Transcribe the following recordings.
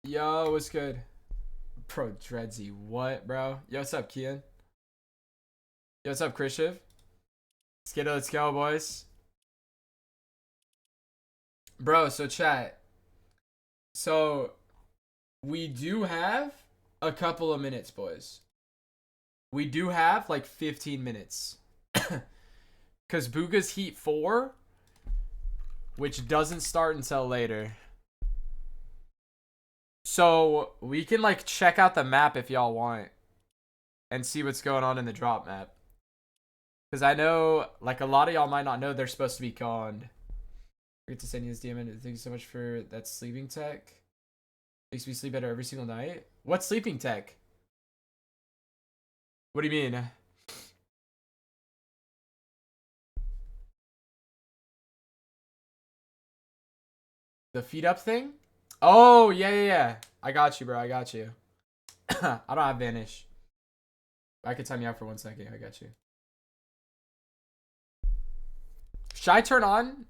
Yo, what's good? Bro, Dreadsy, what, bro? Yo, what's up, Kian? Yo, what's up, Krishiv? Let's go, boys. Bro, so chat. So, we do have a couple of minutes, boys. We do have like 15 minutes. Because Bugha's Heat 4, which doesn't start until later. So, we can like check out the map if y'all want and see what's going on in the drop map. Because I know, like, a lot of y'all might not know they're supposed to be conned. Great to send you this DM. Thank you so much for that sleeping tech. Makes me sleep better every single night. What sleeping tech? What do you mean? The feet up thing? Oh, yeah. I got you, bro. I got you. I don't have Vanish. I can time you out for 1 second. I got you. Should I turn on?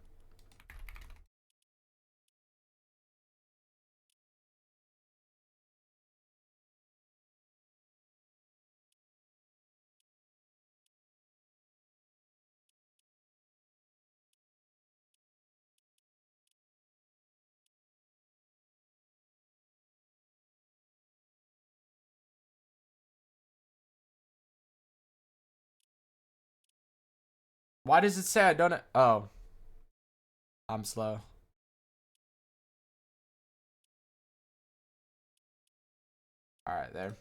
Why does it say I don't? Oh. I'm slow. Alright, there.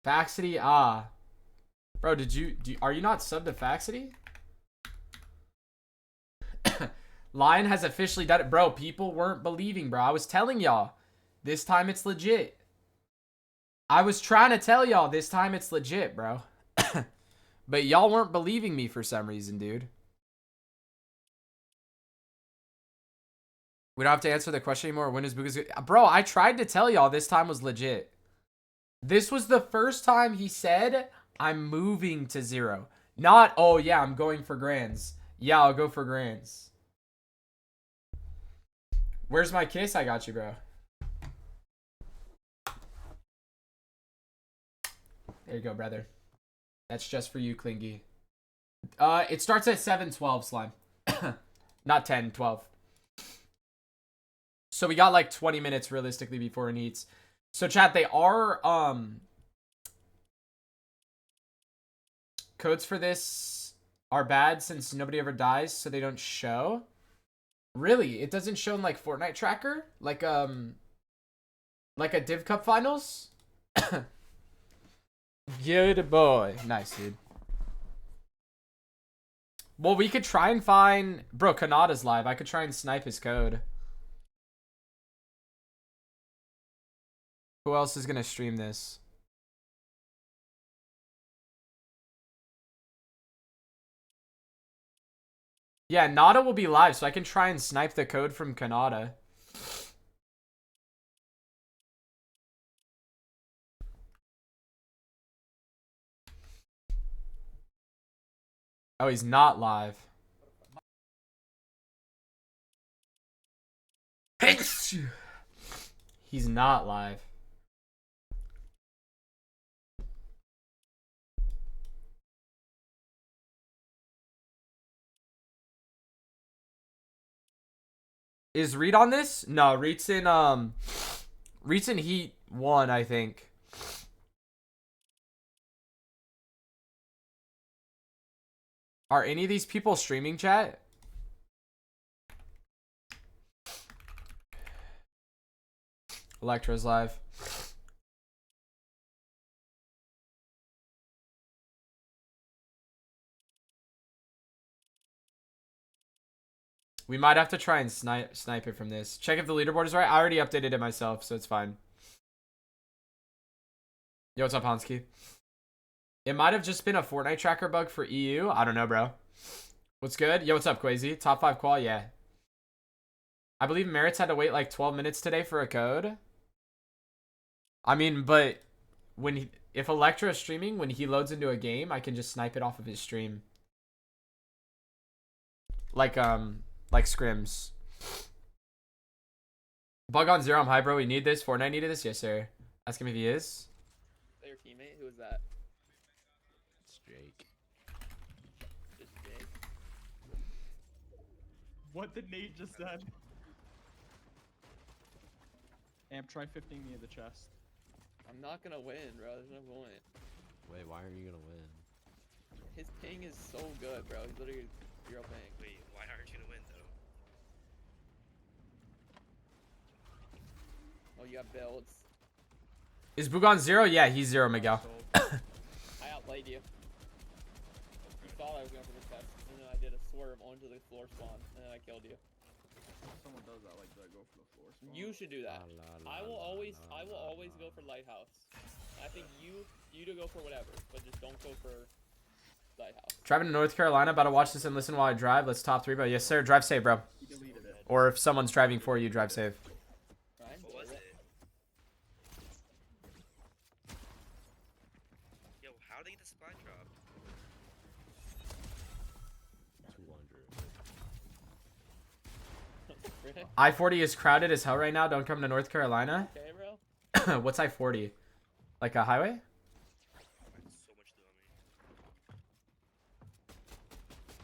Faxity, ah. Bro, are you not subbed to Faxity? Lion has officially done it. Bro, people weren't believing, bro. I was telling y'all. This time it's legit. I was trying to tell y'all this time it's legit, bro. But y'all weren't believing me for some reason, dude. We don't have to answer the question anymore. When is Bugha's... Bro, I tried to tell y'all this time was legit. This was the first time he said, I'm moving to 0. Not, oh yeah, I'm going for grands. Yeah, I'll go for grands. Where's my kiss? I got you, bro. There you go, brother. That's just for you, Clingy. It starts at 7:12, Slime. Not 10:12. So we got like 20 minutes realistically before it eats. So chat, they are codes for this are bad since nobody ever dies, so they don't show. Really? It doesn't show in like Fortnite tracker? Like a Div Cup finals? Good boy. Nice, dude. Well, we could try and find... Bro, Kanada's live. I could try and snipe his code. Who else is going to stream this? Yeah, Nada will be live, so I can try and snipe the code from Kanada. Oh, he's not live. He's not live. Is Reed on this? No, Reed's in Heat 1, I think. Are any of these people streaming, chat? Electra's live. We might have to try and snipe it from this. Check if the leaderboard is right. I already updated it myself, so it's fine. Yo, what's up, Hansky? It might have just been a Fortnite tracker bug for EU. I don't know, bro. What's good? Yo, what's up, Quasi? Top 5 qual? Yeah. I believe Merritt's had to wait like 12 minutes today for a code. I mean, but if Electra is streaming, when he loads into a game, I can just snipe it off of his stream. like scrims. Bug on 0, I'm high, bro. We need this. Fortnite needed this. Yes, sir. Ask him if he is. Is that your teammate? Who is that? It's Jake. Just Jake. What did Nate just said? Amp, try 15 me in the chest. I'm not gonna win, bro. There's no point. Wait, why aren't you gonna win? His ping is so good, bro. He's literally 0 ping. Wait, why aren't you gonna win though? Oh, you got builds. Is Bugha 0? Yeah, he's 0, Miguel. I outplayed you. You thought I was going for the test, and then I did a swerve onto the floor spawn, and then I killed you. Someone does that, like, go for the floor spawn. You should do that. I will always go for lighthouse. I think you to go for whatever, but just don't go for lighthouse. Driving to North Carolina, about to watch this and listen while I drive. Let's top 3, bro. Yes, sir. Drive safe, bro. He deleted it. Or if someone's driving for you, drive safe. Ryan, What was did it? Yo, how did they get the supply drop? 200. Really? I-40 is crowded as hell right now. Don't come to North Carolina. Okay, bro. What's I-40? Like a highway? So much through on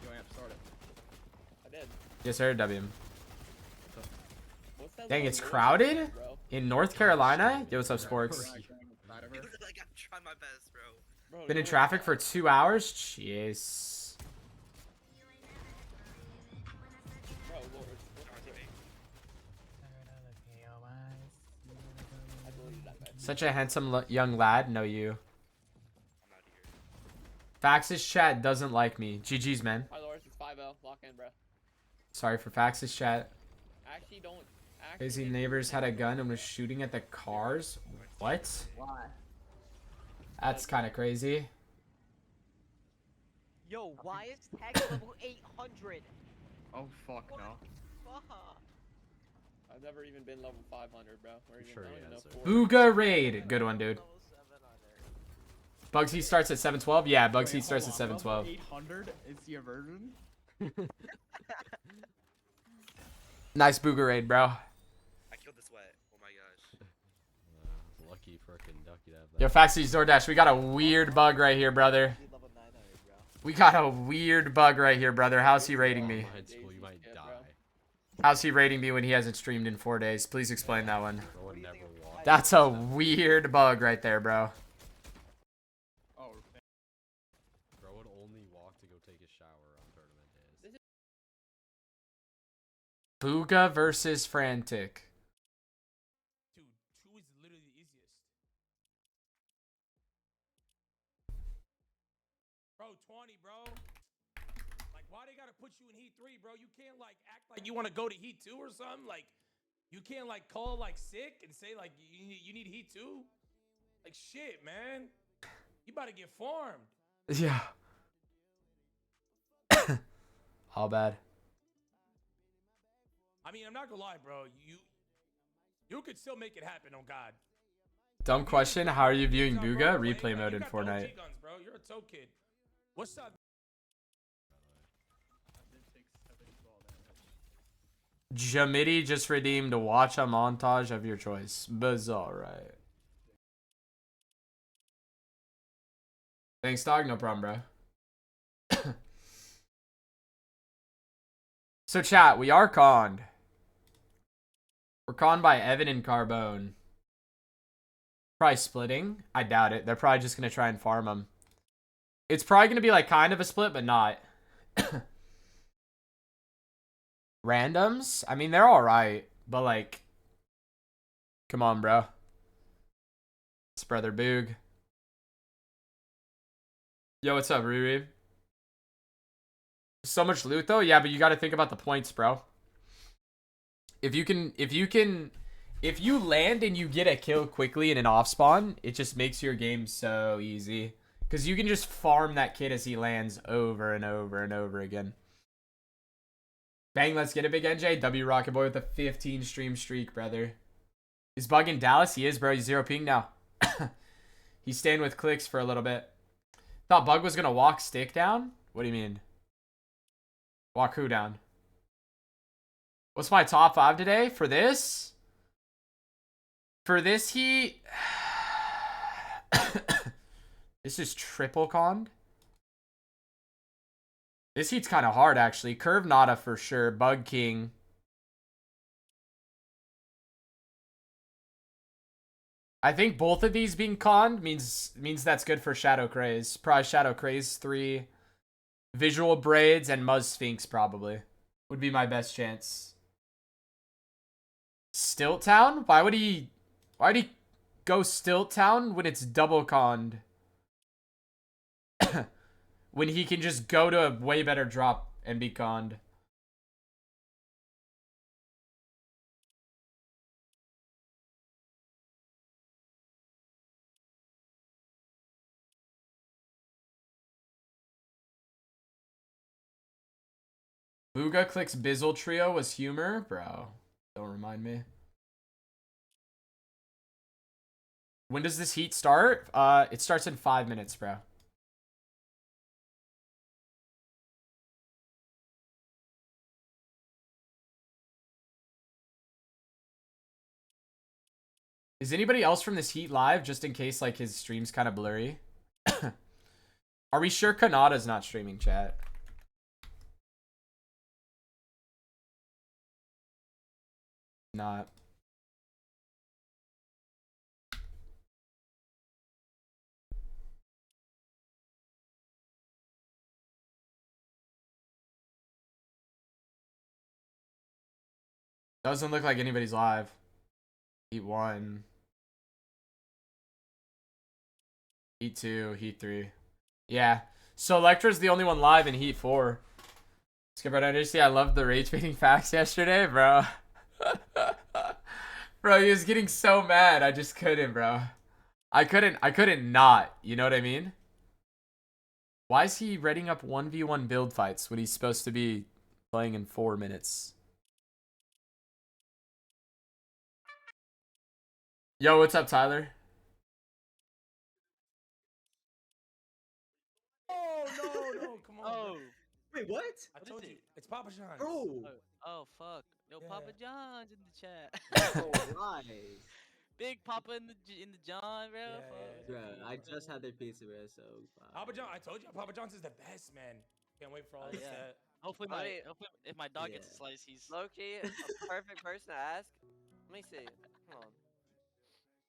me. Yo, Amp, start it. I did. Yes, sir. W. What's that Dang, little it's noise, crowded? bro? In North Carolina? Yo, what's up, Sporks? Side of her. Dude, like, I'm trying my best, bro. Bro, Been in no, traffic for 2 hours? Jeez. Bro, Lord, Come on, teammate. I deleted that guy. Such a handsome young lad. No, you. I'm out of here. Fax's chat doesn't like me. GG's, man. Hi, Lord, it's 5-0. Lock in, bro. Sorry for Fax's chat. Actually, don't. Crazy neighbors had a gun and was shooting at the cars. What? Why? That's kind of crazy. Yo, why is tag level 800? Oh, fuck no. Fuck. I've never even been level 500, bro. Or even, Sure I he don't even has, know sir. 400. Bugha raid. Good one, dude. Level 700. Bugsy starts at 712. Yeah, Bugsy Wait, starts at hold on, level 712. 800 is the aversion? Nice Bugha raid, bro. I killed the sweat. Oh my gosh. Lucky frickin' ducky to have that. Yo, Faxy's DoorDash. We got a weird bug right here, brother. Dude, level 900, bro. We got a weird bug right here, brother. How's he rating me? High school, you might Yeah, die. bro. How's he rating me when he hasn't streamed in 4 days? Please explain that one. Bro would never walk. That's a weird bug right there, bro. Oh, Bro would only walk to go take a shower on tournament days. Bugha versus Frantic. Dude, 2 is literally the easiest. Bro, 20, bro. Like, why they gotta put you in Heat 3, bro? You can't, like, act like you wanna go to Heat 2 or something? Like, you can't, like, call, like, sick and say, like, you need Heat 2? Like, shit, man. You about to get farmed. Yeah. All bad. I mean, I'm not gonna lie, bro. You could still make it happen, on God. Dumb question. How are you viewing Bro, Bugha? playing, Replay like, mode you in got the OG Fortnite. guns, bro. You're a toe kid. What's up? I did take 712 damage. Jamidi just redeemed watch a montage of your choice. Bizarre, right? Thanks, dog. No problem, bro. So, chat, we are conned. We're conned by Evan and Carbone. Probably splitting. I doubt it. They're probably just going to try and farm them. It's probably going to be like kind of a split, but not. Randoms? I mean, they're alright. But like, come on, bro. It's brother Boog. Yo, what's up, Riri? So much loot though? Yeah, but you gotta think about the points, bro. If you land and you get a kill quickly in an off spawn, it just makes your game so easy. Because you can just farm that kid as he lands over and over and over again. Bang, let's get it, big NJ. W Rocket Boy with a 15 stream streak, brother. Is Bug in Dallas? He is, bro. He's 0 ping now. He's staying with clicks for a little bit. Thought Bug was going to walk stick down? What do you mean? Walk who down? What's my top 5 today for this? For this heat, this is triple conned. This heat's kind of hard actually. Curve Nada for sure. Bug King. I think both of these being conned means that's good for Shadow Craze. Probably Shadow Craze 3. Visual Braids and Muzz Sphinx probably. Would be my best chance. Stilt Town? Why'd he go Stilt Town when it's double conned? When he can just go to a way better drop and be conned. Bugha clicks Bizzle Trio was humor? Bro, don't remind me. When does this heat start? It starts in 5 minutes, bro. Is anybody else from this heat live, just in case like his stream's kind of blurry? Are we sure Kanada's not streaming, chat? Not. Doesn't look like anybody's live. Heat 1. Heat 2, Heat 3. Yeah. So Electra's the only one live in Heat 4. Skip right under. See, I loved the rage baiting facts yesterday, bro. Bro, he was getting so mad. I just couldn't, bro. I couldn't not. You know what I mean? Why is he readying up 1v1 build fights when he's supposed to be playing in 4 minutes? Yo, what's up, Tyler? Oh no, come on. Oh, Wait, what? I What told is you, it? it's Papa John's. Bro. oh fuck. Yo, Yeah. Papa John's in the chat. Oh, nice. Big Papa in the John, bro. Yeah, Fuck. yeah, Bruh, I just had their pizza, bro, so. Papa John, I told you, Papa John's is the best, man. Can't wait for all Oh, this. yeah. Hopefully if my dog gets a Yeah. slice, he's Low-key, a perfect person to ask. Let me see. Hold on.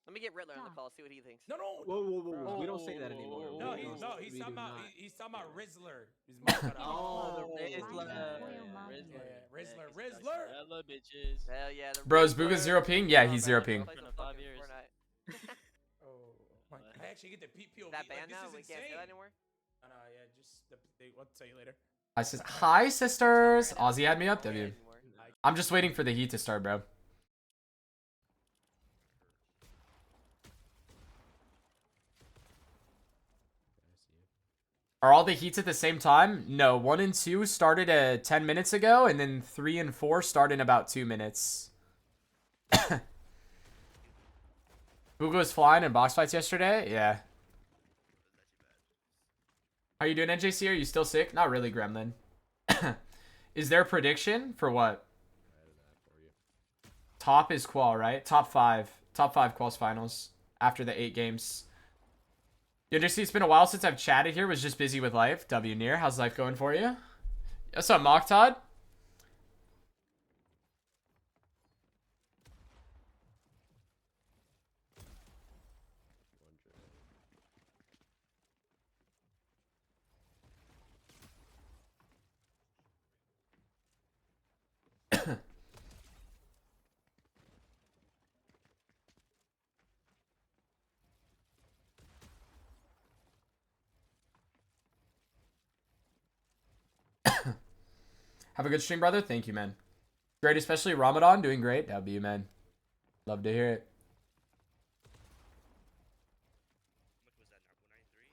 Let me get Riddler on the call, see what he thinks. No. Whoa. We don't say that anymore. No, We don't- he's we talking do about not. he's talking about Rizzler. His mouth cut off. Oh, the Rizzler. Yeah, Rizzler. Hello, bitches. Hell yeah. The Bro, is Riddler. Bugha 0 ping? Yeah, he's 0 Bro, ping. play some 5 fucking years. Fortnite. Oh, I actually get the POV. That like, band this now? is We insane. can't say that anymore? No, yeah, just I'll tell you later. I says, hi, sisters. Right now, Ozzy had me up, we can't W. say anymore. I'm just waiting for the heat to start, bro. Are all the heats at the same time? No, 1 and 2 started 10 minutes ago, and then 3 and 4 start in about 2 minutes. Bugha was flying in box fights yesterday? Yeah. How you doing, NJC? Are you still sick? Not really, Gremlin. Is there a prediction for what? Top is qual, right? Top 5. Top 5 quals finals after the 8 games. You understand, it's been a while since I've chatted here. Was just busy with life. W Near, how's life going for you? What's up, Mock Todd? Have a good stream, brother. Thank you, man. Great, especially Ramadan. Doing great. W, man. Love to hear it. How much was that, Narco 93?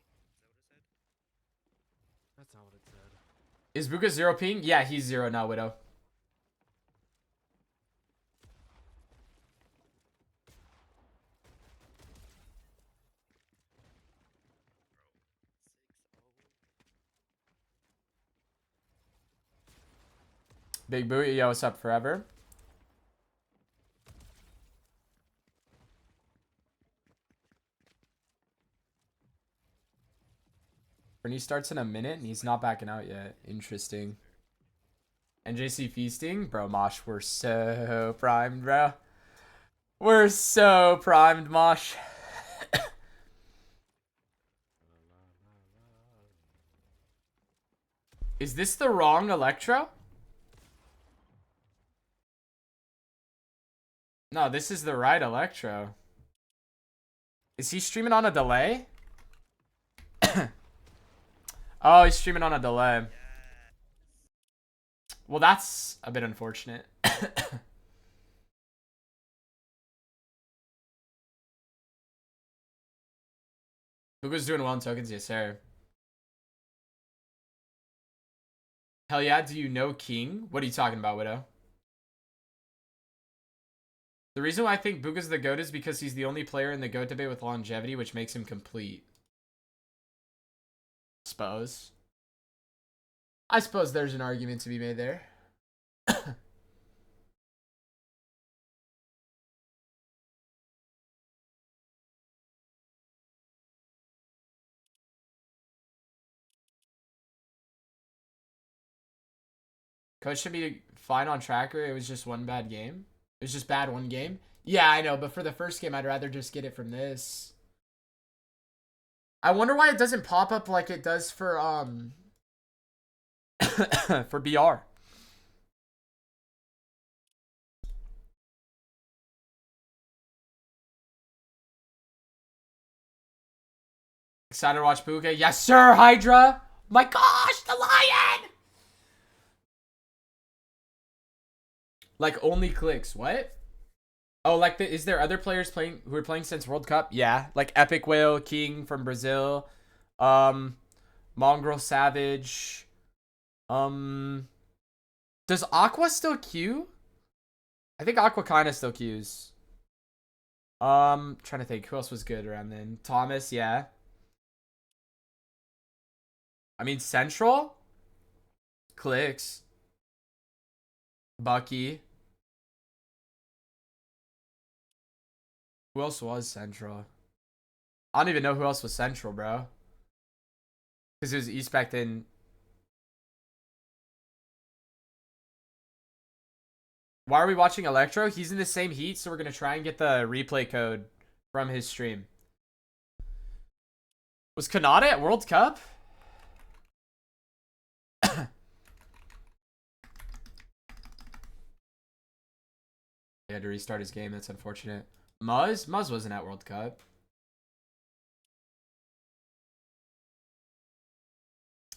Is that what it said? That's not what it said. Is Bugha 0 ping? Yeah, he's 0 now, Widow. Big Bugha, yo, what's up, forever? Bernie starts in a minute and he's not backing out yet. Interesting. NJC feasting? Bro, Mosh, we're so primed, bro. We're so primed, Mosh. Is this the wrong Electro? No, this is the right Electro. Is he streaming on a delay? Oh, he's streaming on a delay. Well, that's a bit unfortunate. Bugha's doing well in tokens, yes, sir. Hell yeah, do you know King? What are you talking about, Widow? The reason why I think Bugha's the GOAT is because he's the only player in the GOAT debate with longevity, which makes him complete. I suppose there's an argument to be made there. Coach should be fine on tracker. It was just one bad game. It was just bad one game. Yeah, I know, but for the first game, I'd rather just get it from this. I wonder why it doesn't pop up like it does for for BR. Excited to watch Bugha? Yes, sir, Hydra. My gosh, the lion. Like only clicks. What? Oh, like is there other players playing who are playing since World Cup? Yeah, like Epic Whale, King from Brazil, Mongrel Savage. Does Aqua still queue? I think Aqua kinda still queues. Trying to think who else was good around then. Thomas, yeah. I mean Central, clicks. Bucky. Who else was Central? I don't even know who else was Central, bro. Because it was East back then. Why are we watching Electro? He's in the same heat, so we're going to try and get the replay code from his stream. Was Kanata at World Cup? He had to restart his game. That's unfortunate. Muzz wasn't at World Cup.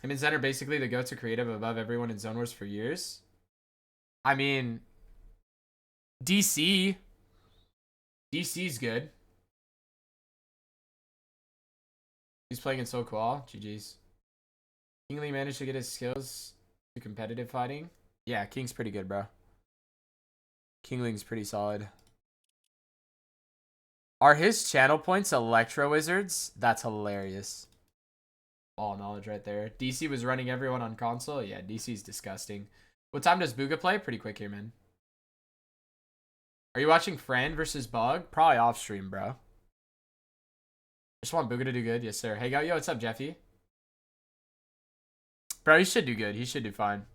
Him and Zen are basically the go-to creative above everyone in Zone Wars for years. I mean, DC's good. He's playing in so cool. GG's. Kingaling managed to get his skills to competitive fighting. Yeah, King's pretty good, bro. Kingling's pretty solid. Are his channel points Electro Wizards? That's hilarious. All knowledge right there. DC was running everyone on console. Yeah, DC's disgusting. What time does Bugha play? Pretty quick here, man. Are you watching Fran versus Bug? Probably off stream, bro. Just want Bugha to do good. Yes, sir. Hey, yo, what's up, Jeffy? Bro, he should do good. He should do fine.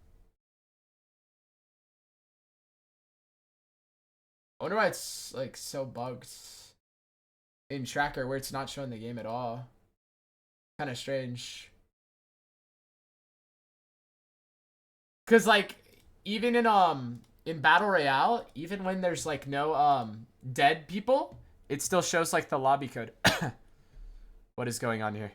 I wonder why it's like so bugged in tracker where it's not showing the game at all. Kind of strange. Cause like even in Battle Royale, even when there's like no dead people, it still shows like the lobby code. What is going on here?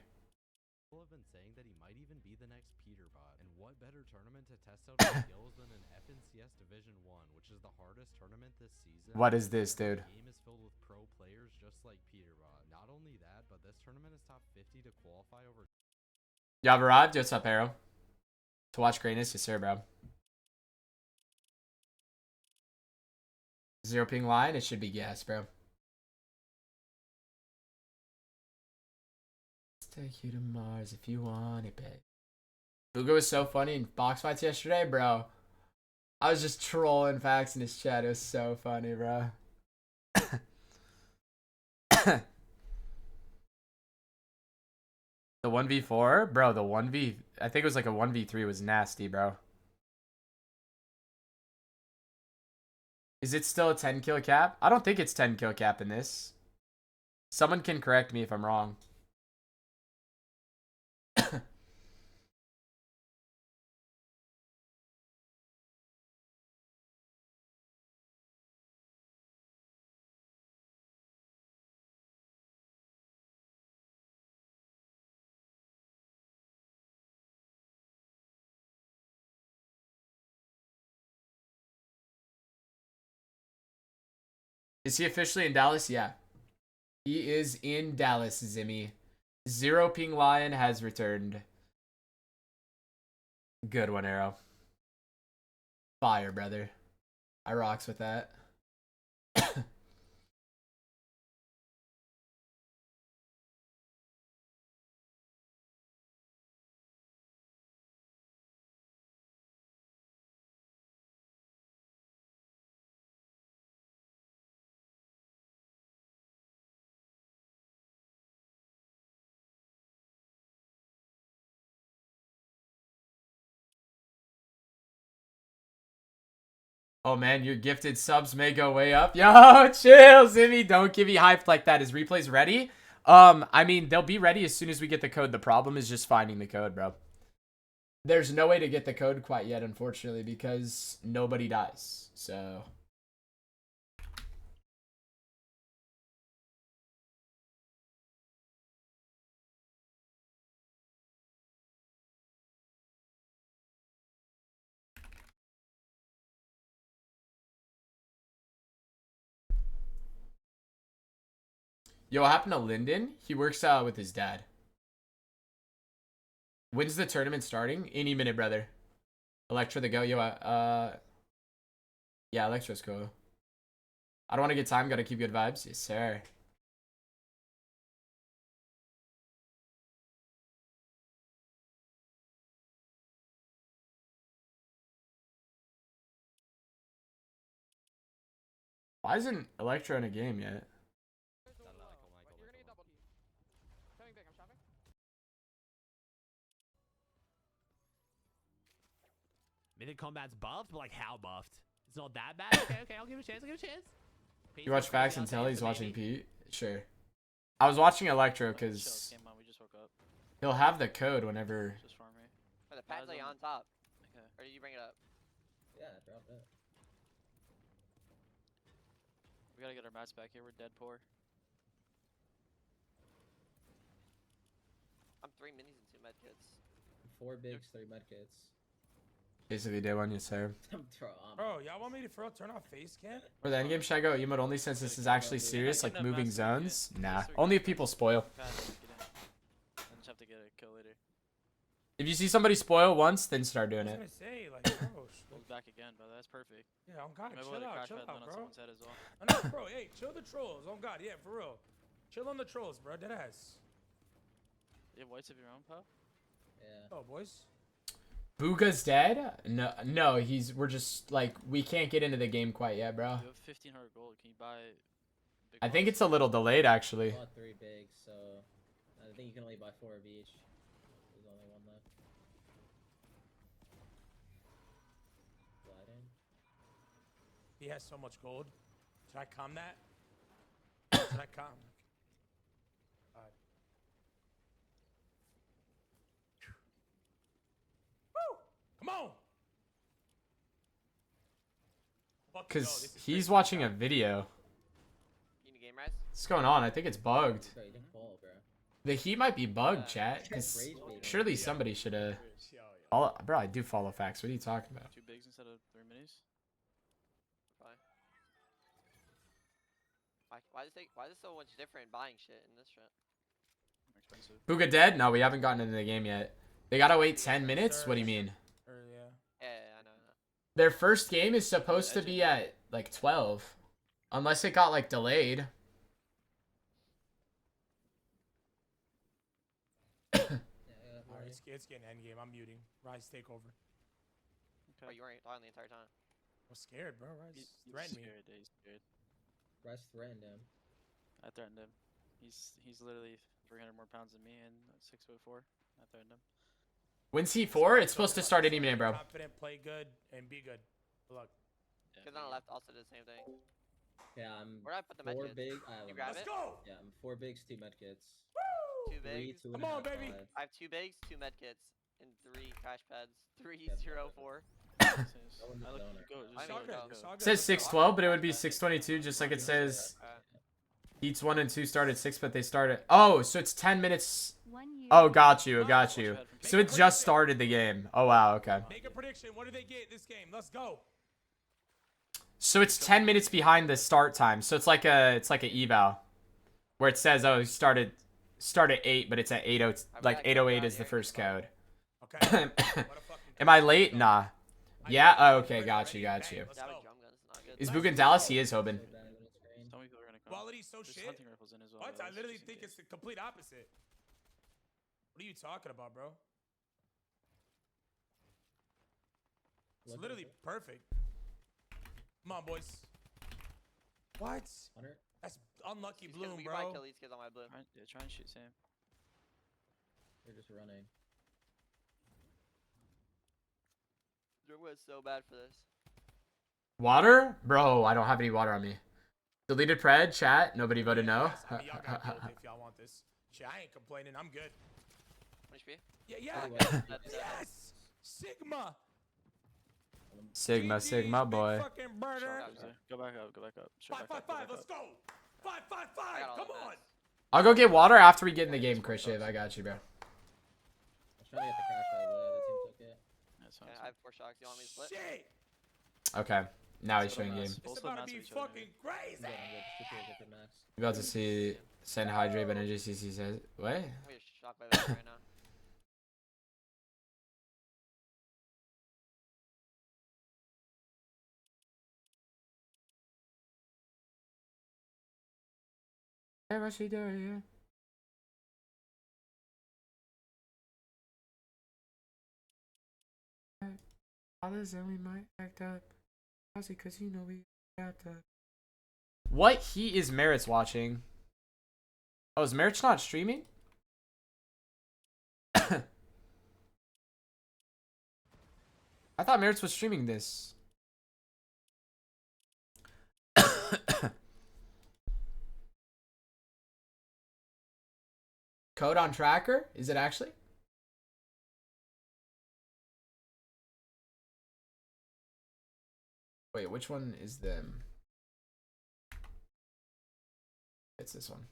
People have been saying that he might even be the next Peterbot. And what better tournament to test out his skills than an FNCS Division 1, which is the hardest tournament this season. What is this, dude? The game is filled with pro players just like Peterbot. Not only that, but this tournament is top 50 to qualify over. Y'all have arrived? What's up, Arrow? To watch greatness? Yes, sir, bro. Zero ping line? It should be yes, bro. Take you to Mars if you want it, babe. Bugha was so funny in box fights yesterday, bro. I was just trolling facts in his chat. It was so funny, bro. The 1v4? Bro, the 1v... I think it was like a 1v3 was nasty, bro. Is it still a 10 kill cap? I don't think it's 10 kill cap in this. Someone can correct me if I'm wrong. Is he officially in Dallas? Yeah. He is in Dallas, Zimmy. Zero Ping Lion has returned. Good one, Arrow. Fire, brother. I rocks with that. Oh man, your gifted subs may go way up. Yo, chill, Zimmy. Don't give me hyped like that. Is replays ready? I mean, they'll be ready as soon as we get the code. The problem is just finding the code, bro. There's no way to get the code quite yet, unfortunately, because nobody dies. So... Yo, what happened to Lyndon? He works with his dad. When's the tournament starting? Any minute, brother. Electra the go. Yo, yeah, Electra's cool. I don't want to get time. Gotta keep good vibes. Yes, sir. Why isn't Electra in a game yet? Minute combat's buffed, but like how buffed? It's not that bad. Okay, I'll give it a chance. You watch Facts and Tell he's watching Pete? Sure. I was watching Electro because he'll have the code whenever. Are the pads like on top? Okay. Or did you bring it up? Yeah, I dropped it. We gotta get our mats back here. We're dead poor. I'm 3 minis and 2 medkits. 4 bigs, 3 medkits. Basically, day one, yes, sir. Bro, y'all want me to turn off face cam? For the endgame, should I go emote only since this is actually serious, like moving zones? Nah, only if people spoil. I just have to get a kill later. If you see somebody spoil once, then start doing I it. was gonna say, like, bro. Goes back again, brother. That's perfect. Yeah, on God, Maybe chill we'll out, crash chill pad out, land on bro. someone's head as well. I know, bro. Hey, chill the trolls. On God, yeah, for real. Chill on the trolls, bro. Deadass. You have whites of your own, pal? Yeah. Oh, boys. Bugha's dead? No, we're just, like, we can't get into the game quite yet, bro. You have 1,500 gold. Can you buy big I think box? it's a little delayed, actually. I bought 3 bigs, so I think you can only buy 4 of each. There's only 1 left. Gliding. He has so much gold. Should I calm that? Should I calm? Woo! Come on! Because he's watching a video. You need game rise? What's going on? I think it's bugged. Bro, you didn't fall, bro. The heat might be bugged, chat. Because surely somebody should have... Bro, I do follow Facts. What are you talking about? 2 bigs instead of 3 minis? Why is it so much different buying shit in this shit? Expensive. Bugha dead? No, we haven't gotten into the game yet. They gotta wait 10 minutes? What do you mean? Yeah, I know. Their first game is supposed to be at, like, 12. Unless it got, like, delayed. Alright, it's getting endgame. I'm muting. Rise, take over. Oh, you weren't on the entire time. I'm scared, bro. Rise He's threatened me. scared. He's scared. Rice threatened him. I threatened him. He's literally 300 more pounds than me and 6'4". I threatened him. When's he 4? It's supposed to start any minute, bro. Confident, play good, and be good. Good luck. Yeah, Because on the left also did the same thing. Yeah, I'm Where did I put the med 4 kits? big. I have You a grab Let's it? go. Yeah, I'm 4 bigs, 2 medkits. 2 3, bigs. 2 Come and a on, half, baby. 5. I have 2 bigs, 2 med kits, and 3 crash pads. 3, Yep. 0, 4. I Go in the look, donor. go. I Just It's mean, all go, good. go. It's all It good. says Let's go. 612, but it would be 622, just like it says. Okay. Heats 1 and 2 start at 6, but they start at. Oh, so it's 10 minutes. 1 year. Oh, got you, got you. So it just started the game. Oh wow, okay. Make a prediction. What do they get this game? Let's go. So it's 10 minutes behind the start time. So it's like a eval, where it says start at 8, but it's at 80. Like 808 is the first code. Okay. Am I late? Nah. Yeah. Oh, okay. Got you. Got you. Let's That go. was drum guns. Not good. Is Bugha in Dallas? He is Hoban. So bad when it's green. Tell me people are gonna come. Quality's so There's shit. hunting rifles in as well. What? though, I just literally in think case. it's the complete opposite. What are you talking about, bro? It's Look literally at it. perfect. Come on, boys. What? 100. That's unlucky These kids- bloom, we can probably bro. kill these kids on my blue. Try and shoot Sam. They're just running. Drum was so bad for this. Water? Bro, I don't have any water on me. Deleted pred, chat. Nobody voted no. Yes, I mean, y'all got killed if y'all want this. Shit, I ain't complaining. I'm good. 1 HP? Yeah, yeah. Anyway, Yes! Sigma! Sigma, GG's, Sigma, big boy. fucking burner. Go back up. Go back up. Straight Five, back five, up, five. go Let's back go. Five, five, I five. got all Come the on. meds. I'll go get water after we get in the game, Krishiv. I got you, bro. I was trying to get the crash out of the way. The team took it. That's fine. Okay, I have 4 shocks. You want me to split? Shit. Okay. Now he's Split showing on game. us. Both It's of them about to match be each other. fucking crazy. I'm good. Just 2 kills, get the max. You about to see send hydrate, but NJCC says what? I'm gonna get shot by that right now. Hey, what's she doing? Others and we might act up. Honestly, cause you know we act up. What heat is Merritt's watching? Oh, is Merritt's not streaming? I thought Merritt's was streaming this. Code on tracker? Is it actually? Wait, which one is them? It's this one.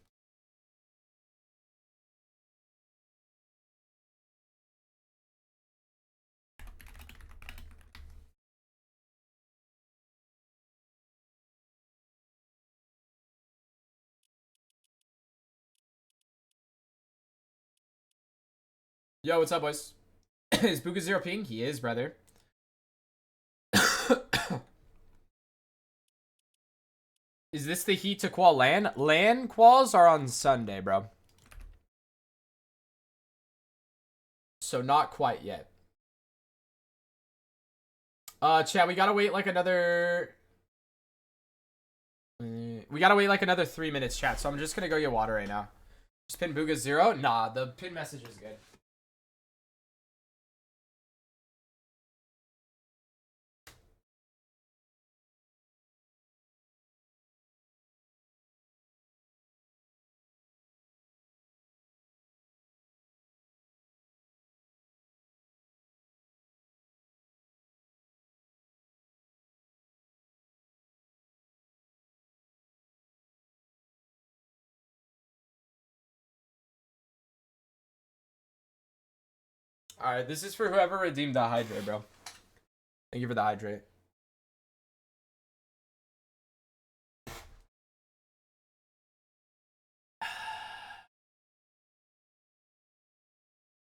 Yo, what's up, boys? Is Bugha 0 ping? He is, brother. Is this the heat to qual LAN? LAN quals are on Sunday, bro. So not quite yet. Chat, we gotta wait like another... We gotta wait like another 3 minutes, chat. So I'm just gonna go get water right now. Just pin Bugha 0? Nah, the pin message is good. Alright, this is for whoever redeemed the hydrate, bro. Thank you for the hydrate.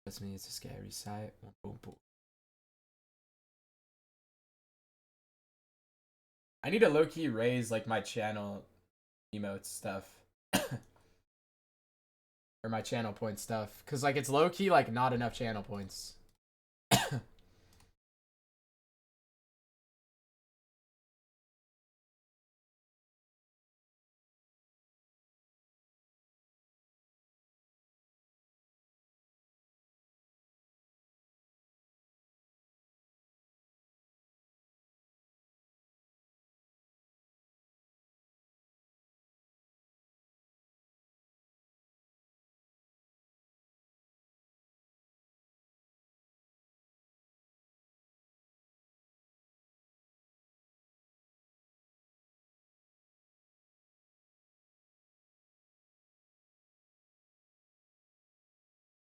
Trust me, it's a scary sight. Boom, boom. I need to low-key raise like my channel emote stuff. Or my channel point stuff. Cause like it's low-key like not enough channel points.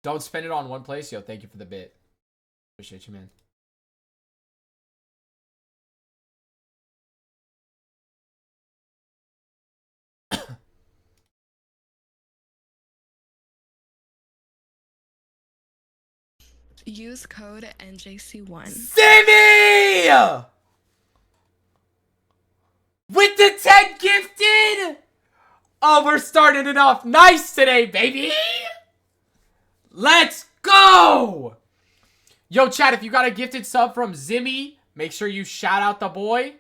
Don't spend it on one place. Yo, thank you for the bit. Appreciate you, man. Use code NJC1. Sammy! With the 10 gifted! Oh, we're starting it off nice today, baby! Let's go! Yo, chat, if you got a gifted sub from Zimmy, make sure you shout out the boy.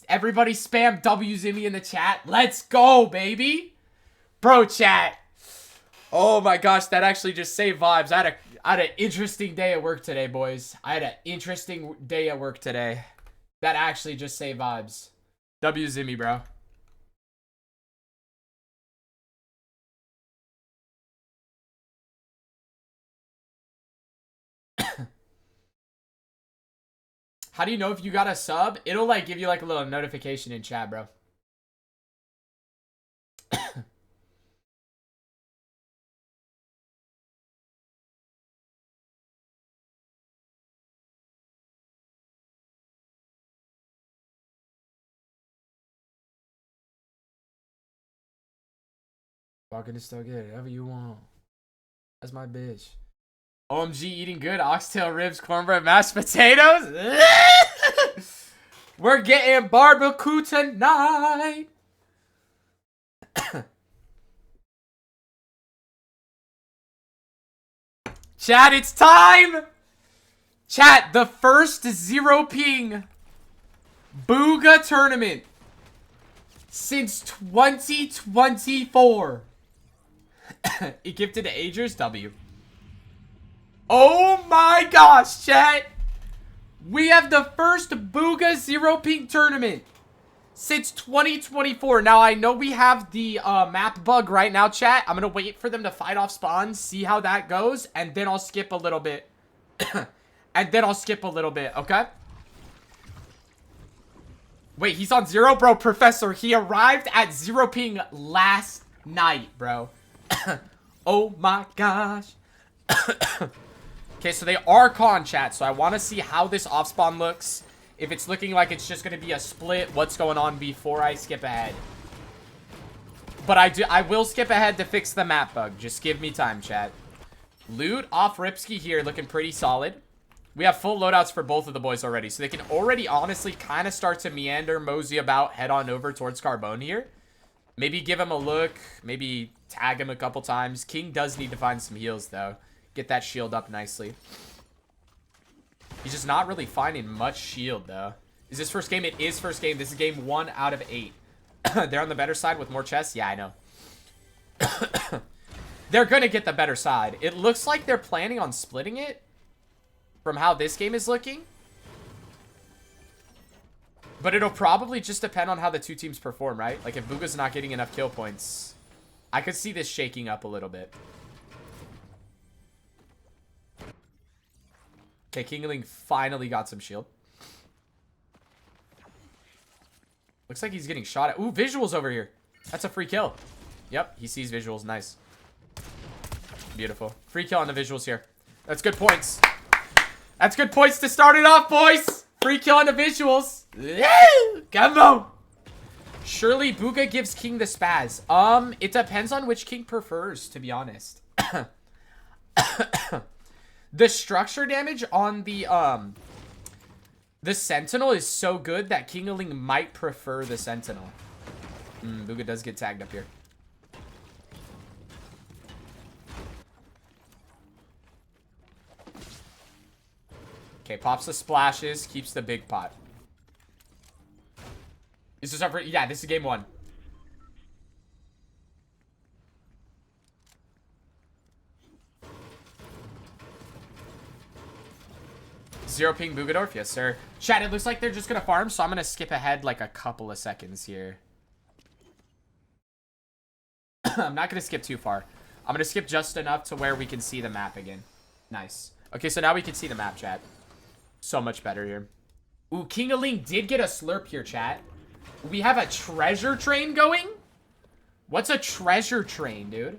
Everybody spam W Zimmy in the chat. Let's go, baby! Bro, chat. Oh my gosh, that actually just saved vibes. I had an interesting day at work today, boys. I had an interesting day at work today. That actually just saved vibes. W Zimmy, bro. How do you know if you got a sub? It'll like give you like a little notification in chat, bro. Walking to still get whatever you want. That's my bitch. OMG, eating good. Oxtail ribs, cornbread, mashed potatoes. We're getting barbecue tonight. Chat, it's time. Chat, the first 0 ping Bugha tournament since 2024. It gifted to Agers W. Oh my gosh, chat. We have the first Bugha 0 ping tournament since 2024. Now, I know we have the map bug right now, chat. I'm going to wait for them to fight off spawns, see how that goes, and then I'll skip a little bit. Okay? Wait, he's on 0? Bro, Professor, he arrived at 0 ping last night, bro. Oh my gosh. Okay, so they are con, chat, so I want to see how this off spawn looks. If it's looking like it's just going to be a split, what's going on before I skip ahead. But I will skip ahead to fix the map bug. Just give me time, chat. Loot off Ripsky here, looking pretty solid. We have full loadouts for both of the boys already, so they can already honestly kind of start to meander, mosey about, head on over towards Carbone here. Maybe give him a look, maybe tag him a couple times. King does need to find some heals, though. Get that shield up nicely. He's just not really finding much shield, though. Is this first game? It is first game. This is game 1 out of 8. They're on the better side with more chests? Yeah, I know. They're going to get the better side. It looks like they're planning on splitting it from how this game is looking. But it'll probably just depend on how the two teams perform, right? Like, if Bugha's not getting enough kill points, I could see this shaking up a little bit. Okay, Kingaling finally got some shield. Looks like he's getting shot at. Ooh, visuals over here. That's a free kill. Yep, he sees visuals. Nice. Beautiful. Free kill on the visuals here. That's good points. That's good points to start it off, boys. Free kill on the visuals. Come on. Surely Bugha gives King the spaz. It depends on which King prefers, to be honest. The structure damage on the Sentinel is so good that Kingaling might prefer the Sentinel. Bugha does get tagged up here. Okay, pops the splashes, keeps the big pot. Is this over? Yeah, this is game 1. Zero ping Bugadorf, yes sir. Chat, it looks like they're just gonna farm, so I'm gonna skip ahead like a couple of seconds here. I'm not gonna skip too far. I'm gonna skip just enough to where we can see the map again. Nice. Okay, so now we can see the map, chat. So much better here. Ooh, Kingaling did get a slurp here, chat. We have a treasure train going? What's a treasure train, dude?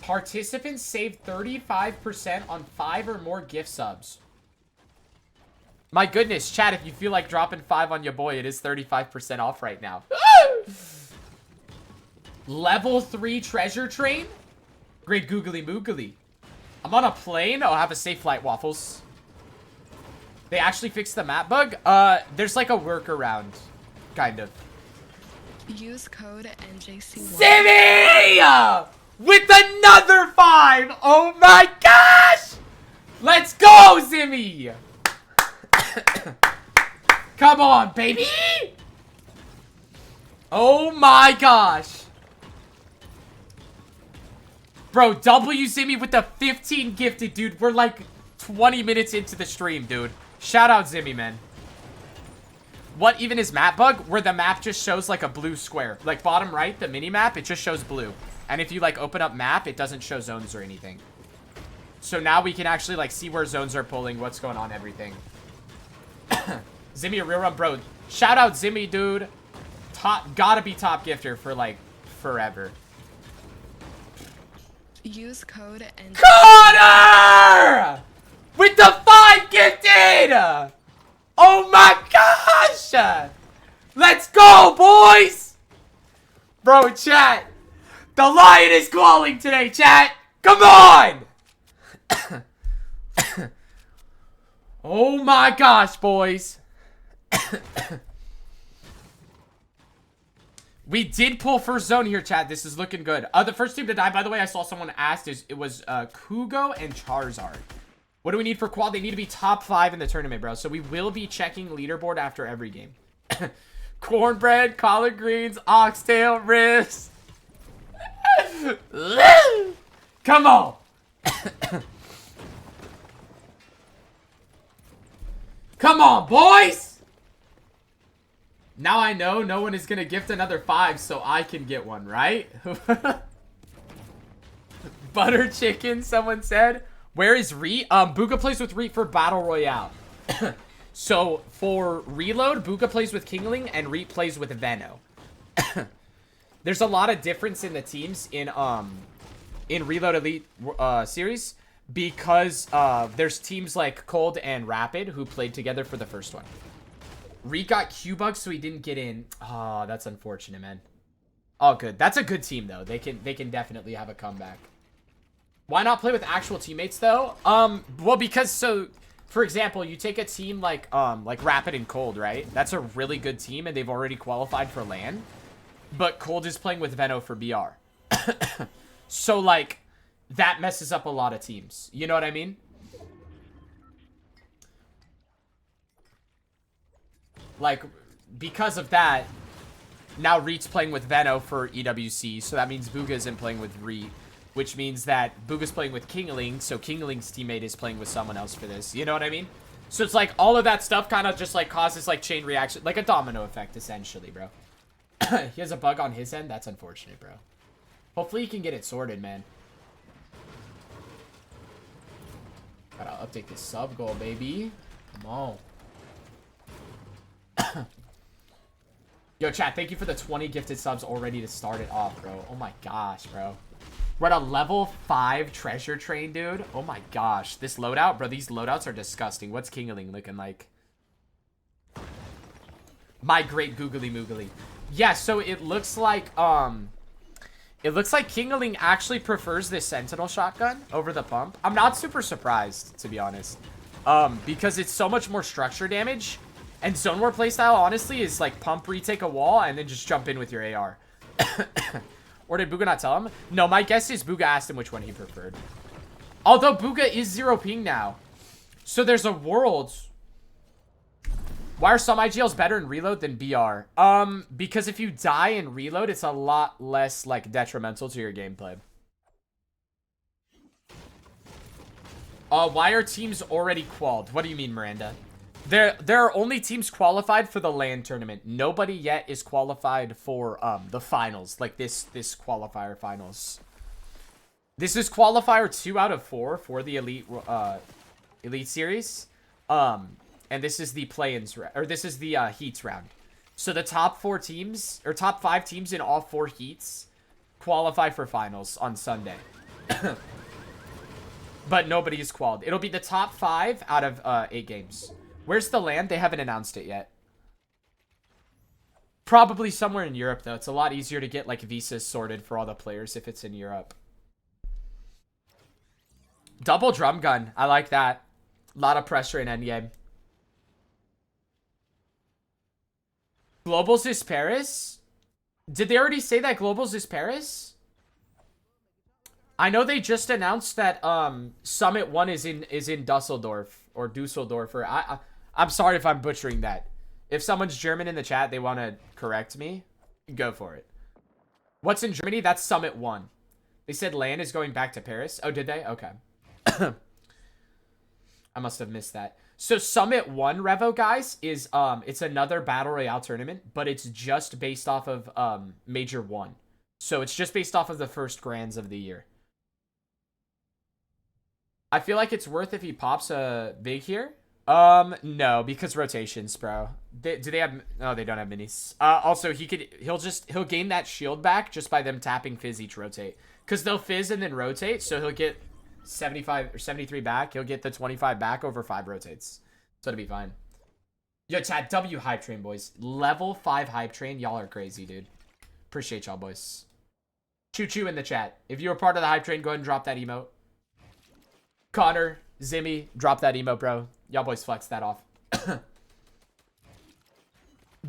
Participants save 35% on 5 or more gift subs. My goodness, chat, if you feel like dropping 5 on your boy, it is 35% off right now. Level 3 treasure train? Great googly moogly. I'm on a plane. Oh, have a safe flight, Waffles. They actually fixed the map bug? There's like a workaround. Kind of. Use code NJC1. Zimmy! With another 5! Oh my gosh! Let's go, Zimmy! Come on, baby! Oh my gosh. Bro, W Zimmy with the 15 gifted, dude. We're like 20 minutes into the stream, dude. Shout out Zimmy, man. What even is map bug? Where the map just shows like a blue square. Like bottom right, the mini map, it just shows blue. And if you like open up map, it doesn't show zones or anything. So now we can actually like see where zones are pulling, what's going on, everything. Zimmy, a real run, bro. Shout out Zimmy, dude. Gotta be top gifter for like forever. Use code NJC1. Connor! With the 5 gifted! Oh my gosh! Let's go, boys! Bro, chat. The lion is calling today, chat. Come on! Oh my gosh, boys. We did pull first zone here, chat. This is looking good. The first team to die, by the way, I saw someone asked, it was Kugo and Charizard. What do we need for quad? They need to be top 5 in the tournament, bro. So we will be checking leaderboard after every game. Cornbread, collard greens, oxtail, wrist. Come on. Come on, boys. Now I know no one is going to gift another 5, so I can get one, right? Butter chicken, someone said. Where is Reet? Bugha plays with Reet for Battle Royale. So, for Reload, Bugha plays with Kingaling, and Reet plays with Veno. There's a lot of difference in the teams in Reload Elite series, because there's teams like Cold and Rapid who played together for the first one. Reet got Q-Bug, so he didn't get in. Oh, that's unfortunate, man. Oh, good. That's a good team, though. They can definitely have a comeback. Why not play with actual teammates, though? Well, because, so, for example, you take a team like Rapid and Cold, right? That's a really good team, and they've already qualified for LAN. But Cold is playing with Veno for BR. So, like, that messes up a lot of teams. You know what I mean? Like, because of that, now Reet's playing with Veno for EWC, so that means Bugha isn't playing with Reet, which means that Bugha's playing with Kingaling, so Kingaling's teammate is playing with someone else for this. You know what I mean? So it's like, all of that stuff kind of just, like, causes, like, chain reaction, like a domino effect, essentially, bro. He has a bug on his end? That's unfortunate, bro. Hopefully he can get it sorted, man. Gotta update this sub goal, baby. Come on. Yo, chat, thank you for the 20 gifted subs already to start it off, bro. Oh my gosh, bro. We're at a level 5 treasure train, dude. Oh my gosh. This loadout, bro, these loadouts are disgusting. What's Kingaling looking like? My great googly moogly. Yeah, so it looks like Kingaling actually prefers this Sentinel shotgun over the pump. I'm not super surprised, to be honest. Because it's so much more structure damage. And Zone War playstyle, honestly, is like pump, retake a wall, and then just jump in with your AR. Or did Bugha not tell him? No, my guess is Bugha asked him which one he preferred. Although Bugha is 0 ping now. So there's a world. Why are some IGLs better in Reload than BR? Because if you die in Reload, it's a lot less, like, detrimental to your gameplay. Why are teams already qualled? What do you mean, Miranda? There are only teams qualified for the LAN tournament. Nobody yet is qualified for the finals, like this qualifier finals. This is qualifier 2 out of 4 for the elite series. And this is the play-ins, or this is the heats round. So the top 4 teams, or top 5 teams in all 4 heats qualify for finals on Sunday. But nobody is qualified. It'll be the top 5 out of 8 games. Where's the land? They haven't announced it yet. Probably somewhere in Europe, though. It's a lot easier to get, like, visas sorted for all the players if it's in Europe. Double drum gun. I like that. A lot of pressure in endgame. Globals is Paris? Did they already say that Globals is Paris? I know they just announced that Summit 1 is in Dusseldorf or Dusseldorf, or I'm sorry if I'm butchering that. If someone's German in the chat, they want to correct me, go for it. What's in Germany? That's Summit 1. They said LAN is going back to Paris. Oh, did they? Okay. I must have missed that. So Summit 1, Revo, guys, is it's another Battle Royale tournament, but it's just based off of Major 1. So it's just based off of the first grands of the year. I feel like it's worth if he pops a big here. No, because rotations, bro. Do they have... Oh, they don't have minis. Also, he'll gain that shield back just by them tapping fizz each rotate. Because they'll fizz and then rotate, so he'll get 75 or 73 back. He'll get the 25 back over 5 rotates. So it'll be fine. Yo, chat, W hype train, boys. Level 5 hype train. Y'all are crazy, dude. Appreciate y'all, boys. Choo-choo in the chat. If you're a part of the hype train, go ahead and drop that emote. Connor, Zimmy, drop that emote, bro. Y'all boys flex that off.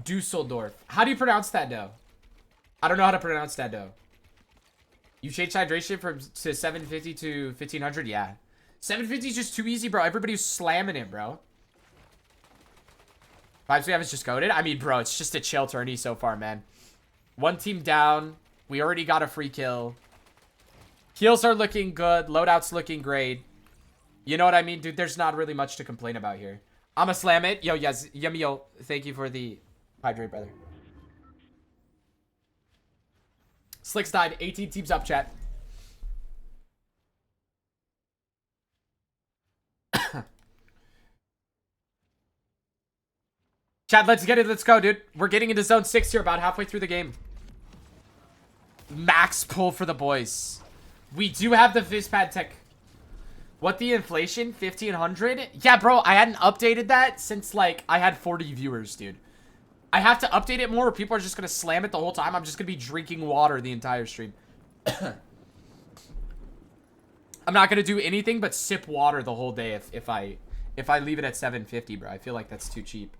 Dusseldorf. How do you pronounce that, though? I don't know how to pronounce that, though. You changed hydration from to 750 to 1500? Yeah. 750 is just too easy, bro. Everybody's slamming it, bro. Vibes we have is just coded. I mean, bro, it's just a chill tourney so far, man. One team down. We already got a free kill. Heals are looking good. Loadout's looking great. You know what I mean, dude? There's not really much to complain about here. I'ma slam it. Yo, yes, yummy, yo. Thank you for the hydrate, brother. Slicks died. 18 teams up, chat. Chat, let's get it. Let's go, dude. We're getting into zone 6 here, about halfway through the game. Max pull for the boys. We do have the Fizzpad tech. What the inflation? 1500? Yeah, bro, I hadn't updated that since, like, I had 40 viewers, dude. I have to update it more or people are just going to slam it the whole time. I'm just going to be drinking water the entire stream. I'm not going to do anything but sip water the whole day if I leave it at 750, bro. I feel like that's too cheap.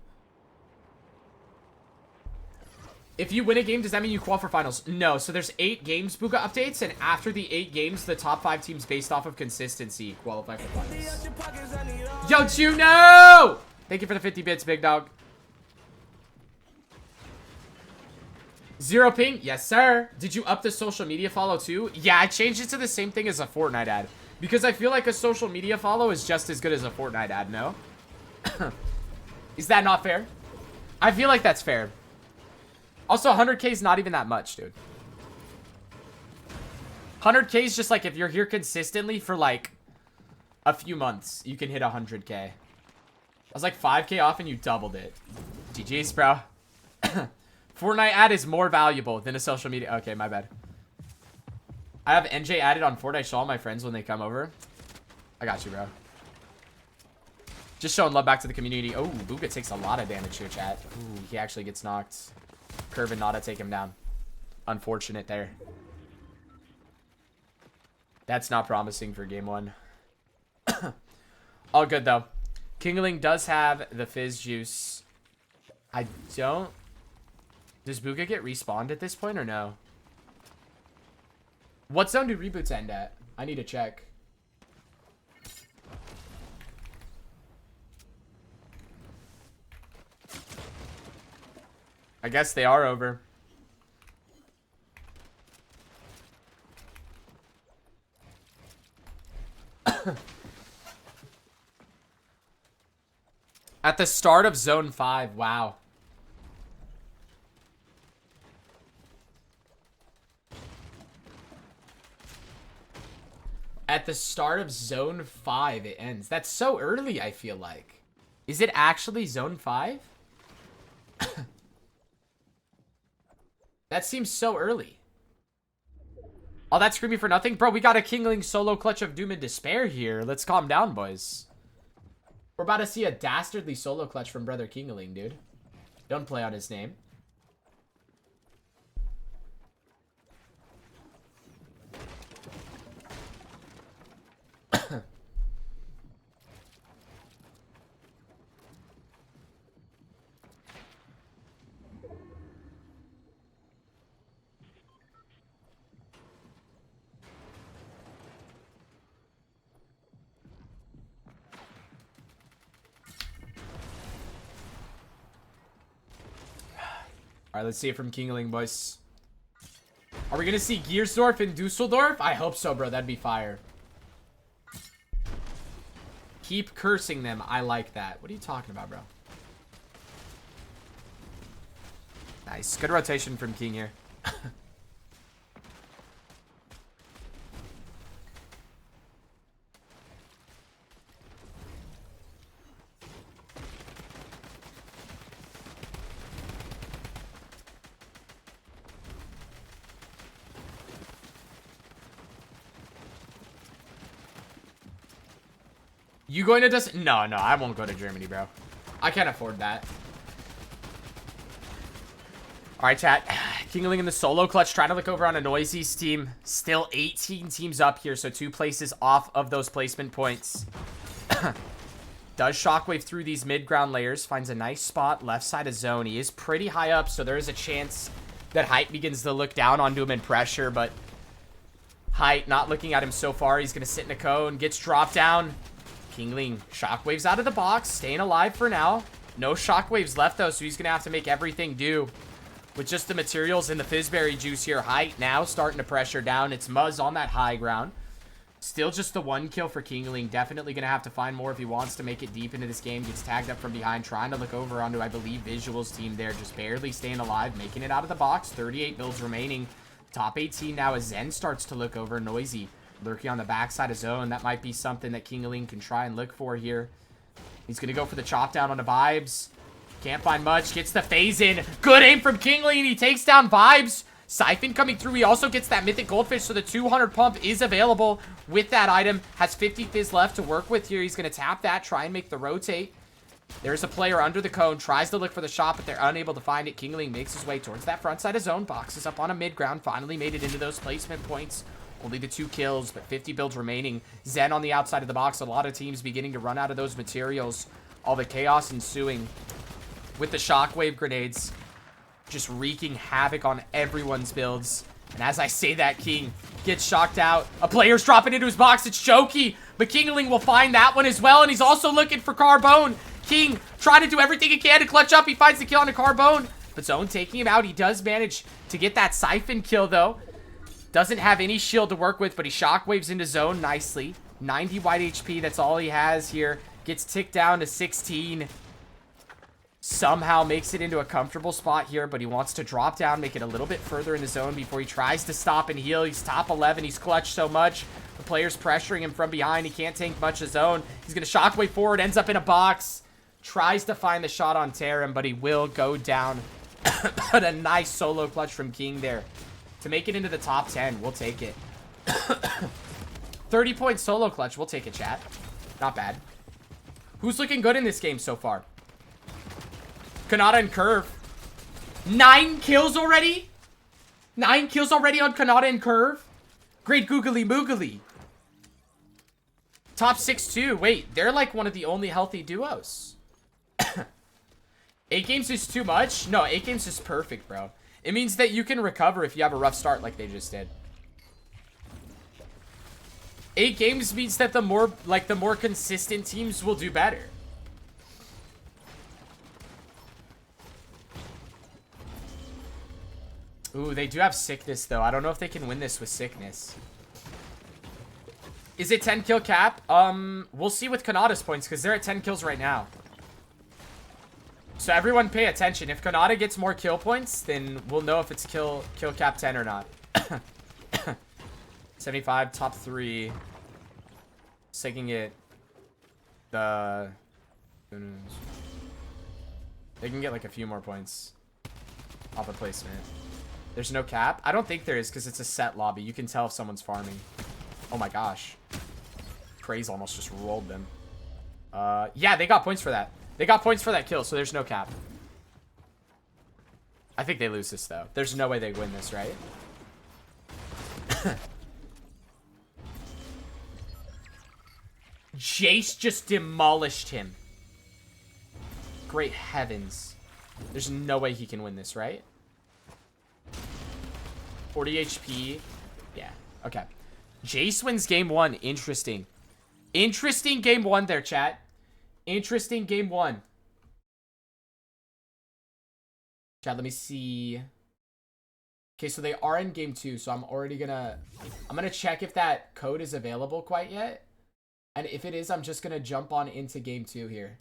If you win a game, does that mean you qualify for finals? No. So there's 8 games Bugha updates, and after the 8 games, the top 5 teams based off of consistency qualify for finals. Yo, Juno! Thank you for the 50 bits, big dog. 0 ping? Yes, sir. Did you up the social media follow too? Yeah, I changed it to the same thing as a Fortnite ad. Because I feel like a social media follow is just as good as a Fortnite ad, no? Is that not fair? I feel like that's fair. Also, 100k is not even that much, dude. 100k is just like if you're here consistently for like a few months, you can hit 100k. I was like 5k off and you doubled it. GG's, bro. Fortnite ad is more valuable than a social media. Okay, my bad. I have NJ added on Fortnite. Show all my friends when they come over. I got you, bro. Just showing love back to the community. Oh, Bugha takes a lot of damage here, chat. Ooh, he actually gets knocked. Curve and Nada take him down. Unfortunate there. That's not promising for game 1. All good, though. Kingaling does have the fizz juice. I don't... Does Bugha get respawned at this point or no? What zone do reboots end at? I need to check. I guess they are over. At the start of Zone 5. Wow. At the start of Zone 5, it ends. That's so early, I feel like. Is it actually Zone 5? That seems so early. All that screaming for nothing? Bro, we got a Kingaling solo clutch of doom and despair here. Let's calm down, boys. We're about to see a dastardly solo clutch from brother Kingaling, dude. Don't play on his name. Alright, let's see it from Kingaling, boys. Are we gonna see Giersdorf and Dusseldorf? I hope so, bro. That'd be fire. Keep cursing them. I like that. What are you talking about, bro? Nice. Good rotation from King here. You going to just... No, I won't go to Germany, bro. I can't afford that. Alright, chat. Kingaling in the solo clutch. Trying to look over on a Noisy's team. Still 18 teams up here, so 2 places off of those placement points. Does shockwave through these mid-ground layers. Finds a nice spot. Left side of zone. He is pretty high up, so there is a chance that Height begins to look down onto him in pressure, but Height not looking at him so far. He's going to sit in a cone. Gets dropped down. Kingaling shockwaves out of the box, staying alive for now. No shockwaves left though, so he's gonna have to make everything do with just the materials and the fizzberry juice here. Height now starting to pressure down. It's Muzz on that high ground. Still just the 1 kill for Kingaling. Definitely gonna have to find more if he wants to make it deep into this game. Gets tagged up from behind, trying to look over onto, I believe, Visual's team there. Just barely staying alive, making it out of the box. 38 builds remaining. Top 18 now as Zen starts to look over. Noisy lurking on the backside of zone. That might be something that Kingaling can try and look for here. He's going to go for the chop down on the Vibes. Can't find much. Gets the phase in. Good aim from Kingaling. He takes down Vibes. Siphon coming through. He also gets that Mythic Goldfish, so the 200 pump is available with that item. Has 50 fizz left to work with here. He's going to tap that, try and make the rotate. There's a player under the cone. Tries to look for the shot, but they're unable to find it. Kingaling makes his way towards that front side of zone. Boxes up on a mid ground. Finally made it into those placement points. Only the 2 kills, but 50 builds remaining. Zen on the outside of the box. A lot of teams beginning to run out of those materials. All the chaos ensuing with the shockwave grenades. Just wreaking havoc on everyone's builds. And as I say that, King gets shocked out. A player's dropping into his box. It's Choky. But Kingaling will find that one as well. And he's also looking for Carbone. King trying to do everything he can to clutch up. He finds the kill on a Carbone. But Zone taking him out. He does manage to get that Siphon kill, though. Doesn't have any shield to work with, but he shockwaves into zone nicely. 90 white HP, that's all he has here. Gets ticked down to 16. Somehow makes it into a comfortable spot here, but he wants to drop down, make it a little bit further in the zone before he tries to stop and heal. He's top 11. He's clutched so much. The player's pressuring him from behind. He can't tank much of zone. He's going to shockwave forward, ends up in a box. Tries to find the shot on Tarim, but he will go down. But a nice solo clutch from King there. To make it into the top 10, we'll take it. 30-point solo clutch, we'll take it, chat. Not bad. Who's looking good in this game so far? Kanata and Curve. 9 kills already? 9 kills already on Kanata and Curve? Great googly moogly. Top 6 too. Wait, they're like one of the only healthy duos. 8 games is too much? No, 8 games is perfect, bro. It means that you can recover if you have a rough start like they just did. 8 games means that the more consistent teams will do better. Ooh, they do have sickness though. I don't know if they can win this with sickness. Is it 10 kill cap? We'll see with Kanata's points because they're at 10 kills right now. So everyone pay attention. If Kanata gets more kill points, then we'll know if it's kill cap 10 or not. 75, top 3. Taking it. They can get like a few more points off a placement. There's no cap? I don't think there is because it's a set lobby. You can tell if someone's farming. Oh my gosh. Craze almost just rolled them. Yeah, they got points for that. They got points for that kill, so there's no cap. I think they lose this, though. There's no way they win this, right? Jace just demolished him. Great heavens. There's no way he can win this, right? 40 HP. Yeah, okay. Jace wins game 1. Interesting. Interesting game 1 there, chat. Interesting game 1. Chat, let me see. Okay, so they are in game 2, so I'm gonna check if that code is available quite yet. And if it is, I'm just gonna jump on into game 2 here.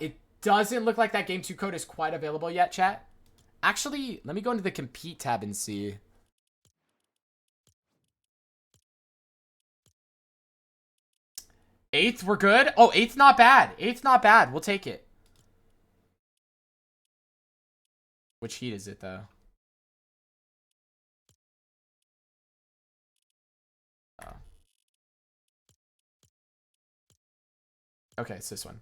It doesn't look like that game 2 code is quite available yet, chat. Actually, let me go into the compete tab and see. Eighth, we're good. Oh, eighth not bad. Eighth not bad. We'll take it. Which heat is it, though? Oh. Okay, it's this one.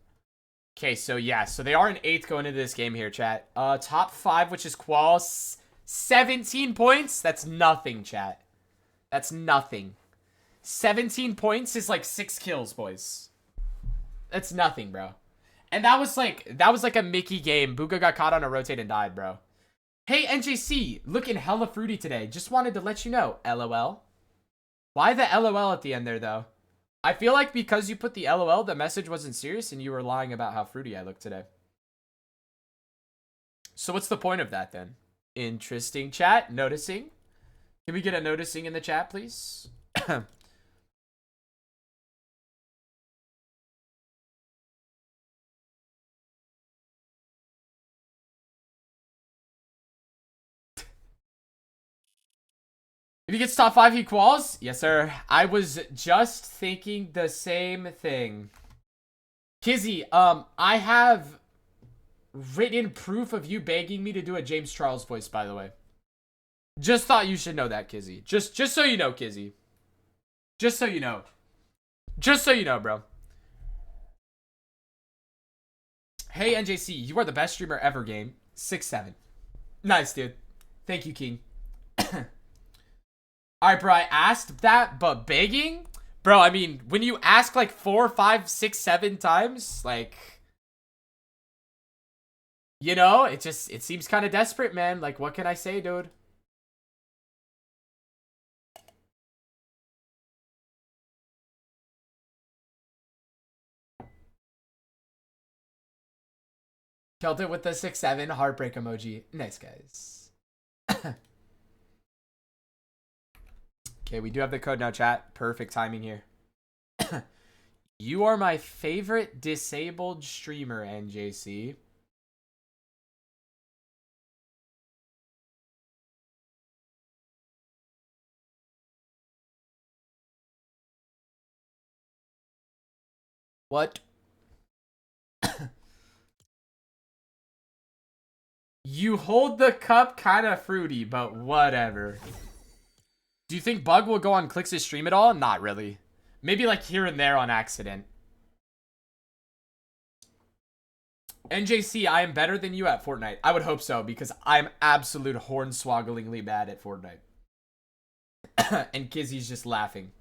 Okay, so yeah, so they are in 8th going into this game here, chat. Top 5, which is Qual, 17 points. That's nothing, chat. That's nothing. 17 points is like 6 kills, boys. That's nothing, bro. And that was like a Mickey game. Bugha got caught on a rotate and died, bro. Hey, NJC, looking hella fruity today. Just wanted to let you know, LOL. Why the LOL at the end there, though? I feel like because you put the LOL, the message wasn't serious and you were lying about how fruity I look today. So what's the point of that then? Interesting, chat. Noticing. Can we get a noticing in the chat, please? If he gets top 5, he quals? Yes, sir. I was just thinking the same thing. Kizzy, I have written proof of you begging me to do a James Charles voice, by the way. Just thought you should know that, Kizzy. Just so you know, Kizzy. Just so you know. Just so you know, bro. Hey, NJC, you are the best streamer ever, game. 6-7. Nice, dude. Thank you, King. Alright, bro, I asked that, but begging? Bro, I mean, when you ask like 4, 5, 6, 7 times, like... You know, it seems kind of desperate, man. Like, what can I say, dude? Killed it with the 6-7 heartbreak emoji. Nice, guys. Okay, we do have the code now, chat. Perfect timing here. You are my favorite disabled streamer, NJC. What? You hold the cup kind of fruity, but whatever. Do you think Bug will go on Clix' stream at all? Not really. Maybe like here and there on accident. NJC, I am better than you at Fortnite. I would hope so, because I'm absolute hornswogglingly bad at Fortnite. And Kizzy's just laughing.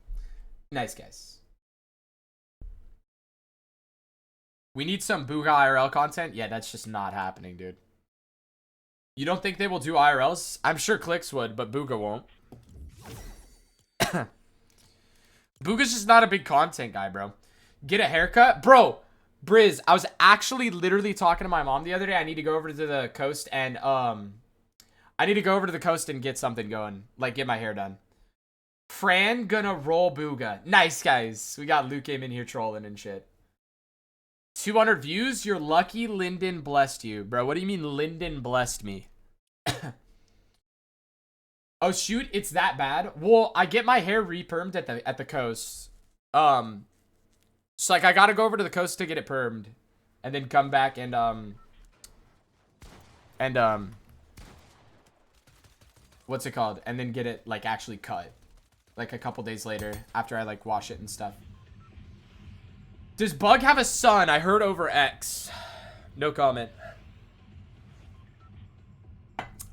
Nice, guys. We need some Bugha IRL content? Yeah, that's just not happening, dude. You don't think they will do IRLs? I'm sure Clix would, but Bugha won't. Bugha's just not a big content guy, bro. Get a haircut? Bro, Briz, I was actually literally talking to my mom the other day. I need to go over to the coast and, get something going. Like, get my hair done. Fran gonna roll Bugha. Nice, guys. We got Luke Game in here trolling and shit. 200 views? You're lucky Lyndon blessed you. Bro, what do you mean Lyndon blessed me? Oh, shoot, it's that bad? Well, I get my hair re-permed at the coast. So like I gotta go over to the coast to get it permed, and then come back and what's it called? And then get it like actually cut, like a couple days later after I like wash it and stuff. Does Bug have a son? I heard over X. No comment.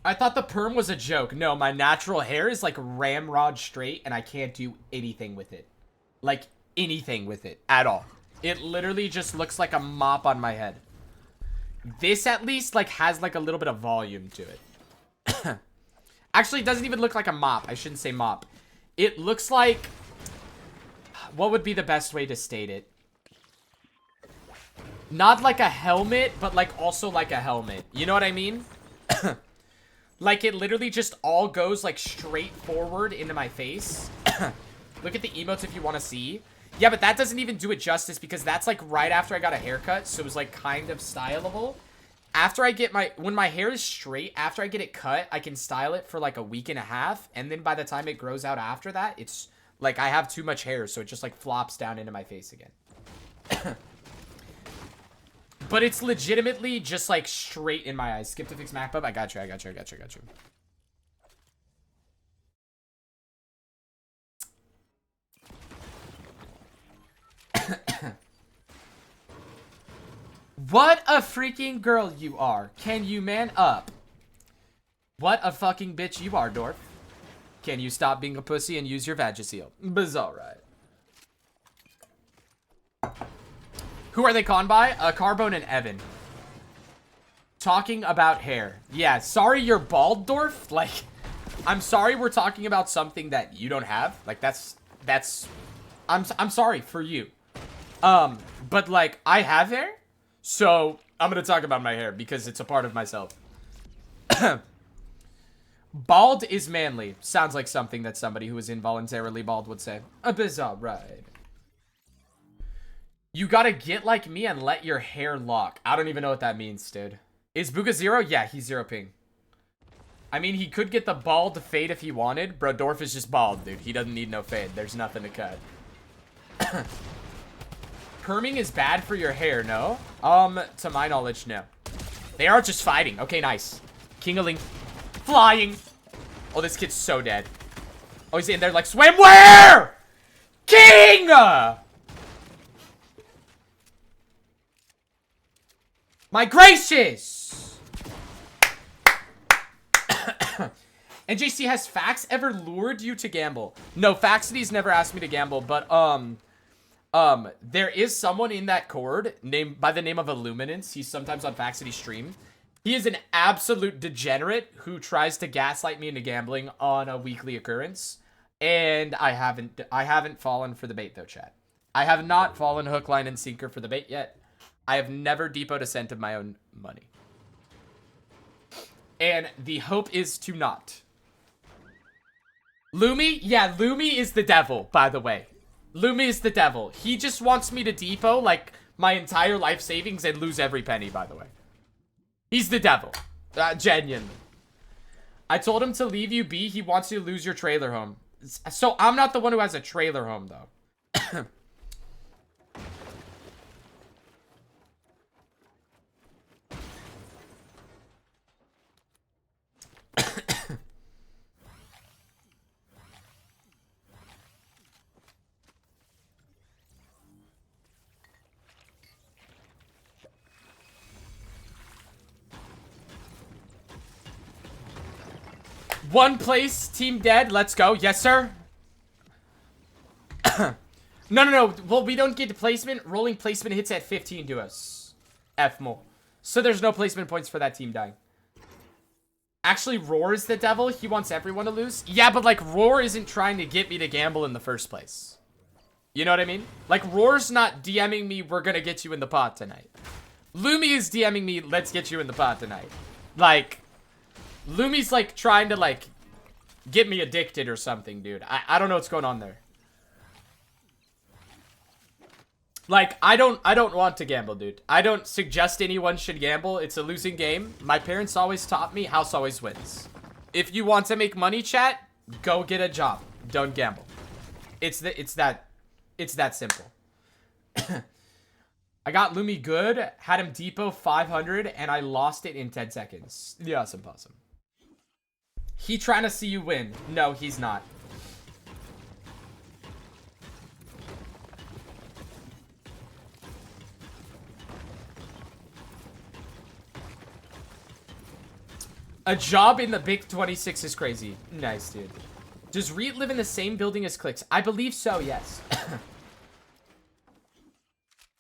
I thought the perm was a joke. No, my natural hair is like ramrod straight and I can't do anything with it. Like anything with it at all. It literally just looks like a mop on my head. This at least like has like a little bit of volume to it. Actually, it doesn't even look like a mop. I shouldn't say mop. It looks like... What would be the best way to state it? Not like a helmet, but like also like a helmet. You know what I mean? Like it literally just all goes like straight forward into my face. Look at the emotes if you want to see. Yeah, but that doesn't even do it justice because that's like right after I got a haircut. So it was like kind of stylable. After I get when my hair is straight, after I get it cut, I can style it for like a week and a half. And then by the time it grows out after that, it's like I have too much hair. So it just like flops down into my face again. But it's legitimately just like straight in my eyes. Skip to fix MacBub. I got you. I got you. I got you. I got you. What a freaking girl you are. Can you man up? What a fucking bitch you are, Dorf. Can you stop being a pussy and use your Vagisil? Bizarre, right? Who are they conned by? Carbone and Evan. Talking about hair. Yeah, sorry you're bald, Dorf. Like, I'm sorry we're talking about something that you don't have. Like, I'm sorry for you. But like, I have hair. So, I'm gonna talk about my hair because it's a part of myself. Bald is manly. Sounds like something that somebody who is involuntarily bald would say. A bizarre ride. You gotta get like me and let your hair lock. I don't even know what that means, dude. Is Bugha 0? Yeah, he's 0 ping. I mean, he could get the bald fade if he wanted. Bro, Dorf is just bald, dude. He doesn't need no fade. There's nothing to cut. Perming is bad for your hair, no? To my knowledge, no. They are just fighting. Okay, nice. Kingaling. Flying. Oh, this kid's so dead. Oh, he's in there like, swim where? King! My gracious! And JC, has Fax ever lured you to gamble? No, Faxity's never asked me to gamble, but, there is someone in that chord named by the name of Illuminance. He's sometimes on Faxity's stream. He is an absolute degenerate who tries to gaslight me into gambling on a weekly occurrence. And I haven't fallen for the bait though, chat. I have not fallen hook, line, and sinker for the bait yet. I have never depoted a cent of my own money. And the hope is to not. Lumi? Yeah, Lumi is the devil, by the way. Lumi is the devil. He just wants me to depot, like, my entire life savings and lose every penny, by the way. He's the devil. Genuinely. I told him to leave you be. He wants you to lose your trailer home. So, I'm not the one who has a trailer home, though. One place, team dead. Let's go. Yes, sir. No. Well, we don't get placement. Rolling placement hits at 15 to us. F-mole. So there's no placement points for that team dying. Actually, Roar is the devil. He wants everyone to lose. Yeah, but like Roar isn't trying to get me to gamble in the first place. You know what I mean? Like Roar's not DMing me, we're gonna get you in the pot tonight. Lumi is DMing me, let's get you in the pot tonight. Like, Lumi's like trying to like get me addicted or something, dude. I don't know what's going on there. Like, I don't want to gamble, dude. I don't suggest anyone should gamble. It's a losing game. My parents always taught me house always wins. If you want to make money, chat, go get a job. Don't gamble. It's that simple. I got Lumi good, had him depot 500, and I lost it in 10 seconds. Yeah, awesome, awesome. He trying to see you win. No, he's not. A job in the Big 26 is crazy. Nice, dude. Does Reet live in the same building as Clicks? I believe so, yes.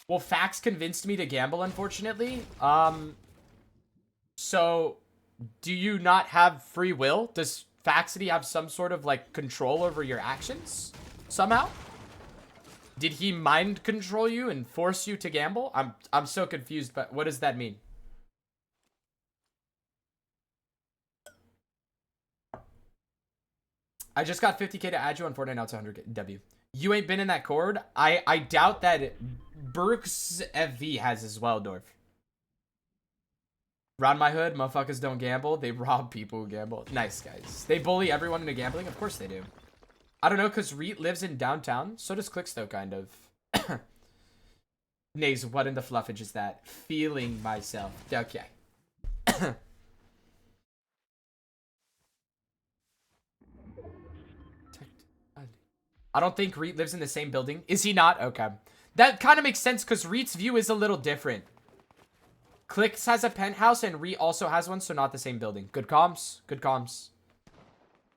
Well, Fax convinced me to gamble, unfortunately. So, do you not have free will? Does Faxity have some sort of, like, control over your actions? Somehow? Did he mind control you and force you to gamble? I'm so confused, but what does that mean? I just got 50k to add you on Fortnite, now it's 100k. W. You ain't been in that chord? I doubt that Burks FV has as well, Dorf. Round my hood, motherfuckers don't gamble. They rob people who gamble. Nice, guys. They bully everyone into gambling? Of course they do. I don't know, because Reet lives in downtown. So does Clicks, though, kind of. Nays, what in the fluffage is that? Feeling myself. Okay. I don't think Reet lives in the same building. Is he not? Okay. That kind of makes sense because Reet's view is a little different. Clicks has a penthouse and Reet also has one, so not the same building. Good comms. Good comms.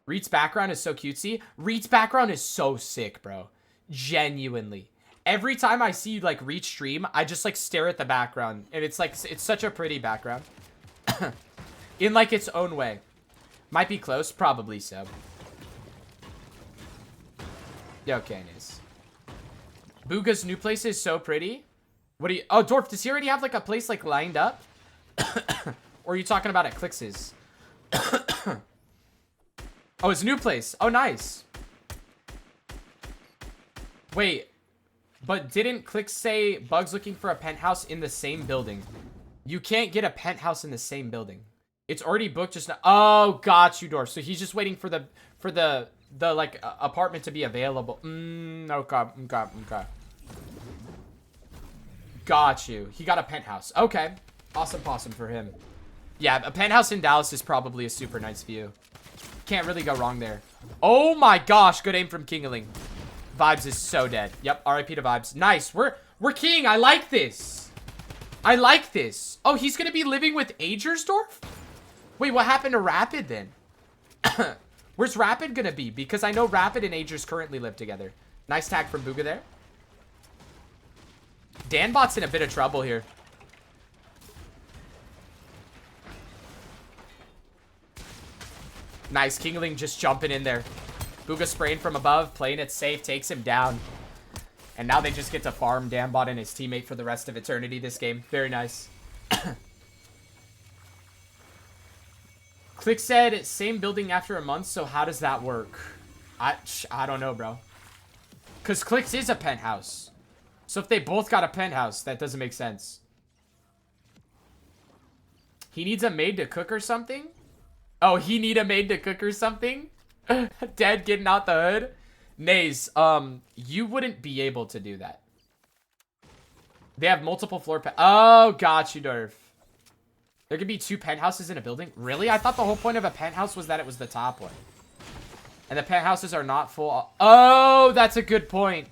Reet's background is so cutesy. Reet's background is so sick, bro. Genuinely. Every time I see, like, Reet stream, I just, like, stare at the background. And it's, like, it's such a pretty background. In, like, its own way. Might be close. Probably so. Yeah, okay, nice. Bugha's new place is so pretty. What do you... Oh, Dwarf, does he already have, like, a place, like, lined up? Or are you talking about at Clicks's? Oh, his new place. Oh, nice. Wait. But didn't Clicks say Bug's looking for a penthouse in the same building? You can't get a penthouse in the same building. It's already booked just now. Oh, got you, Dwarf. So he's just waiting for the like apartment to be available. Okay. Got you. He got a penthouse. Okay. Awesome possum for him. Yeah, a penthouse in Dallas is probably a super nice view. Can't really go wrong there. Oh my gosh, good aim from Kingaling. Vibes is so dead. Yep, RIP to Vibes. Nice. We're king. I like this. I like this. Oh, he's gonna be living with Agersdorf? Wait, what happened to Rapid then? Where's Rapid gonna be? Because I know Rapid and Agers currently live together. Nice tag from Bugha there. Danbot's in a bit of trouble here. Nice, Kingaling just jumping in there. Bugha spraying from above, playing it safe, takes him down. And now they just get to farm Danbot and his teammate for the rest of eternity this game. Very nice. Click said, same building after a month, so how does that work? I don't know, bro. Because Clicks is a penthouse. So if they both got a penthouse, that doesn't make sense. He needs a maid to cook or something? Oh, he need a maid to cook or something? Dead getting out the hood? Nays, you wouldn't be able to do that. They have multiple floor oh, got you, Durf. There could be 2 penthouses in a building? Really? I thought the whole point of a penthouse was that it was the top one. And the penthouses are not full. Oh, that's a good point.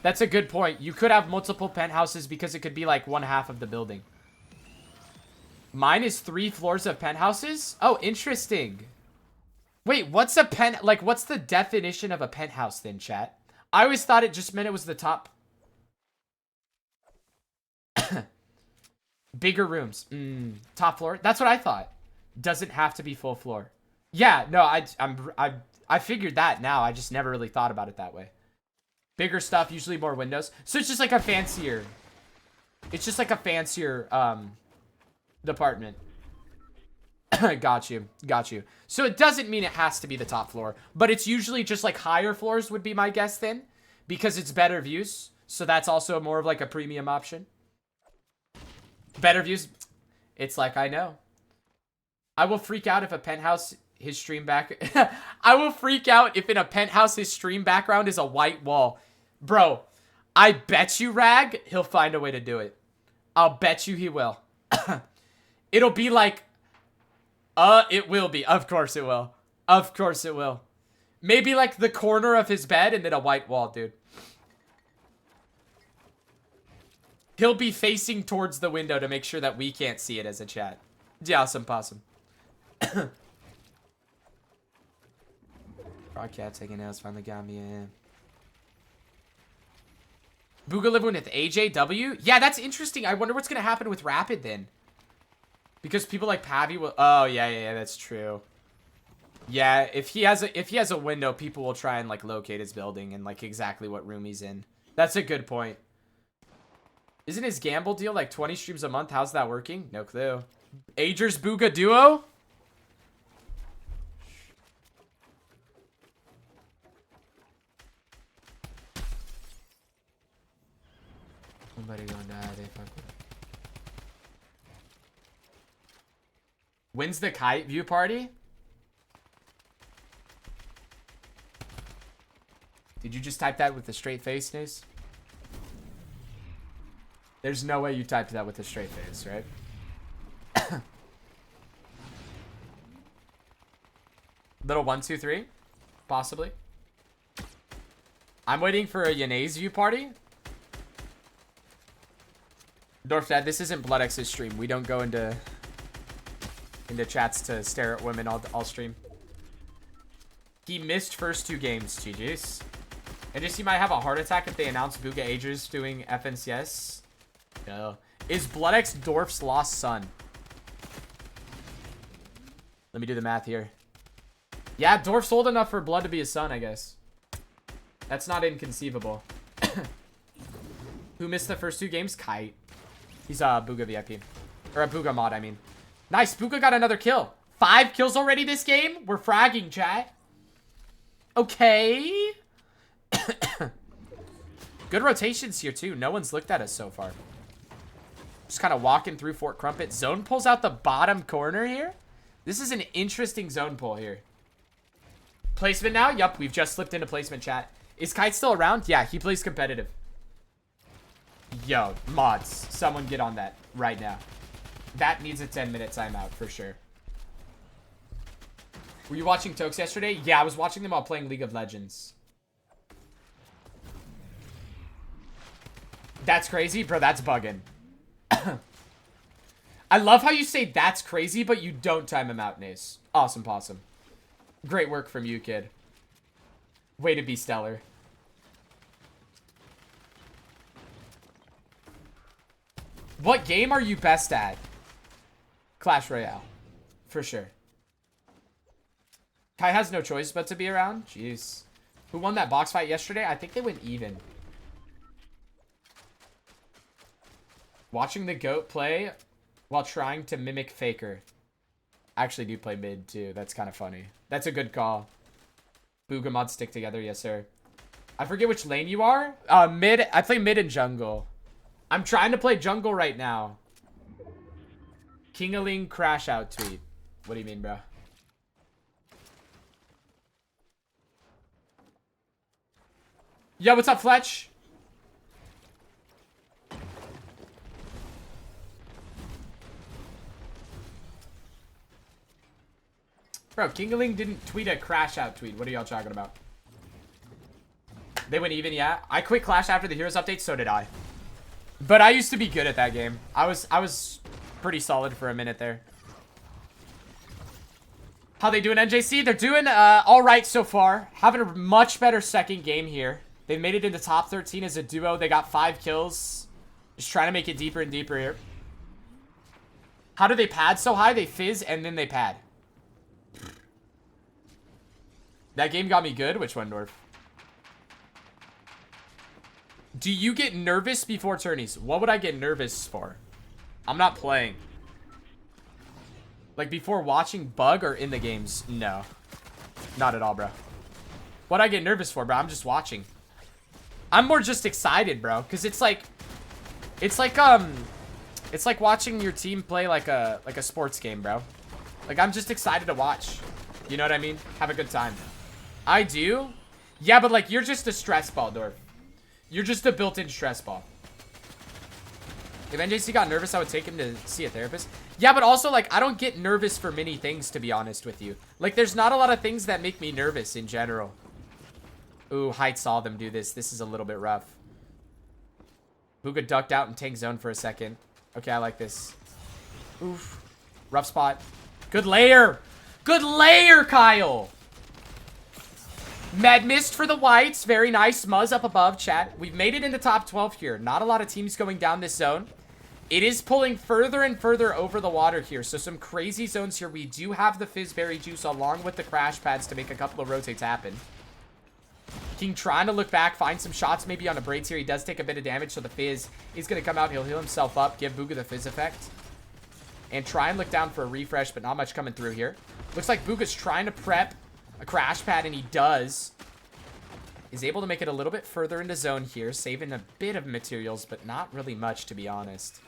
That's a good point. You could have multiple penthouses because it could be like 1/2 of the building. Mine is 3 floors of penthouses? Oh, interesting. Wait, what's a what's the definition of a penthouse then, chat? I always thought it just meant it was the top. Bigger rooms. Top floor? That's what I thought. Doesn't have to be full floor. Yeah, no, I figured that now. I just never really thought about it that way. Bigger stuff, usually more windows. So it's just like a fancier... It's just like a fancier, department. Got you. Got you. So it doesn't mean it has to be the top floor. But it's usually just like higher floors would be my guess then. Because it's better views. So that's also more of like a premium option. Better views. It's like, I know. I will freak out if a penthouse, his stream back... I will freak out if in a penthouse his stream background is a white wall. Bro, I bet you, Rag, he'll find a way to do it. I'll bet you he will. It'll be like, it will be. Of course it will. Of course it will. Maybe like the corner of his bed and then a white wall, dude. He'll be facing towards the window to make sure that we can't see it as a chat. Yeah, awesome possum. Broadcat taking nails finally got me in. Bugha living with AJW? Yeah, that's interesting. I wonder what's gonna happen with Rapid then. Because people like Pavi will. Oh yeah, that's true. Yeah, if he has a window, people will try and like locate his building and like exactly what room he's in. That's a good point. Isn't his gamble deal like 20 streams a month? How's that working? No clue. Agers Bugha duo? Somebody gonna die. They fuck with it. When's the kite view party? Did you just type that with a straight face, Nace? There's no way you typed that with a straight face, right? Little 1, 2, 3? Possibly. I'm waiting for a Yanae's view party. Dorf Dad, this isn't BloodX's stream. We don't go into chats to stare at women all stream. He missed first 2 games, GG's. And just he might have a heart attack if they announce Bugha Agers doing FNCS. No. Is BloodX Dorf's lost son? Let me do the math here. Yeah, Dorf's old enough for Blood to be his son, I guess. That's not inconceivable. Who missed the first 2 games? Kite. He's a Bugha VIP. Or a Bugha mod, I mean. Nice, Bugha got another kill. 5 kills already this game? We're fragging, chat. Okay. Good rotations here, too. No one's looked at us so far. Just kind of walking through Fort Crumpet. Zone pulls out the bottom corner here. This is an interesting zone pull here. Placement now? Yup, we've just slipped into placement, chat. Is Kite still around? Yeah, he plays competitive. Yo, mods. Someone get on that right now. That needs a 10-minute timeout for sure. Were you watching Tokes yesterday? Yeah, I was watching them while playing League of Legends. That's crazy? Bro, that's bugging. I love how you say that's crazy, but you don't time him out, Nace. Awesome possum. Great work from you, kid. Way to be stellar. What game are you best at? Clash Royale. For sure. Kai has no choice but to be around. Jeez. Who won that box fight yesterday? I think they went even. Watching the GOAT play while trying to mimic Faker. I actually do play mid too. That's kind of funny. That's a good call. Bugha mods stick together. Yes, sir. I forget which lane you are. Mid. I play mid and jungle. I'm trying to play jungle right now. Kingaling crash out tweet. What do you mean, bro? Yo, what's up, Fletch? Bro, Kingaling didn't tweet a crash out tweet. What are y'all talking about? They went even, yeah. I quit Clash after the Heroes update, so did I. But I used to be good at that game. I was pretty solid for a minute there. How they doing, NJC? They're doing all right so far. Having a much better second game here. They made it into top 13 as a duo. They got 5 kills. Just trying to make it deeper and deeper here. How do they pad so high? They fizz and then they pad. That game got me good. Which one, Dorf? Do you get nervous before tourneys? What would I get nervous for? I'm not playing. Like before watching Bug or in the games? No. Not at all, bro. What'd I get nervous for, bro? I'm just watching. I'm more just excited, bro. Cause it's like watching your team play like a sports game, bro. Like I'm just excited to watch. You know what I mean? Have a good time. I do? Yeah, but like you're just a stress ball, Dorf. You're just a built-in stress ball. If NJC got nervous, I would take him to see a therapist. Yeah, but also, like, I don't get nervous for many things, to be honest with you. Like, there's not a lot of things that make me nervous in general. Ooh, Height saw them do this. This is a little bit rough. Bugha ducked out in tank zone for a second. Okay, I like this. Oof. Rough spot. Good layer. Good layer, Kyle. Med mist for the whites. Very nice. Muzz up above, chat. We've made it into top 12 here. Not a lot of teams going down this zone. It is pulling further and further over the water here. So some crazy zones here. We do have the Fizzberry juice along with the crash pads to make a couple of rotates happen. King trying to look back, find some shots maybe on a Braids here. He does take a bit of damage, so the Fizz is going to come out. He'll heal himself up, give Bugha the Fizz effect. And try and look down for a refresh, but not much coming through here. Looks like Bugha's trying to prep a crash pad, and he does. Is able to make it a little bit further into zone here, saving a bit of materials, but not really much, to be honest.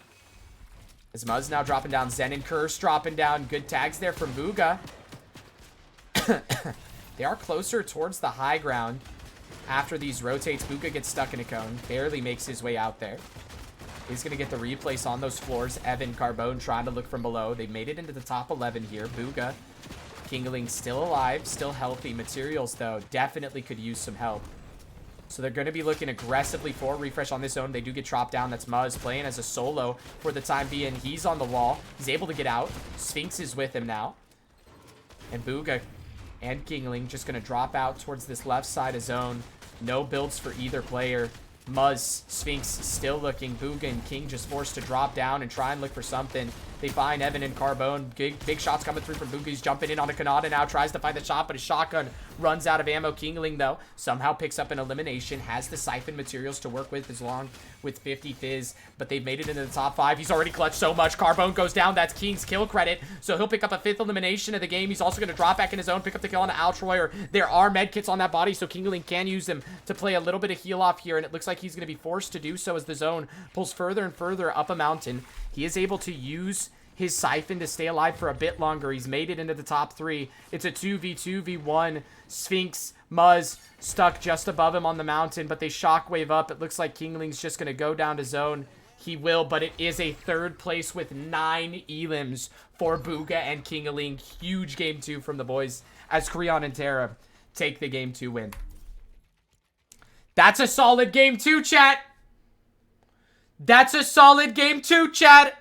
As Muzz now dropping down, Zen and Curse dropping down. Good tags there from Bugha. They are closer towards the high ground. After these rotates, Bugha gets stuck in a cone. Barely makes his way out there. He's going to get the replace on those floors. Evan, Carbone trying to look from below. They made it into the top 11 here. Bugha, Kingaling still alive, still healthy. Materials, though, definitely could use some help. So they're going to be looking aggressively for a refresh on this zone. They do get dropped down. That's Muzz playing as a solo for the time being. He's on the wall. He's able to get out. Sphinx is with him now. And Bugha and Kingaling just going to drop out towards this left side of zone. No builds for either player. Muzz, Sphinx still looking. Bugha and King just forced to drop down and try and look for something. They find Evan and Carbone. Big shots coming through from Bugha. He's jumping in on a Kanata now. Tries to find the shot, but his shotgun runs out of ammo. Kingaling, though, somehow picks up an elimination. Has the siphon materials to work with as long with 50 Fizz. But they've made it into the top 5. He's already clutched so much. Carbone goes down. That's King's kill credit. So he'll pick up a 5th elimination of the game. He's also going to drop back in his zone. Pick up the kill on the Altroyer. There are medkits on that body, so Kingaling can use them to play a little bit of heal off here. And it looks like he's going to be forced to do so as the zone pulls further and further up a mountain. He is able to use his siphon to stay alive for a bit longer. He's made it into the top 3. It's a 2v2v1. Sphinx, Muzz stuck just above him on the mountain, but they shockwave up. It looks like Kingling's just going to go down to zone. He will, but it is a 3rd place with 9 elims for Bugha and Kingaling. Huge game 2 from the boys as Creon and Terra take the game 2 win. That's a solid game 2, chat. That's a solid game 2, chat.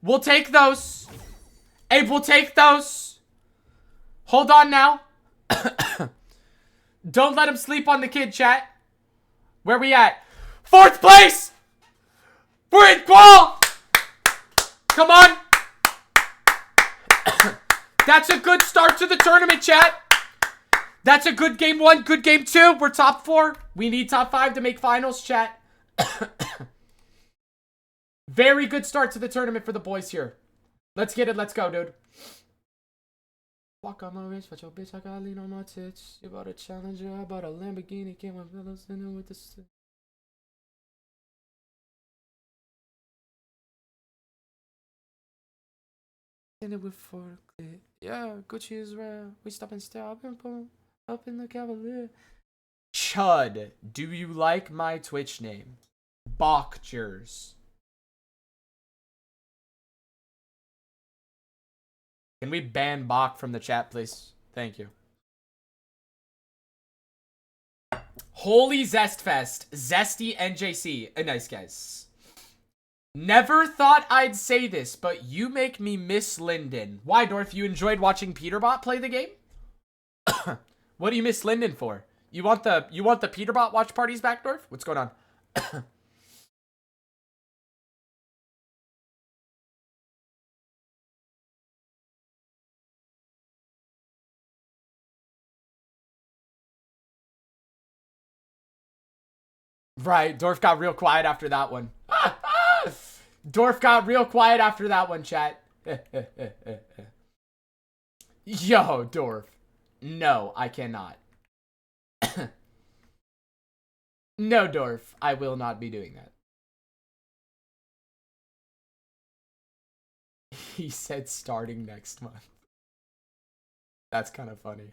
We'll take those. Abe, we'll take those. Hold on now. Don't let him sleep on the kid, chat. Where we at? 4th place. We're in ball. Come on. That's a good start to the tournament, chat. That's a good game 1, good game 2. We're top 4. We need top 5 to make finals, chat. Very good start to the tournament for the boys here. Let's get it. Let's go, dude. Walk on my wrist, but your bitch, I gotta lean on my tits. You bought a Challenger, I bought a Lamborghini. Came with fellas in it with the stick. In it with 4 clip. Yeah, Gucci is rare. We stop and stare up and boom. Up in the Cavalier. Chud, do you like my Twitch name? Bokjers. Can we ban Bach from the chat, please? Thank you. Holy Zestfest. Zesty NJC. Nice, guys. Never thought I'd say this, but you make me miss Linden. Why, Dorf? You enjoyed watching Peterbot play the game? What do you miss Linden for? You want the Peterbot watch parties back, Dorf? What's going on? Right, Dorf got real quiet after that one. Dorf got real quiet after that one, chat. Yo, Dorf. No, I cannot. No, Dorf, I will not be doing that. He said starting next month. That's kind of funny.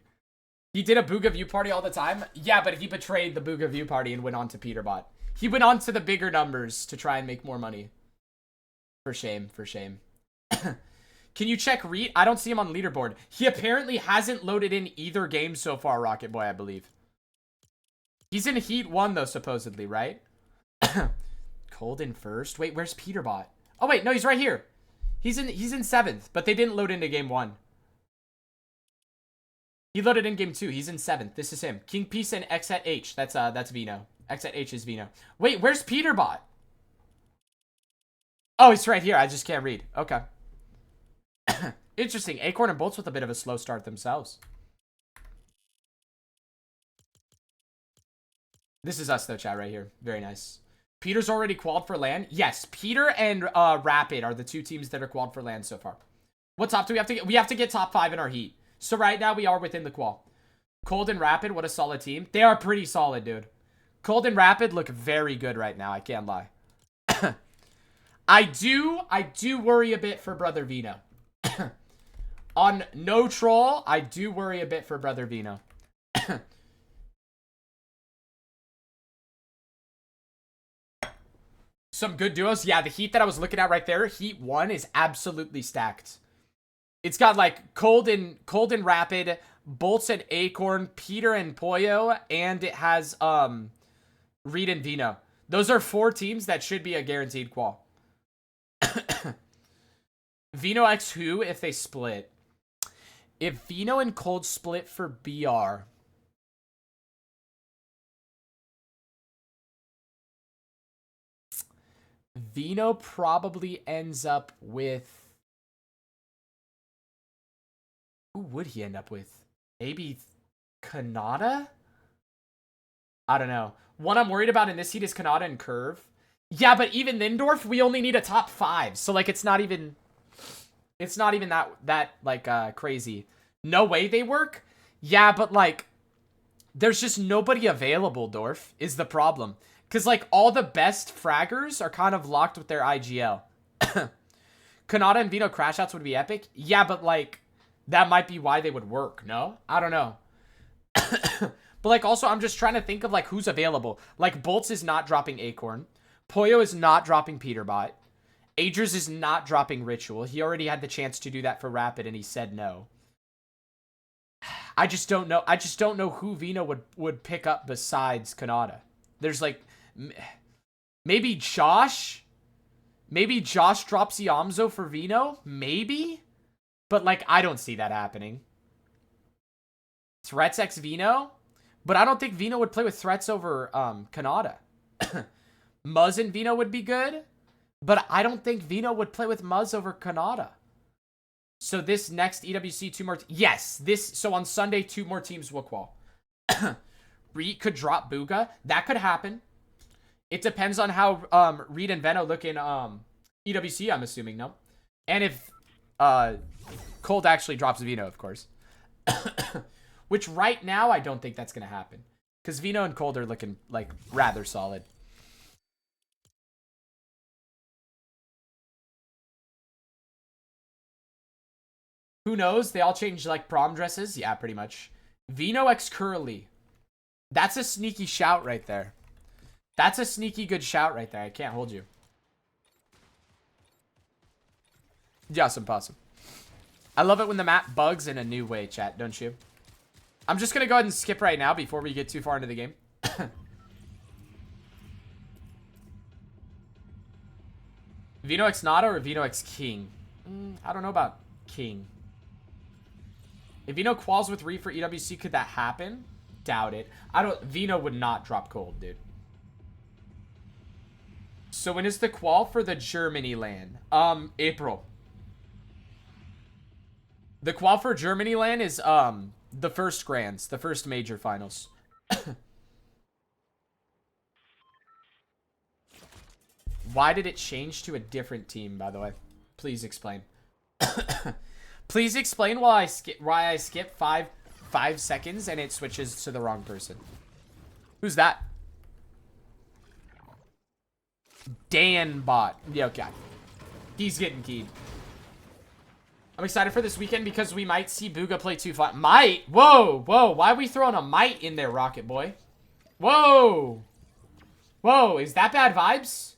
He did a Bugha view party all the time. Yeah, but he betrayed the Bugha view party and went on to Peterbot. He went on to the bigger numbers to try and make more money. For shame, for shame. Can you check Reet? I don't see him on leaderboard. He apparently hasn't loaded in either game so far, Rocket Boy, I believe. He's in Heat 1, though, supposedly, right? Cold in first. Wait, where's Peterbot? Oh, wait, no, he's right here. He's in 7th, but they didn't load into game 1. He loaded in game 2. He's in 7th. This is him. King Peace and X at H. That's Vino. X at H is Vino. Wait, where's Peterbot? Oh, he's right here. I just can't read. Okay. Interesting. Acorn and Bolts with a bit of a slow start themselves. This is us, though, chat, right here. Very nice. Peter's already qualified for LAN. Yes, Peter and Rapid are the 2 teams that are qualified for LAN so far. What top do we have to get? We have to get top 5 in our heat. So right now, we are within the qual. Cold and Rapid, what a solid team. They are pretty solid, dude. Cold and Rapid look very good right now. I can't lie. I do worry a bit for Brother Vino. On no troll, I do worry a bit for Brother Vino. Some good duos. Yeah, the heat that I was looking at right there, Heat 1 is absolutely stacked. It's got like Cold and Rapid, Bolts and Acorn, Peter and Pollo, and it has Reed and Vino. Those are 4 teams that should be a guaranteed qual. Vino X who if they split? If Vino and Cold split for BR, Vino probably ends up with... Who would he end up with? Maybe Kanata? I don't know. What I'm worried about in this heat is Kanata and Curve. Yeah, but even Lindorf, we only need a top 5. So, like, it's not even that like, crazy. No way they work? Yeah, but, like, there's just nobody available, Dorf, is the problem. Because, like, all the best fraggers are kind of locked with their IGL. Kanata and Vino crash outs would be epic? Yeah, but, like, that might be why they would work, no? I don't know. But, like, also, I'm just trying to think of, like, who's available. Like, Bolts is not dropping Acorn. Pollo is not dropping Peterbot. Adriz is not dropping Ritual. He already had the chance to do that for Rapid, and he said no. I just don't know. I just don't know who Vino would pick up besides Kanata. There's, like, maybe Josh? Maybe Josh drops Iamzo for Vino? Maybe? But, like, I don't see that happening. Threats X Vino? But I don't think Vino would play with Threats over Kanata. Muzz and Vino would be good. But I don't think Vino would play with Muzz over Kanata. So this next EWC, 2 more... Yes, so on Sunday, 2 more teams will qual. Reed could drop Bugha. That could happen. It depends on how Reed and Veno look in EWC, I'm assuming, no? And if Cold actually drops Vino, of course. Which right now, I don't think that's going to happen. Because Vino and Cold are looking, like, rather solid. Who knows? They all change, like, prom dresses. Yeah, pretty much. Vino X Curly. That's a sneaky shout right there. That's a sneaky good shout right there. I can't hold you. Yes, impossible. I love it when the map bugs in a new way, chat, don't you? I'm just going to go ahead and skip right now before we get too far into the game. Vino X Nada or Vino X King? I don't know about King. If Vino quals with Reed for EWC, could that happen? Doubt it. Vino would not drop Cold, dude. So when is the qual for the Germany LAN? April. The qual for Germany LAN is the first grands, the first major finals. Why did it change to a different team, by the way? Please explain. Please explain why I skip 5 seconds and it switches to the wrong person. Who's that? Dan bot. Yeah, okay. He's getting keyed. I'm excited for this weekend because we might see Bugha play 2 5. Might? Whoa, whoa. Why are we throwing a might in there, Rocket Boy? Whoa. Whoa, is that bad vibes?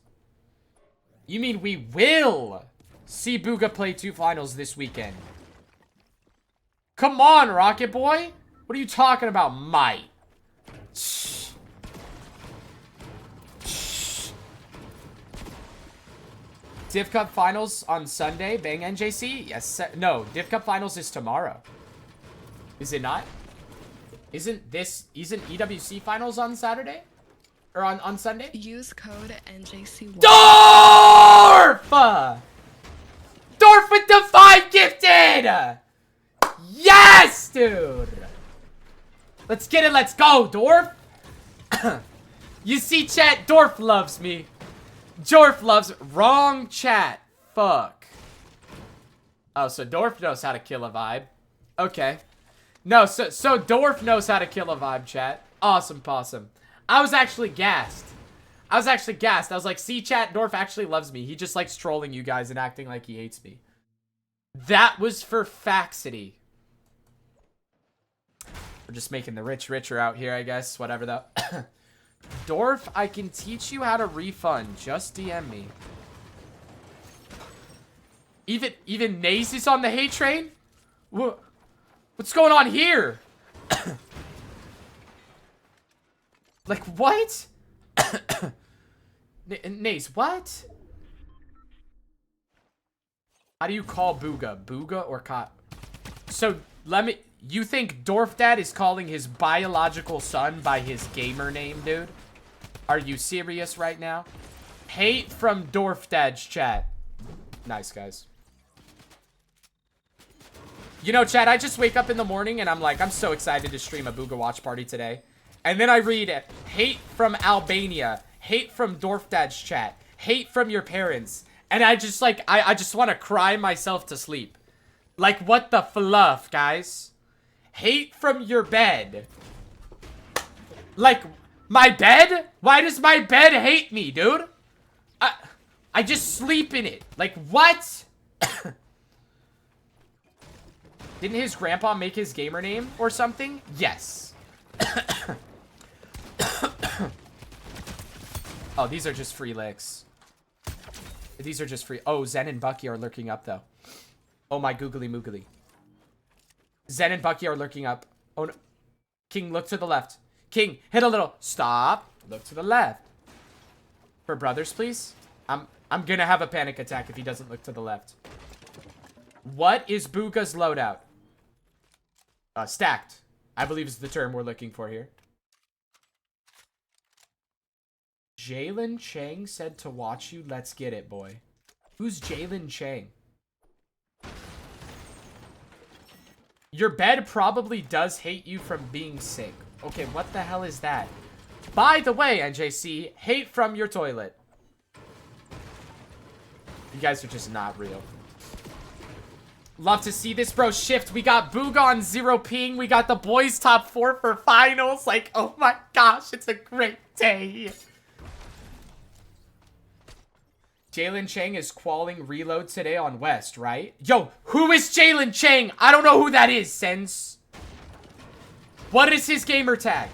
You mean we will see Bugha play 2 finals this weekend? Come on, Rocket Boy. What are you talking about, might? Shh. Shh. Div Cup Finals on Sunday. Bang NJC? Yes. No, Div Cup Finals is tomorrow. Is it not? Isn't EWC Finals on Saturday? Or on Sunday? Use code NJC1. Dorf! Dorf with the 5 gifted! Yes, dude! Let's get it, let's go, Dorf! You see, chat, Dorf loves me. Dorf loves... Wrong chat. Fuck. Oh, so Dorf knows how to kill a vibe. Okay. No, so Dorf knows how to kill a vibe, chat. Awesome possum. I was actually gassed. I was like, see, chat, Dorf actually loves me. He just likes trolling you guys and acting like he hates me. That was for Faxity. We're just making the rich richer out here, I guess. Whatever, though. Dorf, I can teach you how to refund. Just DM me. Even Naze is on the hate train? What's going on here? Like, what? Naze, what? How do you call Bugha? Bugha or Kot? So, you think Dorf Dad is calling his biological son by his gamer name, dude? Are you serious right now? Hate from Dorf Dad's chat. Nice, guys. You know, chat, I just wake up in the morning and I'm like, I'm so excited to stream a Bugha watch party today. And then I read hate from Albania, hate from Dorf Dad's chat, hate from your parents. And I just like, I just want to cry myself to sleep. Like, what the fluff, guys? Hate from your bed. Like, my bed? Why does my bed hate me, dude? I just sleep in it. Like, what? Didn't his grandpa make his gamer name or something? Yes. Oh, these are just free licks. These are just free. Oh, Zen and Bucky are lurking up, though. Oh, my googly moogly. Zen and Bucky are lurking up. Oh, no. King, look to the left. King, hit a little. Stop. Look to the left. For brothers, please. I'm gonna have a panic attack if he doesn't look to the left. What is Bugha's loadout? Stacked. I believe is the term we're looking for here. Jalen Chang said to watch you. Let's get it, boy. Who's Jalen Chang? Your bed probably does hate you from being sick. Okay, what the hell is that? By the way, NJC, hate from your toilet. You guys are just not real. Love to see this, bro. Shift. We got Bugha on 0 ping. We got the boys top 4 for finals. Like, oh my gosh, it's a great day. Jalen Chang is qualling reload today on West, right? Yo, who is Jalen Chang? I don't know who that is, Sense. What is his gamer tag?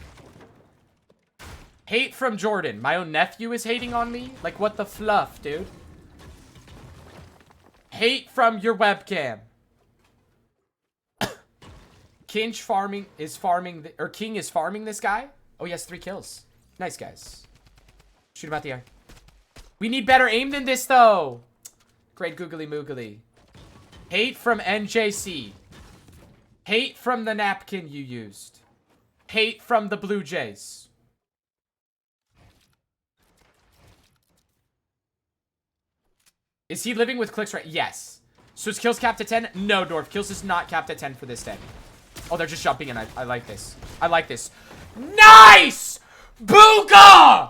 Hate from Jordan. My own nephew is hating on me? Like, what the fluff, dude? Hate from your webcam. King is farming this guy. Oh, he has 3 kills. Nice, guys. Shoot him out the air. We need better aim than this, though. Great googly moogly. Hate from NJC. Hate from the napkin you used. Hate from the Blue Jays. Is he living with clicks right? Yes. So is kills capped at 10? No, Dorf. Kills is not capped at 10 for this day. Oh, they're just jumping in. I like this. I like this. Nice! Bugha!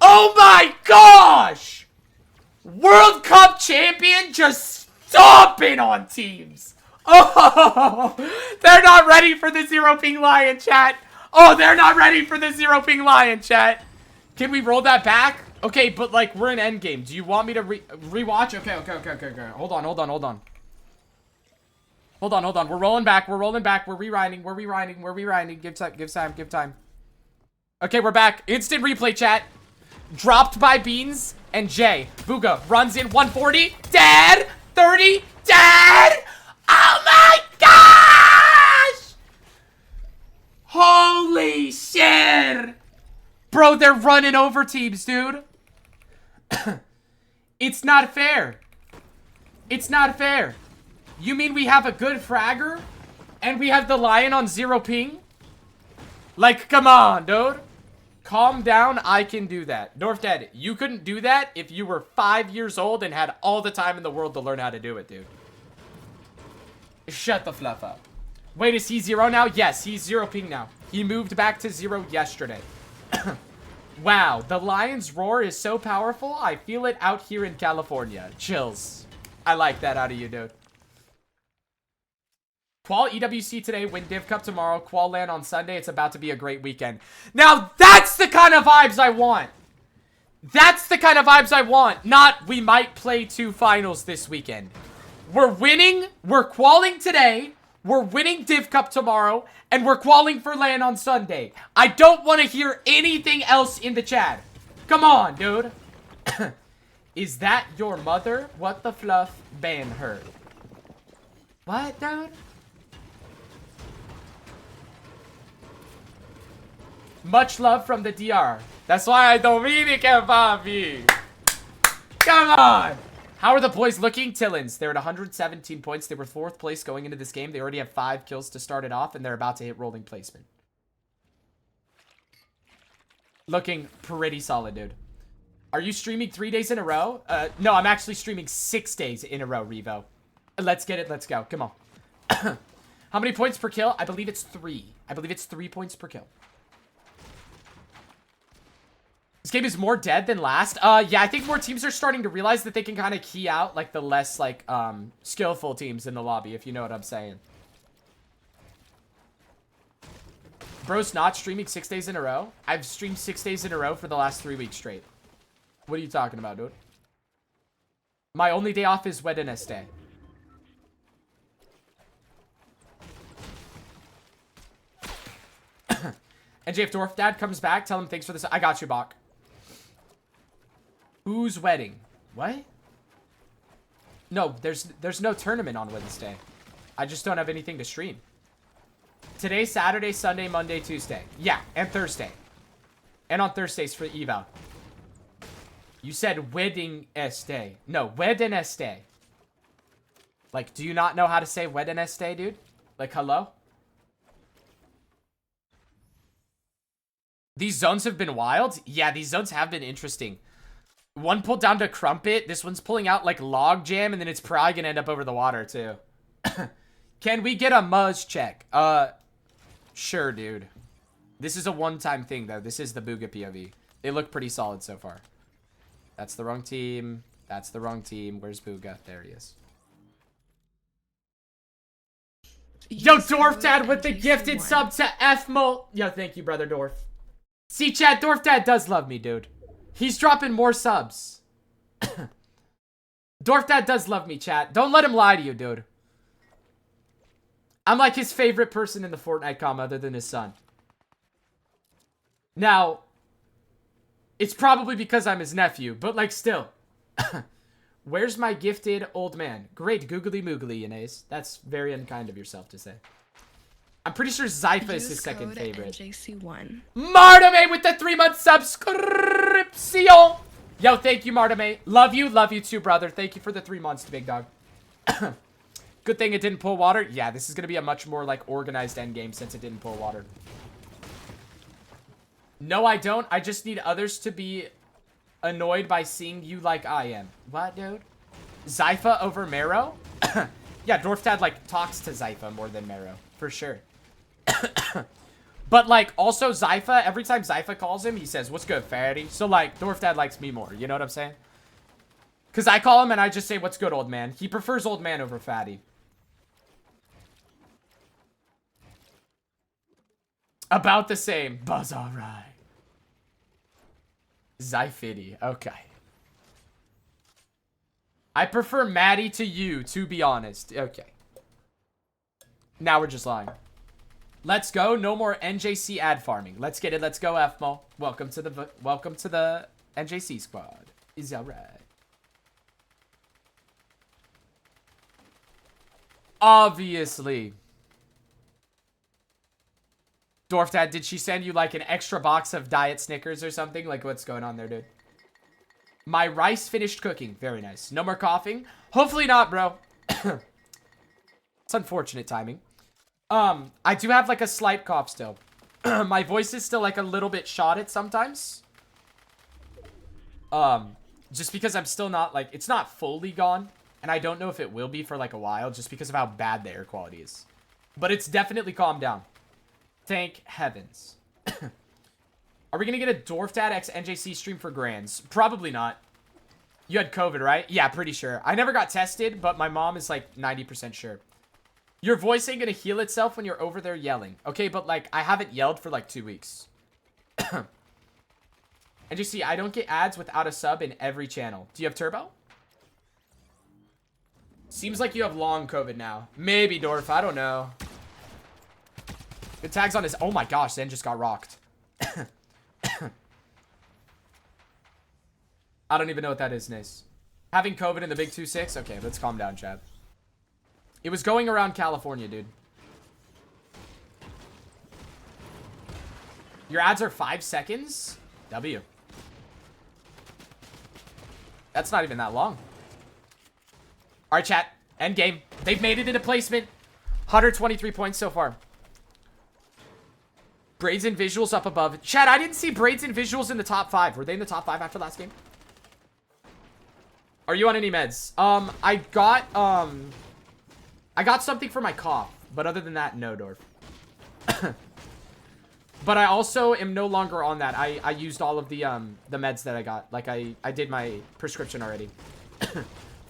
Oh my gosh! World Cup champion just stomping on teams. Oh, they're not ready for the 0 ping lion, chat. Oh, they're not ready for the 0 ping lion, chat. Can we roll that back? Okay, but like we're in endgame. Do you want me to rewatch? Okay. Hold on. Hold on, hold on. We're rolling back. We're rolling back. We're rewinding. We're rewinding. We're rewinding. Give time. Give time. Give time. Okay, we're back. Instant replay, chat. Dropped by Beans and Jay. Bugha runs in 140. Dead. 30. Dead. Oh my gosh! Holy shit! Bro, they're running over teams, dude. It's not fair. It's not fair. You mean we have a good fragger? And we have the Lion on 0 ping? Like, come on, dude. Calm down, I can do that. Dwarfdad, you couldn't do that if you were 5 years old and had all the time in the world to learn how to do it, dude. Shut the fluff up. Wait, is he 0 now? Yes, he's 0 ping now. He moved back to 0 yesterday. Wow, the lion's roar is so powerful, I feel it out here in California. Chills. I like that out of you, dude. Qual EWC today, win Div Cup tomorrow, Qual LAN on Sunday. It's about to be a great weekend. Now, that's the kind of vibes I want. That's the kind of vibes I want. Not, we might play 2 finals this weekend. We're winning, we're qualing today, we're winning Div Cup tomorrow, and we're qualing for LAN on Sunday. I don't want to hear anything else in the chat. Come on, dude. Is that your mother? What the fluff? Ban her. What, dude? Much love from the DR. That's why I don't really care, Bobby. Come on. How are the boys looking? Tillins. They're at 117 points. They were 4th place going into this game. They already have 5 kills to start it off, and they're about to hit rolling placement. Looking pretty solid, dude. Are you streaming 3 days in a row? No, I'm actually streaming 6 days in a row, Revo. Let's get it. Let's go. Come on. How many points per kill? I believe it's 3. I believe it's 3 points per kill. This game is more dead than last. Yeah, I think more teams are starting to realize that they can kind of key out, like, the less, like, skillful teams in the lobby, if you know what I'm saying. Bro's not streaming 6 days in a row. I've streamed 6 days in a row for the last 3 weeks straight. What are you talking about, dude? My only day off is Wednesday. And if Dwarf Dad comes back, tell him thanks for this. I got you, Bach. Whose wedding? What? No, there's no tournament on Wednesday. I just don't have anything to stream. Today, Saturday, Sunday, Monday, Tuesday. Yeah, and Thursday. And on Thursdays for eval. You said wedding este. No, Wednesday. Like, do you not know how to say Wednesday, dude? Like, hello? These zones have been wild? Yeah, these zones have been interesting. One pulled down to Crumpet. This one's pulling out like Log Jam, and then it's probably gonna end up over the water too. Can we get a Muzz check? Sure, dude. This is a one-time thing though. This is the Bugha POV. They look pretty solid so far. That's the wrong team. That's the wrong team. Where's Bugha? There he is. Yo, Dwarf Dad with the gifted sub to F-Mo. Yo, thank you, brother Dwarf. See, chat, Dwarf Dad does love me, dude. He's dropping more subs. Dwarf Dad does love me, chat. Don't let him lie to you, dude. I'm like his favorite person in the Fortnite comm other than his son. Now, it's probably because I'm his nephew, but like still. Where's my gifted old man? Great googly moogly, Inez. That's very unkind of yourself to say. I'm pretty sure Zypha is his second favorite. NJC1. Martame with the 3-month subscription. Yo, thank you, Martame. Love you too, brother. Thank you for the 3 months, big dog. Good thing it didn't pull water. Yeah, this is gonna be a much more like organized endgame since it didn't pull water. No, I don't. I just need others to be annoyed by seeing you like I am. What, dude? Zypha over Marrow? Yeah, Dwarf Dad like talks to Zypha more than Marrow, for sure. But like also Zypha, every time Zypha calls him, he says, "What's good, fatty?" So like Dwarf Dad likes me more, you know what I'm saying? Cause I call him and I just say, "What's good, old man?" He prefers old man over fatty. About the same. Buzz alright. Zyfity, okay. I prefer Maddie to you, to be honest. Okay. Now we're just lying. Let's go. No more NJC ad farming. Let's get it. Let's go, FMO. Welcome to the NJC squad. Is that right? Obviously. Dwarf Dad, did she send you like an extra box of Diet Snickers or something? Like, what's going on there, dude? My rice finished cooking. Very nice. No more coughing? Hopefully not, bro. It's unfortunate timing. I do have like a slight cough still. My voice is still like a little bit shotted sometimes. Just because I'm still not like, it's not fully gone. And I don't know if it will be for like a while just because of how bad the air quality is. But it's definitely calmed down. Thank heavens. Are we going to get a Dwarf Dad X NJC stream for grands? Probably not. You had COVID, right? Yeah, pretty sure. I never got tested, but my mom is like 90% sure. Your voice ain't going to heal itself when you're over there yelling. Okay, but like I haven't yelled for like 2 weeks. NJC, I don't get ads without a sub in every channel. Do you have turbo? Seems like you have long COVID now. Maybe, Dorf. I don't know. Good tags on his... Oh my gosh, Zen just got rocked. I don't even know what that is, Nace. Having COVID in the big 2-6? Okay, let's calm down, Chad. It was going around California, dude. Your ads are 5 seconds? W. That's not even that long. Alright, chat. End game. They've made it into placement. 123 points so far. Braids and visuals up above. Chat, I didn't see braids and visuals in the top 5. Were they in the top 5 after last game? Are you on any meds? I got something for my cough. But other than that, no, Dorf. But I also am no longer on that. I used all of the meds that I got. Like, I did my prescription already.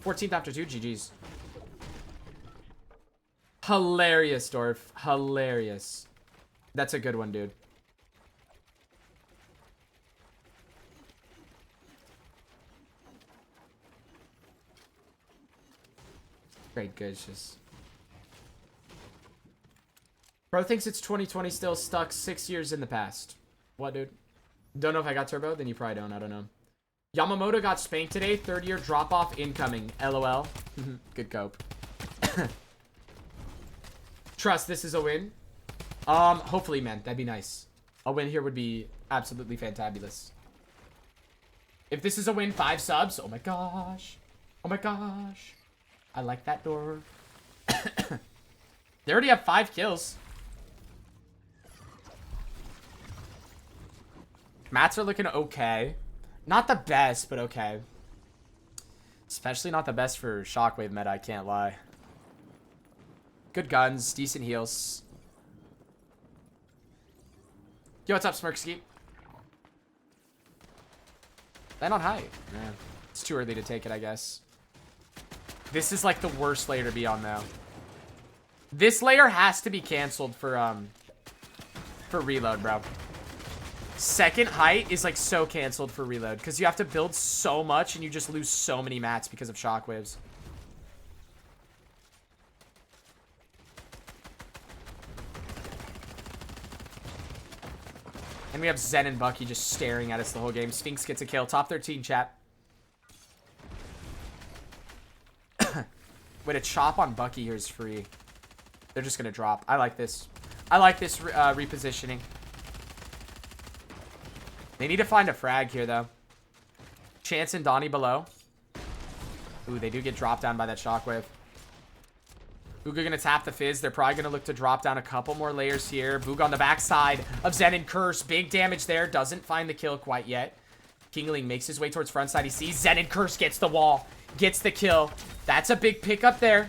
14th after 2, GG's. Hilarious, Dorf. Hilarious. That's a good one, dude. Great, good. Just... Bro thinks it's 2020 still stuck 6 years in the past. What, dude? Don't know if I got turbo? Then you probably don't. I don't know. Yamamoto got spanked today. 3rd year drop-off incoming. LOL. Good cope. Trust, this is a win. Hopefully, man. That'd be nice. A win here would be absolutely fantabulous. If this is a win, 5 subs. Oh my gosh. Oh my gosh. I like that door. They already have 5 kills. Mats are looking okay. Not the best, but okay. Especially not the best for Shockwave meta, I can't lie. Good guns, decent heals. Yo, what's up, Smirksky? Land on high. Man, it's too early to take it, I guess. This is like the worst layer to be on now. This layer has to be canceled for reload, bro. Second height is like so canceled for reload because you have to build so much and you just lose so many mats because of shockwaves. And we have Zen and Bucky just staring at us the whole game. Sphinx gets a kill. Top 13, chat. Wait, a chop on Bucky here is free. They're just going to drop. I like this. I like this repositioning. They need to find a frag here, though. Chance and Donnie below. Ooh, they do get dropped down by that shockwave. Bugha going to tap the fizz. They're probably going to look to drop down a couple more layers here. Bugha on the backside of Zen and Curse. Big damage there. Doesn't find the kill quite yet. Kingaling makes his way towards front side. He sees Zen and Curse gets the wall. Gets the kill. That's a big pickup there.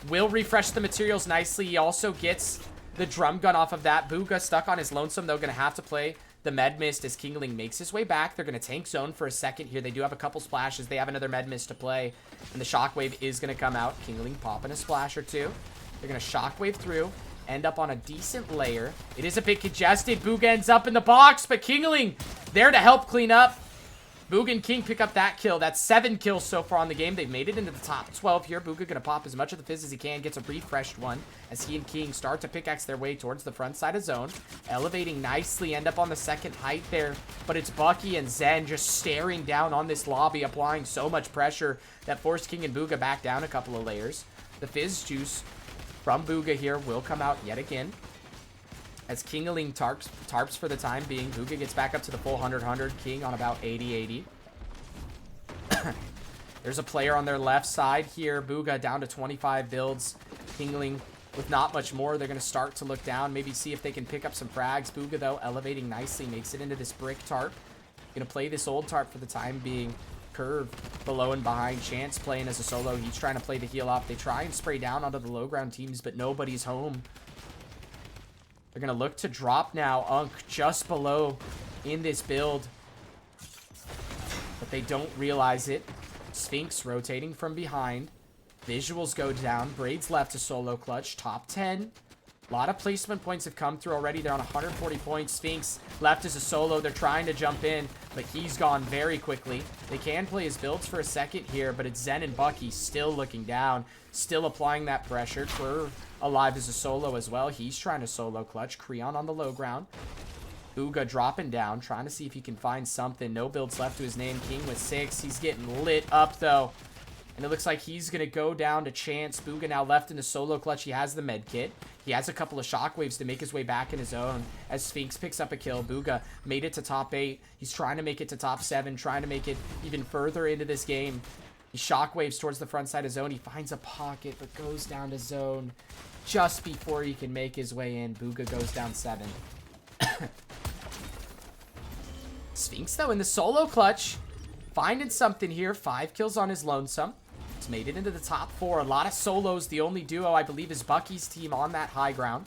Will refresh the materials nicely. He also gets the drum gun off of that. Bugha stuck on his lonesome, though. Going to have to play the med mist as Kingaling makes his way back. They're going to tank zone for a second here. They do have a couple splashes. They have another med mist to play. And the shockwave is going to come out. Kingaling popping a splash or two. They're going to shockwave through. End up on a decent layer. It is a bit congested. Bugha ends up in the box. But Kingaling there to help clean up. Bugha and King pick up that kill. That's 7 kills so far on the game. They've made it into the top 12 here. Bugha gonna pop as much of the fizz as he can. Gets a refreshed one as he and King start to pickaxe their way towards the front side of zone. Elevating nicely. End up on the second height there. But it's Bucky and Zen just staring down on this lobby. Applying so much pressure that forced King and Bugha back down a couple of layers. The fizz juice from Bugha here will come out yet again. As Kingaling tarps for the time being. Bugha gets back up to the full 100-100. King on about 80-80. There's a player on their left side here. Bugha down to 25 builds. Kingaling with not much more. They're going to start to look down. Maybe see if they can pick up some frags. Bugha, though, elevating nicely. Makes it into this brick tarp. Going to play this old tarp for the time being. Curve below and behind. Chance playing as a solo. He's trying to play the heal off. They try and spray down onto the low ground teams, but nobody's home. They're going to look to drop now. Unk just below in this build. But they don't realize it. Sphinx rotating from behind. Visuals go down. Braids left to solo clutch. Top 10. A lot of placement points have come through already. They're on 140 points. Sphinx left as a solo. They're trying to jump in, but he's gone very quickly. They can play his builds for a second here, but it's Zen and Bucky still looking down. Still applying that pressure. Curve alive as a solo as well. He's trying to solo clutch. Creon on the low ground. Bugha dropping down. Trying to see if he can find something. No builds left to his name. King with 6. He's getting lit up, though. And it looks like he's going to go down to Chance. Bugha now left in the solo clutch. He has the med kit. He has a couple of shockwaves to make his way back in his own. As Sphinx picks up a kill. Bugha made it to top 8. He's trying to make it to top 7. Trying to make it even further into this game. He shockwaves towards the front side of zone. He finds a pocket, but goes down to zone just before he can make his way in. Bugha goes down 7. Sphinx, though, in the solo clutch. Finding something here. 5 kills on his lonesome. He's made it into the top 4. A lot of solos. The only duo, I believe, is Bucky's team on that high ground.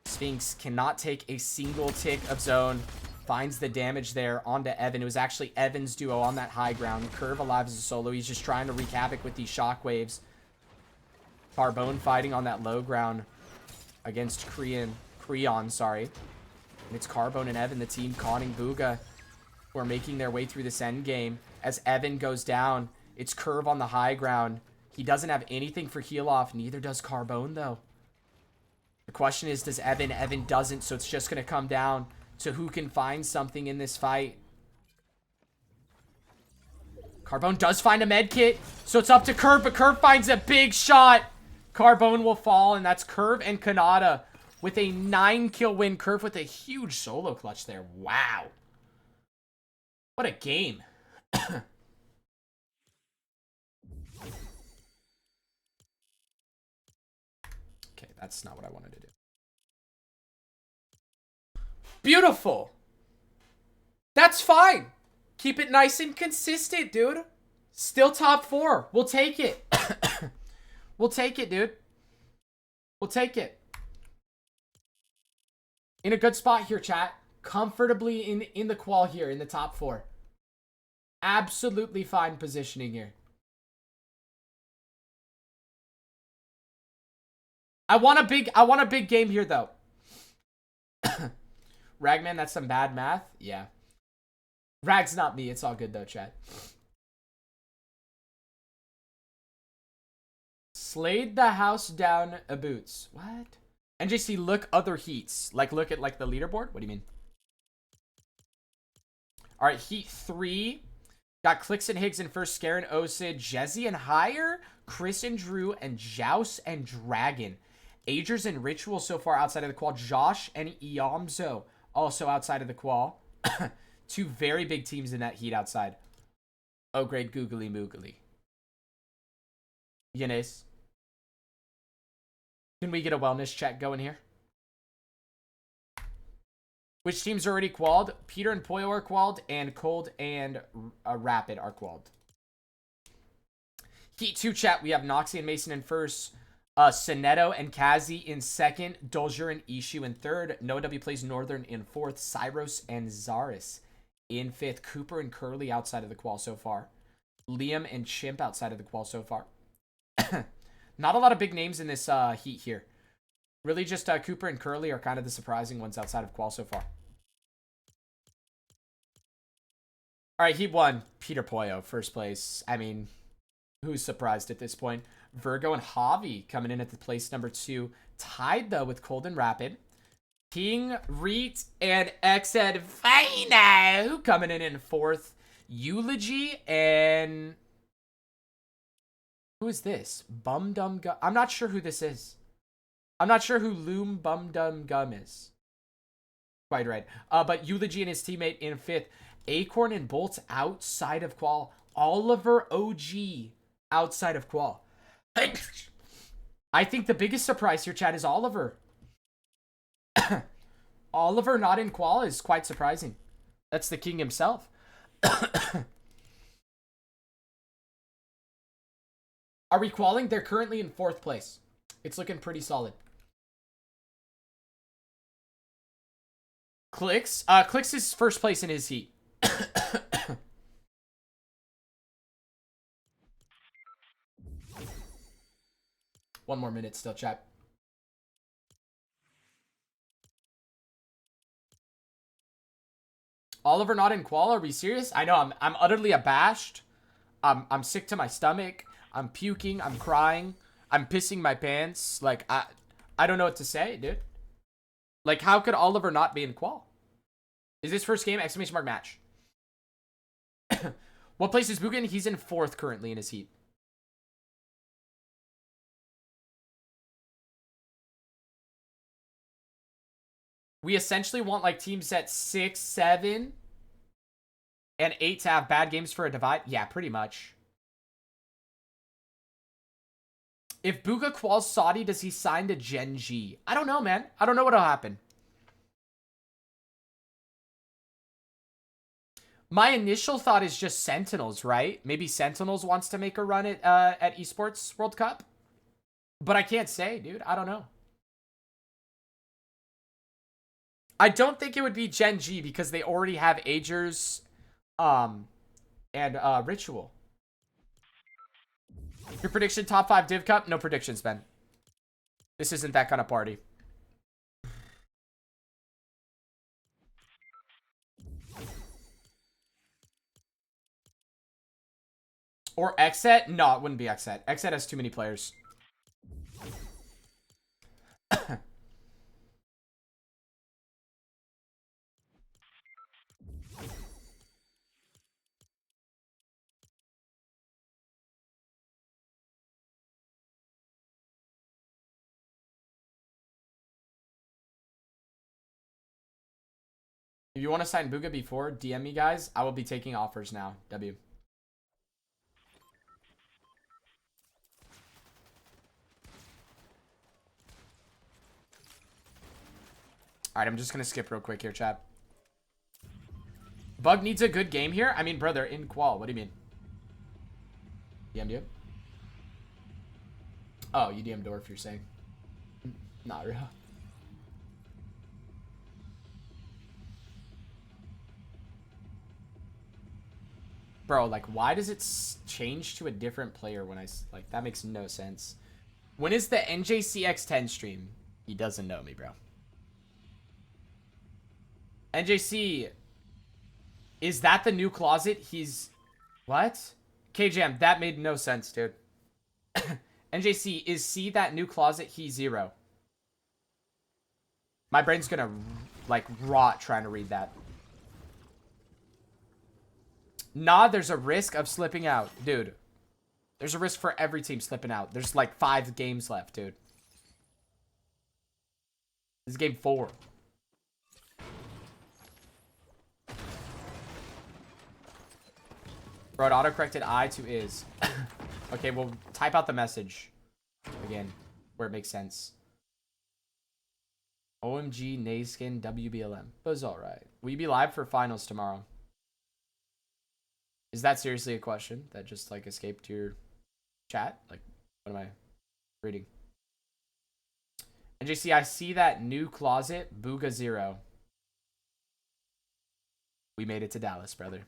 Sphinx cannot take a single tick of zone. Finds the damage there onto Evan. It was actually Evan's duo on that high ground. Curve alive as a solo. He's just trying to wreak havoc with these shockwaves. Carbone fighting on that low ground against Creon, sorry. And it's Carbone and Evan, the team conning Bugha, who are making their way through this end game. As Evan goes down, it's Curve on the high ground. He doesn't have anything for heal off. Neither does Carbone, though. The question is, does Evan? Evan doesn't, so it's just going to come down to who can find something in this fight. Carbone does find a med kit, so it's up to Curve, but Curve finds a big shot. Carbone will fall, and that's Curve and Kanata with a 9-kill win. Curve with a huge solo clutch there. Wow. What a game. Okay, that's not what I wanted to do. Beautiful. That's fine. Keep it nice and consistent, dude. Still top 4. We'll take it. We'll take it, dude. We'll take it. In a good spot here, chat. Comfortably in the qual here, in the top 4. Absolutely fine positioning here. I want a big game here, though. Ragman, that's some bad math. Yeah. Rag's not me. It's all good, though, chat. Slayed the house down a boots. What? NJC, look other heats. Like, look at, like, the leaderboard? What do you mean? All right, heat 3. Got Clicks and Higgs in first, Scare and Osid, Jezzy and Higher, Chris and Drew, and Jouse and Dragon. Agers and Ritual so far outside of the qual. Josh and Iamzo also outside of the qual. 2 very big teams in that heat outside. Oh, great googly moogly. Yanis. Can we get a wellness check going here? Which teams are already qualled? Peter and Poyo are qualled, and Cold and Rapid are qualled. Heat 2 chat, we have Noxie and Mason in first. Soneto and Kazi in second. Dolger and Ishu in third. Noah W plays Northern in fourth. Cyros and Zaris in fifth. Cooper and Curly outside of the qual so far. Liam and Chimp outside of the qual so far. Not a lot of big names in this heat here. Really just Cooper and Curly are kind of the surprising ones outside of qual so far. All right, he won. Peter Pollo, first place. I mean, who's surprised at this point? Virgo and Javi coming in at the place number 2. Tied, though, with Cold and Rapid. King, Reet, and Xed Fino coming in 4th. Eulogy and... Who is this? Bum Dum Gum. I'm not sure who this is. I'm not sure who Loom Bum Dum Gum is. Quite right. But Eulogy and his teammate in 5th. Acorn and Bolts outside of Qual. Oliver OG outside of Qual. I think the biggest surprise here, chat, is Oliver. Oliver not in Qual is quite surprising. That's the king himself. Are we qualling? They're currently in 4th place. It's looking pretty solid. Clicks. Clicks is first place in his heat. 1 more minute still, chat. Oliver not in Qual? Are we serious? I know, I'm utterly abashed. I'm sick to my stomach. I'm puking. I'm crying. I'm pissing my pants. Like, I don't know what to say, dude. Like, how could Oliver not be in Qual? Is this first game? Exclamation mark match. What place is Bugha in? He's in 4th currently in his heat. We essentially want like teams at 6, 7, and 8 to have bad games for a divide. Yeah, pretty much. If Bugha quals Saudi, does he sign to Gen G? I don't know, man. I don't know what'll happen. My initial thought is just Sentinels, right? Maybe Sentinels wants to make a run at Esports World Cup. But I can't say, dude. I don't know. I don't think it would be Gen G because they already have Agers and Ritual. Your prediction, top 5 Div Cup? No predictions, Ben. This isn't that kind of party. Or Xset? No, it wouldn't be Xset. Xset has too many players. If you want to sign Bugha before, DM me, guys. I will be taking offers now. W. Alright, I'm just going to skip real quick here, chat. Bug needs a good game here? I mean, brother, in Qual. What do you mean? DM'd you? Oh, you DM'd Dorf, you're saying. Not real. Bro, like, why does it change to a different player when I... Like, that makes no sense. When is the NJCX10 stream? He doesn't know me, bro. NJC... Is that the new closet? He's... What? KJM, that made no sense, dude. NJC, is C that new closet? He's 0. My brain's gonna, like, rot trying to read that. Nah, there's a risk of slipping out. Dude. There's a risk for every team slipping out. There's, like, 5 games left, dude. This is game 4. Bro, it auto-corrected I to is. Okay, well, type out the message. Again, where it makes sense. OMG, Nayskin, WBLM. But it's alright. Will you be live for finals tomorrow? Is that seriously a question that just, like, escaped your chat? Like, what am I reading? NJC, I see that new closet. Bugha 0. We made it to Dallas, brother.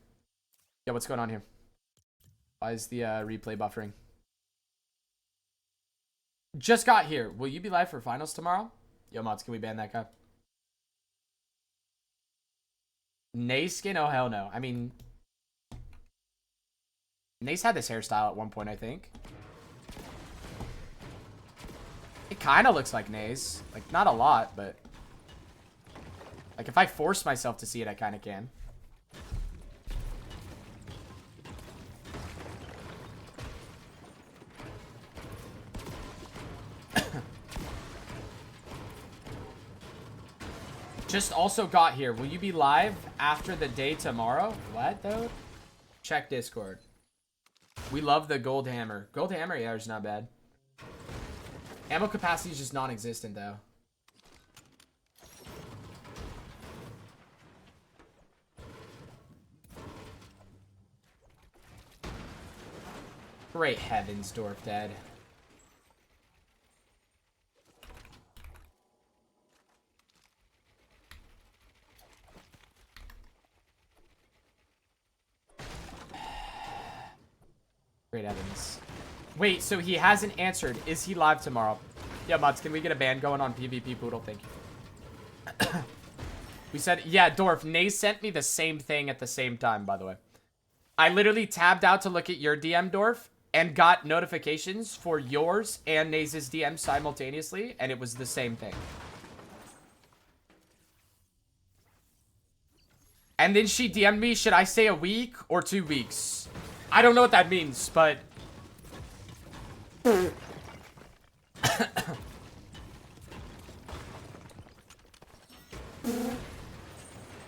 Yeah, what's going on here? Why is the replay buffering? Just got here. Will you be live for finals tomorrow? Yo, mods, can we ban that guy? Nayskin? Oh, hell no. I mean, Nace had this hairstyle at one point, I think. It kind of looks like Nace. Like, not a lot, but... Like, if I force myself to see it, I kind of can. Just also got here. Will you be live after the day tomorrow? What, though? Check Discord. We love the gold hammer. Gold hammer, yeah, it's not bad. Ammo capacity is just non-existent, though. Great heavens, Dwarf dead. Great heavens. Wait, so he hasn't answered. Is he live tomorrow? Yeah, Mutz, can we get a ban going on PvP Poodle? Thank you. We said, yeah, Dorf, Naze sent me the same thing at the same time, by the way. I literally tabbed out to look at your DM, Dorf, and got notifications for yours and Naze's DM simultaneously, and it was the same thing. And then she DM'd me, should I say a week or 2 weeks? I don't know what that means, but...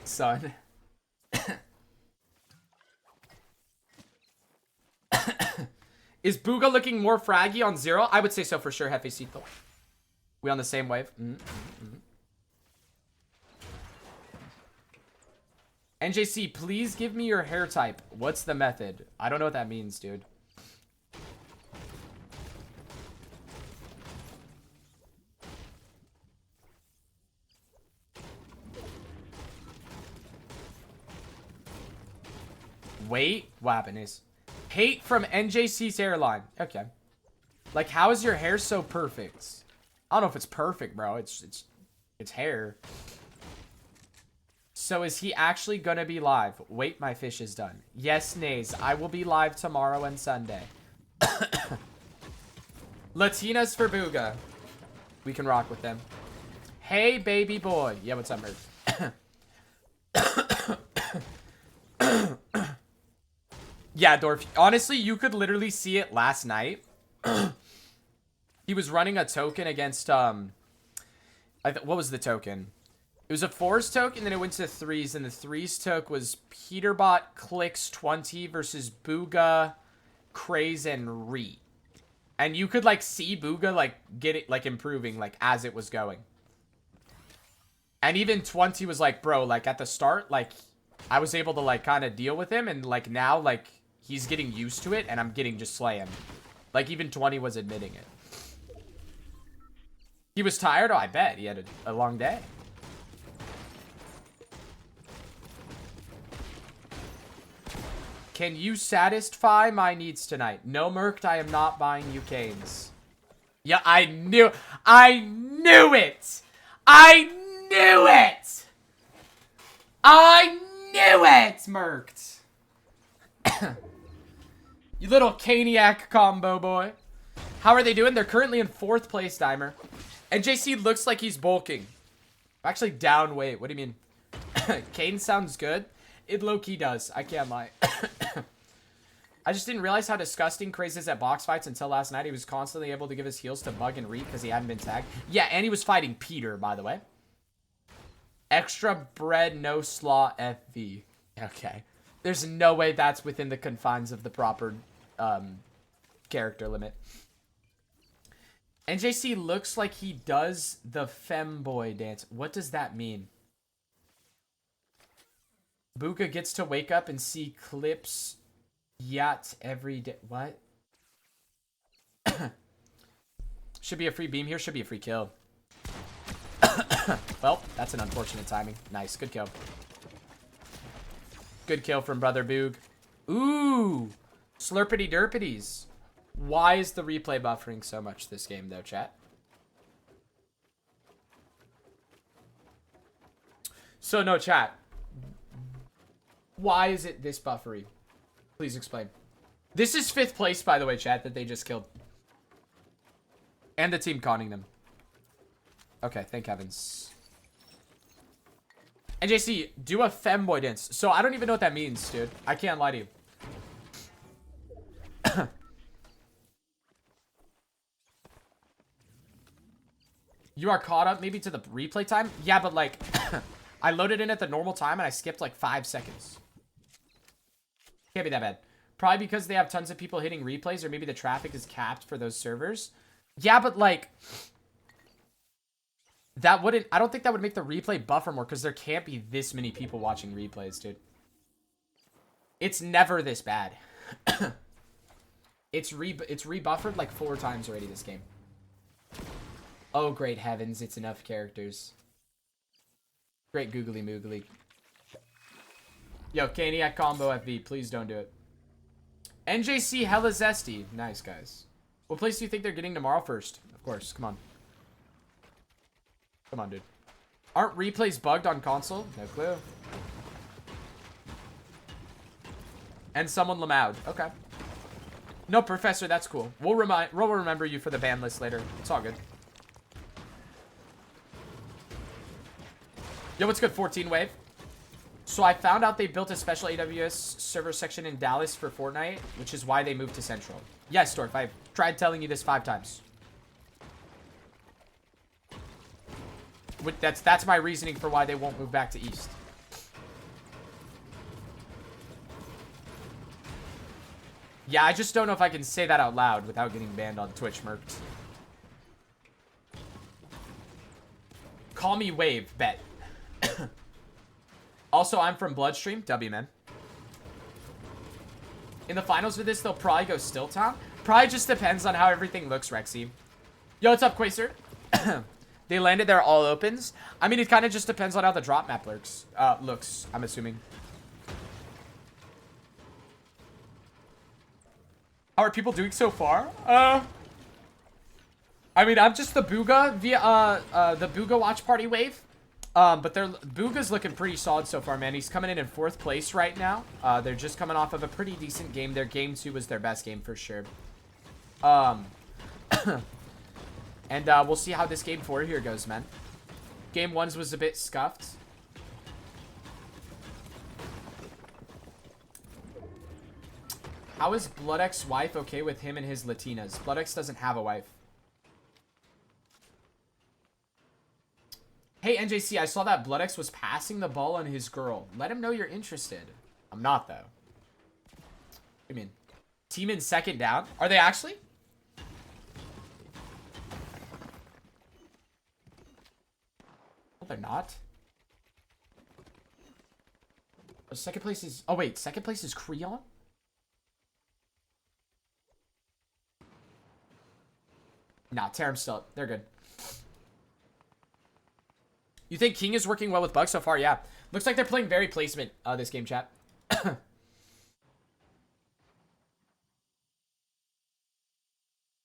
Son. Is Bugha looking more fraggy on 0? I would say so for sure, Hefecito. We on the same wave? NJC, please give me your hair type. What's the method? I don't know what that means, dude. Wait, what happened is hate from NJC's hairline. Okay. Like, how is your hair so perfect? I don't know if it's perfect, bro. It's hair. So is he actually gonna be live? Wait, my fish is done. Yes, Naze. I will be live tomorrow and Sunday. Latinas for Bugha. We can rock with them. Hey, baby boy. Yeah, what's up, Merc? Yeah, Dorf. Honestly, you could literally see it last night. He was running a token against, what was the token? It was a 4s token, then it went to 3s, and the 3s token was Peterbot Clicks 20 versus Bugha, Craze, and Re. And you could, like, see Bugha, like, get it, like, improving, like, as it was going. And even 20 was like, bro, like, at the start, like, I was able to, like, kind of deal with him, and, like, now, like, he's getting used to it, and I'm getting just slaying. Like, even 20 was admitting it. He was tired? Oh, I bet. He had a long day. Can you satisfy my needs tonight? No, Merc, I am not buying you canes. Yeah, I knew it! I knew it! I knew it, Merked! You little Caniac combo boy. How are they doing? They're currently in 4th place, Dimer. And JC looks like he's bulking. I'm actually down weight. What do you mean? Kane sounds good. It low-key does. I can't lie. I just didn't realize how disgusting Craze is at box fights until last night. He was constantly able to give his heals to Bug and Reek because he hadn't been tagged. Yeah, and he was fighting Peter, by the way. Extra bread, no slaw, FV. Okay. There's no way that's within the confines of the proper character limit. NJC looks like he does the femboy dance. What does that mean? Bugha gets to wake up and see clips yacht every day. What? Should be a free beam here. Should be a free kill. Well, that's an unfortunate timing. Nice. Good kill. Good kill from Brother Boog. Ooh. Slurpity derpities. Why is the replay buffering so much this game, though, chat? So, no, chat. Why is it this buffery? Please explain. This is 5th place, by the way, chat, that they just killed. And the team conning them. Okay, thank heavens. NJC, do a femboy dance. So I don't even know what that means, dude. I can't lie to you. You are caught up maybe to the replay time? Yeah, but like, I loaded in at the normal time and I skipped like 5 seconds. Can't be that bad. Probably because they have tons of people hitting replays, or maybe the traffic is capped for those servers. Yeah, but like, that wouldn't, I don't think that would make the replay buffer more, because there can't be this many people watching replays, dude. It's never this bad. It's rebuffered like 4 times already this game. Oh, great heavens, it's enough characters. Great googly moogly. Yo, Caniac combo FV, please don't do it. NJC hella zesty. Nice, guys. What place do you think they're getting tomorrow first? Of course, come on. Come on, dude. Aren't replays bugged on console? No clue. And someone Lamowed. Okay. No, Professor, that's cool. We'll remember you for the ban list later. It's all good. Yo, what's good, 14 Wave? So I found out they built a special AWS server section in Dallas for Fortnite, which is why they moved to Central. Yes, Storf, I've tried telling you this 5 times. That's my reasoning for why they won't move back to East. Yeah, I just don't know if I can say that out loud without getting banned on Twitch, Merked. Call me Wave, bet. Also, I'm from Bloodstream. W, man. In the finals for this, they'll probably go Stilltown. Probably just depends on how everything looks, Rexy. Yo, what's up, Quaser? They landed there all opens. I mean, it kind of just depends on how the drop map looks, I'm assuming. How are people doing so far? I mean, I'm just the Bugha via the Bugha watch party wave. But Bugha's looking pretty solid so far, man. He's coming in 4th place right now. They're just coming off of a pretty decent game. Their game 2 was their best game for sure. And we'll see how this game 4 here goes, man. Game 1's was a bit scuffed. How is BloodX's wife okay with him and his Latinas? BloodX doesn't have a wife. Hey, NJC, I saw that BloodX was passing the ball on his girl. Let him know you're interested. I'm not, though. What do you mean? Team in 2nd down? Are they actually? No, they're not. Oh, 2nd place is... Oh, wait. 2nd place is Creon? Nah, tear him still. They're good. You think King is working well with Bug so far? Yeah. Looks like they're playing very placement this game, chat.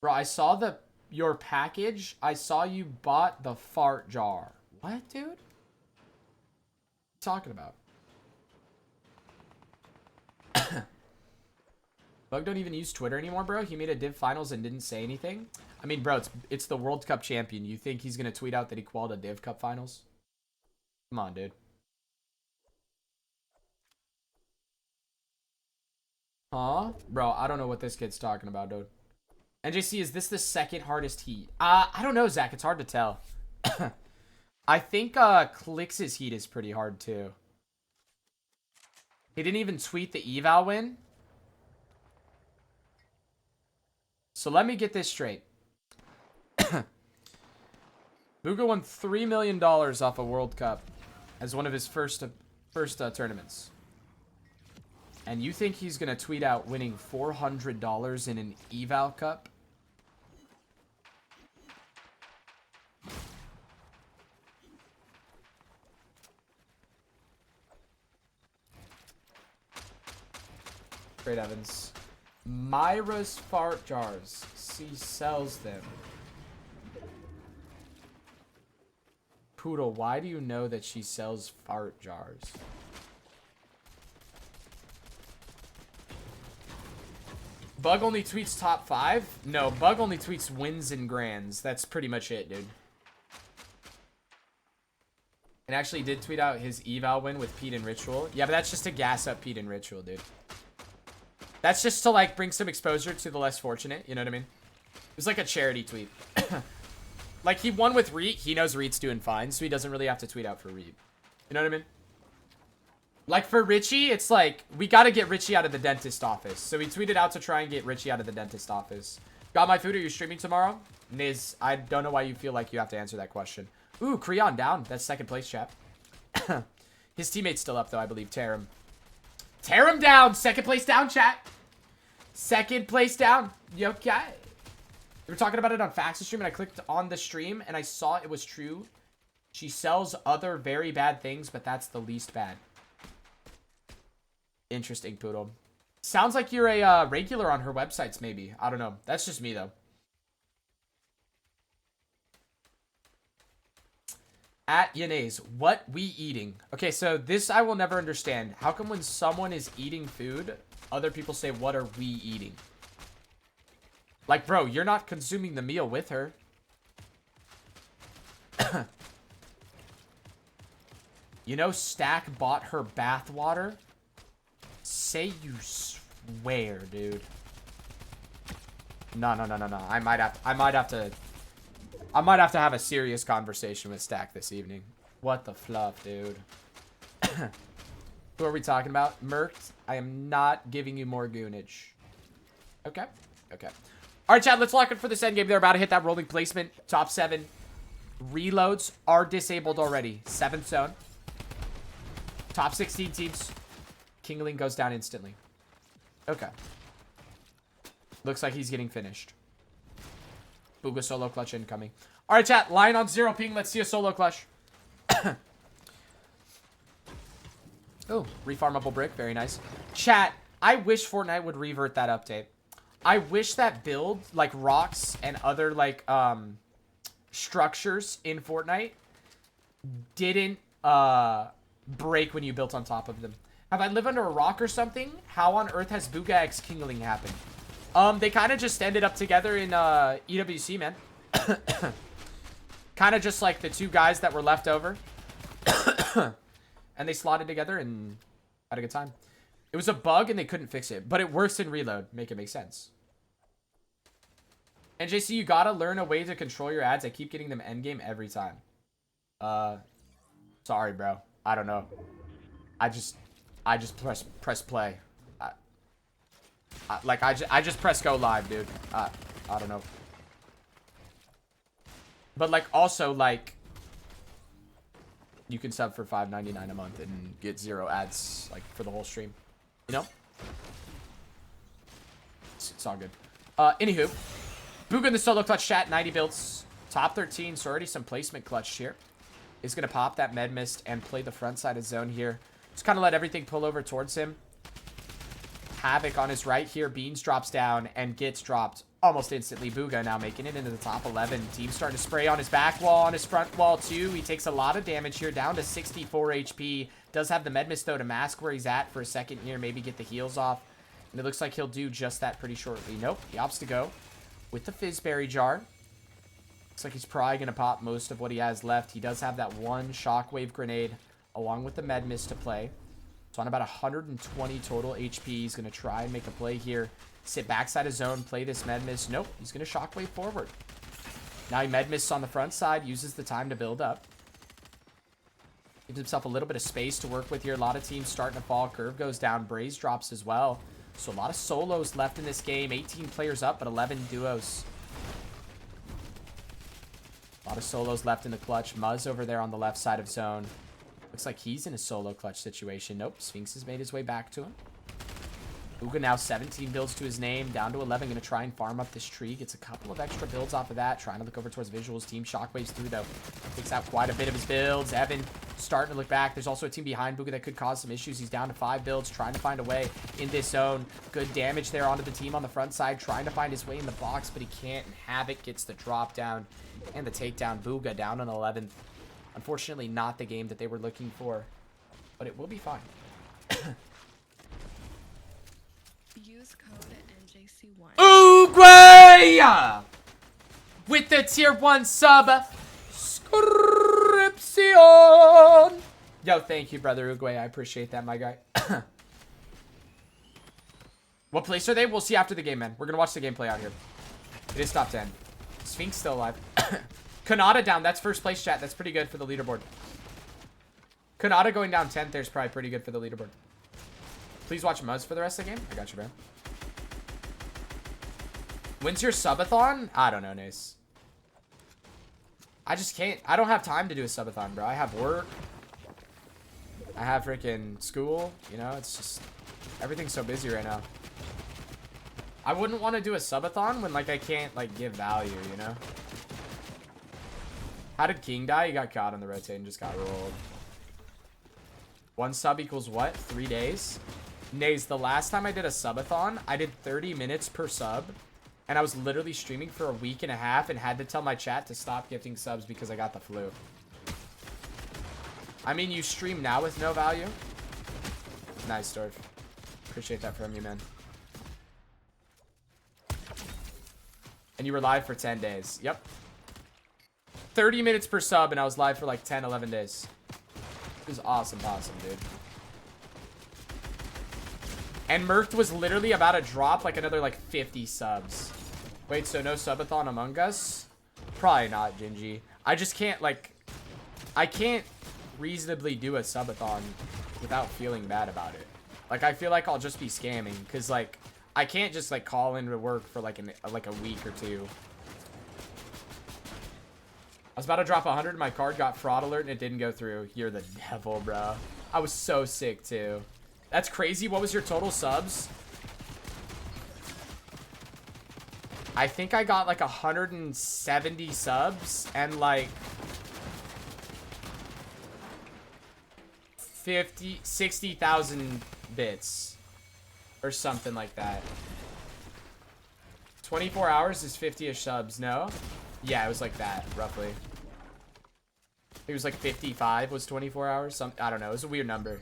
Bro, I saw your package. I saw you bought the fart jar. What, dude? What are you talking about? Bug don't even use Twitter anymore, bro. He made a div finals and didn't say anything. I mean, bro, it's the World Cup champion. You think he's gonna tweet out that he qualified a div cup finals? Come on, dude. Huh? Bro, I don't know what this kid's talking about, dude. NJC, is this the 2nd hardest heat? I don't know, Zach. It's hard to tell. I think Clix's heat is pretty hard, too. He didn't even tweet the eval win. So let me get this straight. Bugha won $3 million off a World Cup as one of his first tournaments. And you think he's going to tweet out winning $400 in an eval cup? Great Evans. Myra's fart jars. She sells them. Poodle, why do you know that she sells fart jars? Bug only tweets top 5? No, Bug only tweets wins and grands. That's pretty much it, dude. And actually did tweet out his eval win with Pete and Ritual. Yeah, but that's just to gas up Pete and Ritual, dude. That's just to, like, bring some exposure to the less fortunate. You know what I mean? It was like a charity tweet. Like, he won with Reet. He knows Reet's doing fine, so he doesn't really have to tweet out for Reet. You know what I mean? Like, for Richie, it's like, we got to get Richie out of the dentist office. So we tweeted out to try and get Richie out of the dentist office. Got my food? Are you streaming tomorrow? Niz, I don't know why you feel like you have to answer that question. Ooh, Creon down. That's second place, chap. His teammate's still up, though, I believe. Tear him. Tear him down. Second place down, chat. Second place down. You okay? We were talking about it on Fax's stream, and I clicked on the stream, and I saw it was true. She sells other very bad things, but that's the least bad. Interesting, Poodle. Sounds like you're a regular on her websites, maybe. I don't know. That's just me, though. At Yanez, what we eating? Okay, so this I will never understand. How come when someone is eating food, other people say, what are we eating? Like, bro, you're not consuming the meal with her. You know, Stack bought her bath water? Say you swear, dude. No. I might have to have a serious conversation with Stack this evening. What the fluff, dude? Who are we talking about? Mercs? I am not giving you more goonage. Okay. Okay. All right, Chad, let's lock it for this end game. They're about to hit that rolling placement. Top 7. Reloads are disabled already. 7th zone. Top 16 teams. Kingaling goes down instantly. Okay. Looks like he's getting finished. Bugha solo clutch incoming. All right, chat. Line on 0 ping. Let's see a solo clutch. Oh, refarmable brick. Very nice. Chat, I wish Fortnite would revert that update. I wish that build, like rocks and other, like, structures in Fortnite didn't, break when you built on top of them. Have I lived under a rock or something? How on earth has Bugha x Kingaling happened? They kind of just ended up together in, EWC, man. Kind of just like the two guys that were left over. And they slotted together and had a good time. It was a bug and they couldn't fix it. But it works in reload. Make it make sense. And JC, you gotta learn a way to control your ads. I keep getting them endgame every time. Sorry, bro. I don't know. I just press play. I just press go live, dude. I don't know. But like also like you can sub for $5.99 a month and get 0 ads like for the whole stream. You know? It's all good. Anywho, Bugha in the solo clutch chat, 90 builds, top 13, so already some placement clutch here. He's gonna pop that med mist and play the front side of zone here. Just kind of let everything pull over towards him. Havoc on his right here. Beans drops down and gets dropped almost instantly. Bugha now making it into the top 11. Team starting to spray on his back wall, on his front wall too. He takes a lot of damage here, down to 64 HP. Does have the med mist though to mask where he's at for a second here. Maybe get the heals off. And it looks like he'll do just that pretty shortly. Nope, he opts to go with the Fizzberry jar. Looks like he's probably going to pop most of what he has left. He does have that one shockwave grenade along with the med mist to play. So on about 120 total HP, he's going to try and make a play here. Sit backside of zone, play this med mist. Nope, he's going to shockwave forward. Now he med mists on the front side, uses the time to build up. Gives himself a little bit of space to work with here. A lot of teams starting to fall. Curve goes down. Braze drops as well. So a lot of solos left in this game. 18 players up, but 11 duos. A lot of solos left in the clutch. Muzz over there on the left side of zone. Looks like he's in a solo clutch situation. Nope, Sphinx has made his way back to him. Bugha now 17 builds to his name. Down to 11. Going to try and farm up this tree. Gets a couple of extra builds off of that. Trying to look over towards visuals. Team shockwaves through, though. Takes out quite a bit of his builds. Evan starting to look back. There's also a team behind Bugha that could cause some issues. He's down to 5 builds. Trying to find a way in this zone. Good damage there onto the team on the front side. Trying to find his way in the box, but he can't. And Havoc gets the drop down and the takedown. Bugha down on 11th. Unfortunately, not the game that they were looking for, but it will be fine. Use code NJC1. Uruguay! With the tier 1 subscription. Yo, thank you, brother Uruguay. I appreciate that, my guy. What place are they? We'll see after the game, man. We're going to watch the gameplay out here. It is top 10. Sphinx still alive. Kanata down. That's first place, chat. That's pretty good for the leaderboard. Kanata going down 10th there is probably pretty good for the leaderboard. Please watch Muzz for the rest of the game. I got you, man. When's your subathon? I don't know, Nace. I just can't. I don't have time to do a subathon, bro. I have work. I have freaking school. You know, it's just... Everything's so busy right now. I wouldn't want to do a subathon when, like, I can't, like, give value, you know? How did King die? He got caught on the rotate and just got rolled. 1 sub equals what? 3 days? Nays, the last time I did a subathon, I did 30 minutes per sub. And I was literally streaming for a week and a half and had to tell my chat to stop gifting subs because I got the flu. I mean, you stream now with no value? Nice, Dorf. Appreciate that from you, man. And you were live for 10 days. Yep. 30 minutes per sub, and I was live for like 10, 11 days. It was awesome, dude. And Merked was literally about to drop like another like 50 subs. Wait, so no subathon Among Us? Probably not, Gingy. I just can't, like... I can't reasonably do a subathon without feeling bad about it. Like, I feel like I'll just be scamming. Because, like, I can't just, like, call into work for, like, a week or two. I was about to drop 100, my card got fraud alert, and it didn't go through. You're the devil, bro. I was so sick, too. That's crazy. What was your total subs? I think I got, like, 170 subs, and, like... 60,000 bits. Or something like that. 24 hours is 50-ish subs, no? Yeah, it was like that, roughly. It was like 55 was 24 hours. I don't know. It was a weird number.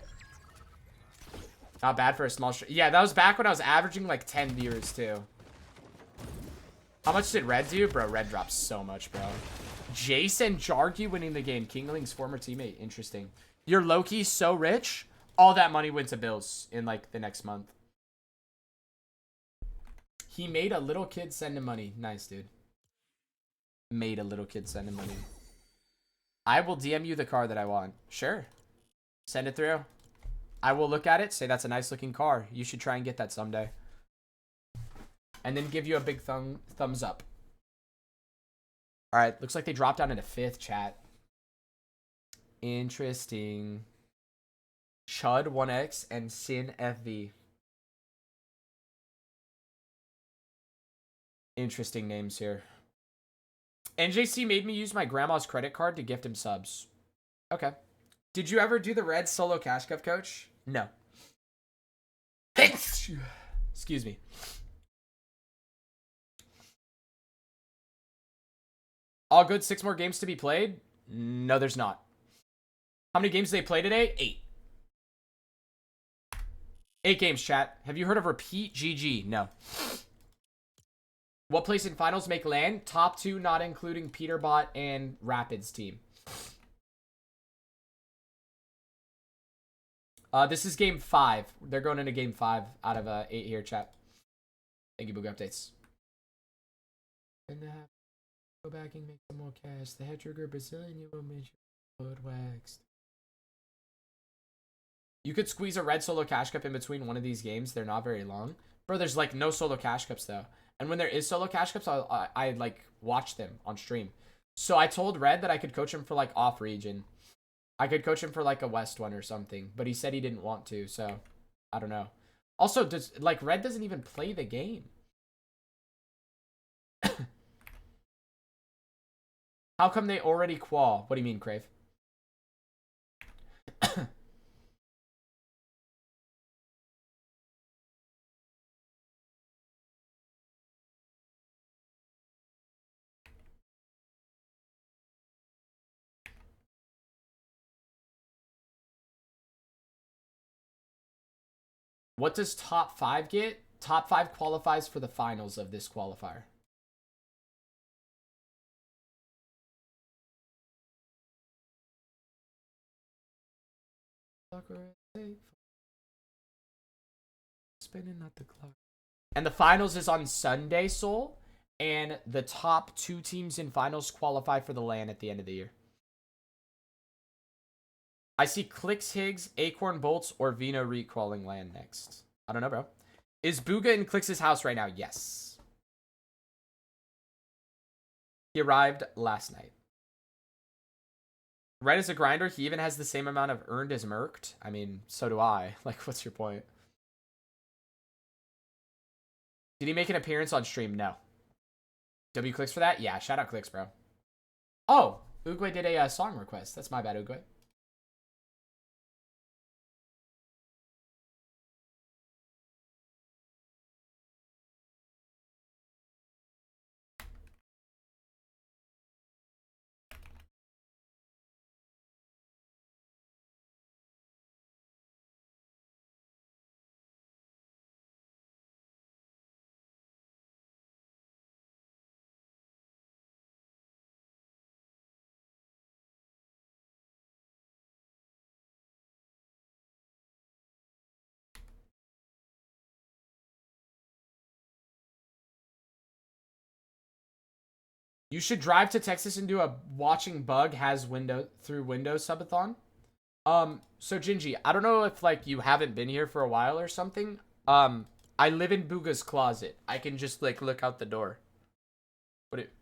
Not bad for a small stream. Yeah, that was back when I was averaging like 10 viewers too. How much did Red do? Bro, Red dropped so much, bro. Jason Jargy winning the game. Kingaling's former teammate. Interesting. You're low-key so rich. All that money went to bills in like the next month. He made a little kid send him money. Nice, dude. Made a little kid send him money. I will DM you the car that I want. Sure. Send it through. I will look at it, say that's a nice looking car. You should try and get that someday. And then give you a big thumbs up. Alright, looks like they dropped down into 5th, chat. Interesting. Chud 1X and Sin FV. Interesting names here. NJC made me use my grandma's credit card to gift him subs. Okay. Did you ever do the red solo cash cup, coach? No. Excuse me. All good, 6 more games to be played? No, there's not. How many games did they play today? 8. 8 games, chat. Have you heard of Repeat GG? No. What place in finals make land? Top 2, not including Peterbot and Rapids team. This is game 5. They're going into game 5 out of 8 here, chat. Thank you, Bugha updates. And go back and make some more cash. The head trigger Brazilian, you will make your blood waxed. You could squeeze a red solo cash cup in between one of these games. They're not very long. Bro, there's like no solo cash cups though. And when there is solo cash cups, I like watch them on stream. So I told Red that I could coach him for like off region. I could coach him for like a West one or something, but he said he didn't want to, so I don't know. Also, like Red doesn't even play the game. How come they already qual? What do you mean, Crave? What does top 5 get? top 5 qualifies for the finals of this qualifier. Spinning not the clock. And the finals is on Sunday, Soul. And the top 2 teams in finals qualify for the LAN at the end of the year. I see Clicks Higgs, Acorn Bolts, or Vino Reek calling LAN next. I don't know, bro. Is Bugha in Clicks' house right now? Yes. He arrived last night. Right as a grinder, he even has the same amount of earned as Merked. I mean, so do I. Like, what's your point? Did he make an appearance on stream? No. W Clicks for that? Yeah, shout out Clicks, bro. Oh, Uguay did a song request. That's my bad, Uguay. You should drive to Texas and do a watching Bug has window through Windows subathon. So Gingy, I don't know if like you haven't been here for a while or something. I live in Bugha's closet. I can just like look out the door. What it?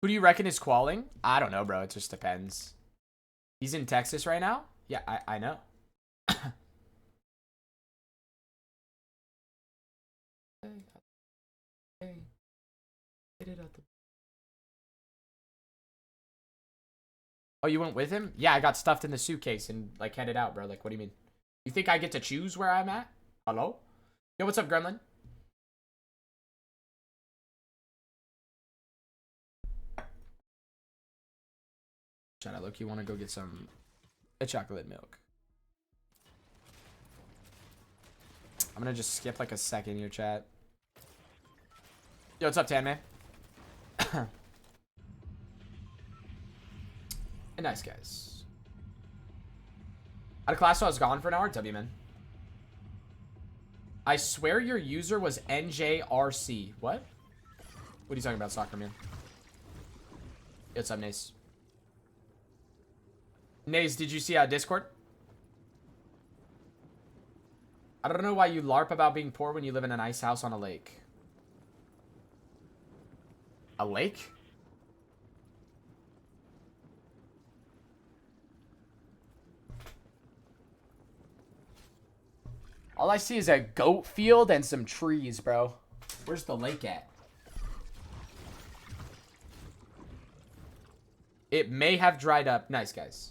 Who do you reckon is qualing? I don't know, bro. It just depends. He's in Texas right now? Yeah, I know. Oh, you went with him? Yeah, I got stuffed in the suitcase and like headed out, bro. Like, what do you mean? You think I get to choose where I'm at? Hello? Yo, what's up, Gremlin? Shout look, you want to go get some chocolate milk? I'm gonna just skip like a second here, chat. Yo, what's up, Tan Man? And nice guys. Out of class, so I was gone for an hour. W man. I swear your user was NJRC. What? What are you talking about, soccer man? Yo, what's up, Nace? Nace, did you see Discord? I don't know why you LARP about being poor when you live in a nice house on a lake. A lake? All I see is a goat field and some trees, bro. Where's the lake at? It may have dried up. Nice, guys.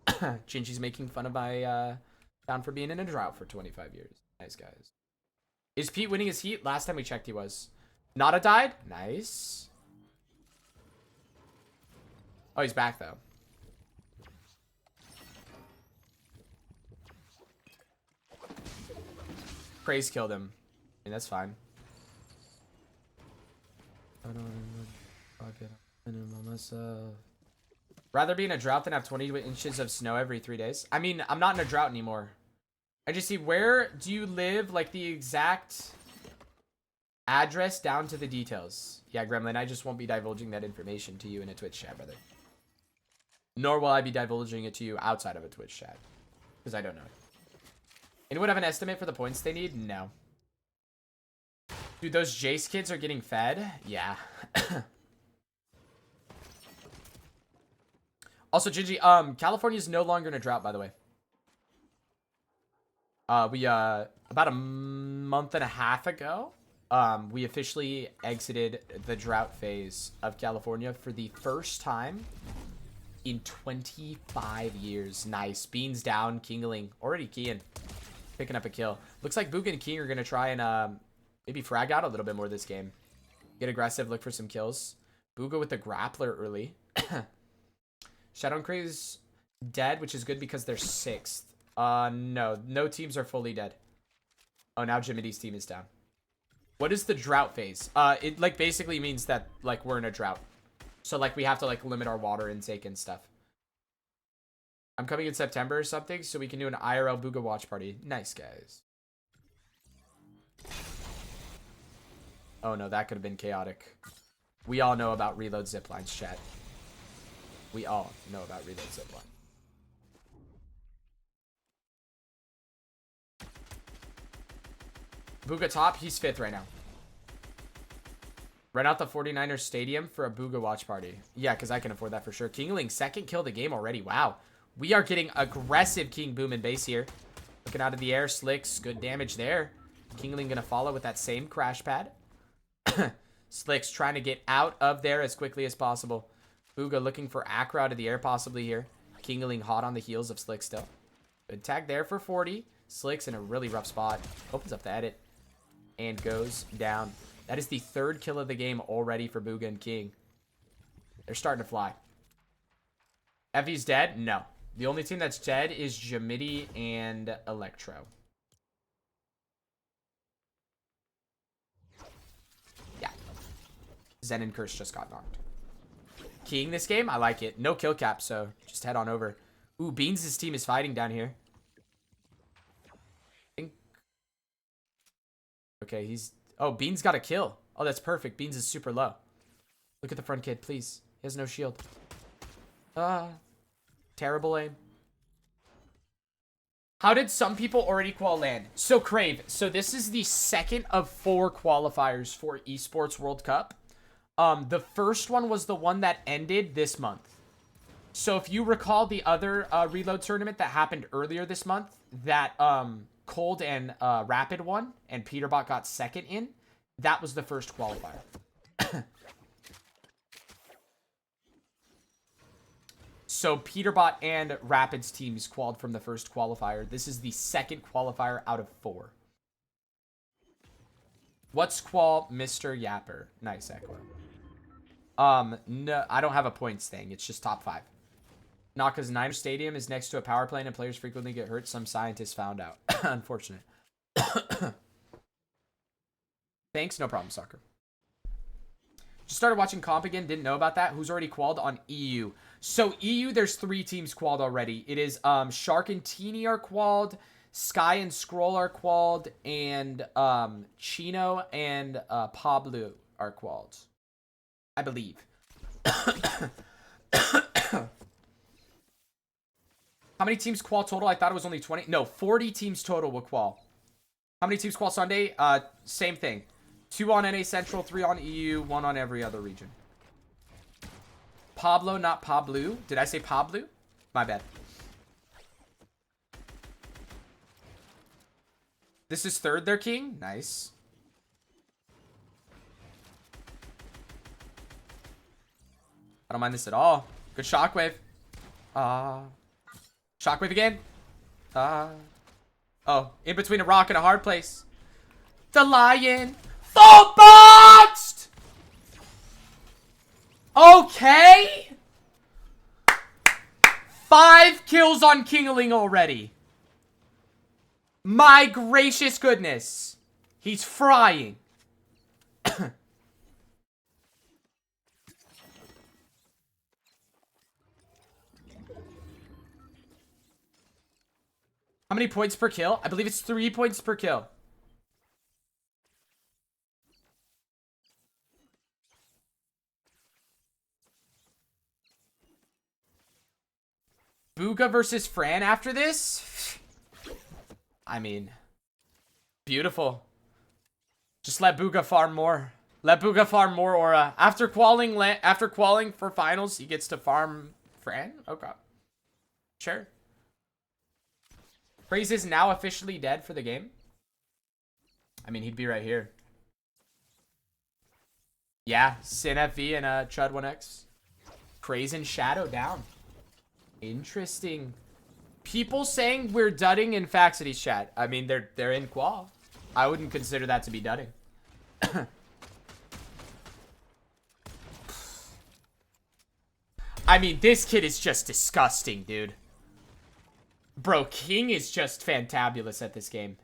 Gingy's making fun of my town for being in a drought for 25 years. Nice, guys. Is Pete winning his heat? Last time we checked, he was. Nada died? Nice. Oh, he's back, though. Praise killed him. I mean, that's fine. Rather be in a drought than have 20 inches of snow every 3 days. I mean, I'm not in a drought anymore. I just see, where do you live? Like the exact address down to the details. Yeah, Gremlin, I just won't be divulging that information to you in a Twitch chat, brother. Nor will I be divulging it to you outside of a Twitch chat. Because I don't know. Anyone have an estimate for the points they need? No. Dude, those Jace kids are getting fed? Yeah. Also, Gingy, California is no longer in a drought, by the way. About a month and a half ago, we officially exited the drought phase of California for the first time in 25 years. Nice. Beans down, Kingaling. Already keying. Picking up a kill. Looks like Bugha and King are going to try and maybe frag out a little bit more this game. Get aggressive, look for some kills. Bugha with the grappler early. Shadow Craze dead, which is good because they're 6th. No teams are fully dead. Oh, now Jimity's team is down. What is the drought phase? It like basically means that like we're in a drought. So like we have to like limit our water intake and stuff. I'm coming in September or something, so we can do an IRL Bugha watch party. Nice, guys. Oh no, that could have been chaotic. We all know about reload ziplines, chat. We all know about reload zipline. Bugha top, he's 5th right now. Rent out the 49ers stadium for a Bugha watch party. Yeah, because I can afford that for sure. Kingaling, 2nd kill of the game already. Wow. We are getting aggressive King Boom and base here. Looking out of the air. Slicks, good damage there. Kingaling going to follow with that same crash pad. Slicks trying to get out of there as quickly as possible. Bugha looking for Acro out of the air possibly here. Kingaling hot on the heels of Slick still. Good tag there for 40. Slicks in a really rough spot. Opens up the edit. And goes down. That is the 3rd kill of the game already for Bugha and King. They're starting to fly. Effie's dead? No. The only team that's dead is Jamidi and Electro. Yeah. Zen and Curse just got knocked. King this game? I like it. No kill cap, so just head on over. Ooh, Beans' team is fighting down here. Okay, he's... Oh, Beans got a kill. Oh, that's perfect. Beans is super low. Look at the front kid, please. He has no shield. Terrible aim. How did some people already qual land? So, Crave. So, this is the 2nd of 4 qualifiers for Esports World Cup. The first one was the one that ended this month. So, if you recall the other reload tournament that happened earlier this month, that Cold and Rapid won, and Peterbot got 2nd in, that was the first qualifier. So Peterbot and Rapid's teams qualified from the first qualifier. This is the 2nd qualifier out of 4. What's qual, Mr. Yapper? Nice, Echo. No, I don't have a points thing. It's just top 5. Not because Niner Stadium is next to a power plant and players frequently get hurt. Some scientists found out. Unfortunate. Thanks, no problem, soccer. Just started watching comp again, didn't know about that. Who's already qualled on EU? So EU, there's 3 teams qualled already. It is Shark and Teeny are qualled, Sky and Scroll are qualled, and Chino and Pablo are qualled. I believe. How many teams qual total? I thought it was only 20. No, 40 teams total will qual. How many teams qual Sunday? Same thing. 2 on NA Central, 3 on EU, 1 on every other region. Pablo, not Pablo. Did I say Pablo? My bad. This is 3rd, their king. Nice. I don't mind this at all. Good shockwave. Shockwave again. Oh, in between a rock and a hard place. The lion. Full boxed! Okay. 5 kills on Kingaling already. My gracious goodness. He's frying. How many points per kill? I believe it's 3 points per kill. Bugha versus Fran after this? I mean, beautiful. Just let Bugha farm more. Let Bugha farm more aura. After qualling for finals, he gets to farm Fran? Okay. Sure. Praise is now officially dead for the game. I mean, he'd be right here. Yeah, Sin FV and Chud 1X. Praise and Shadow down. Interesting. People saying we're dudding in Faxity's chat. I mean, they're in qual. I wouldn't consider that to be dudding. I mean, this kid is just disgusting, dude. Bro, King is just fantabulous at this game.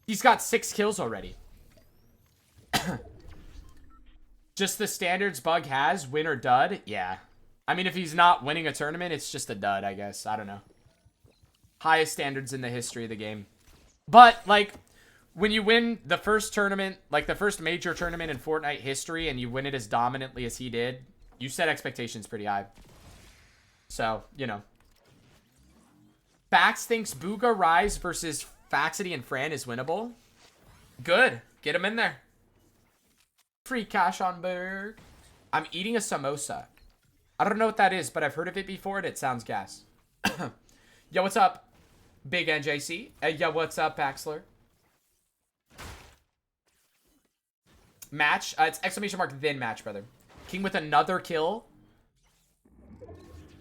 He's got 6 kills already. Just the standards Bug has, win or dud? Yeah. I mean, if he's not winning a tournament, it's just a dud, I guess. I don't know. Highest standards in the history of the game. But, like, when you win the first tournament, like the first major tournament in Fortnite history, and you win it as dominantly as he did, you set expectations pretty high. So, you know. Fax thinks Bugha Rise versus Faxity and Fran is winnable. Good. Get him in there. Free cash on Berg. I'm eating a samosa. I don't know what that is, but I've heard of it before and it sounds gas. Yo, what's up, Big NJC? Yo, what's up, Paxler? Match? It's exclamation mark then match, brother. King with another kill.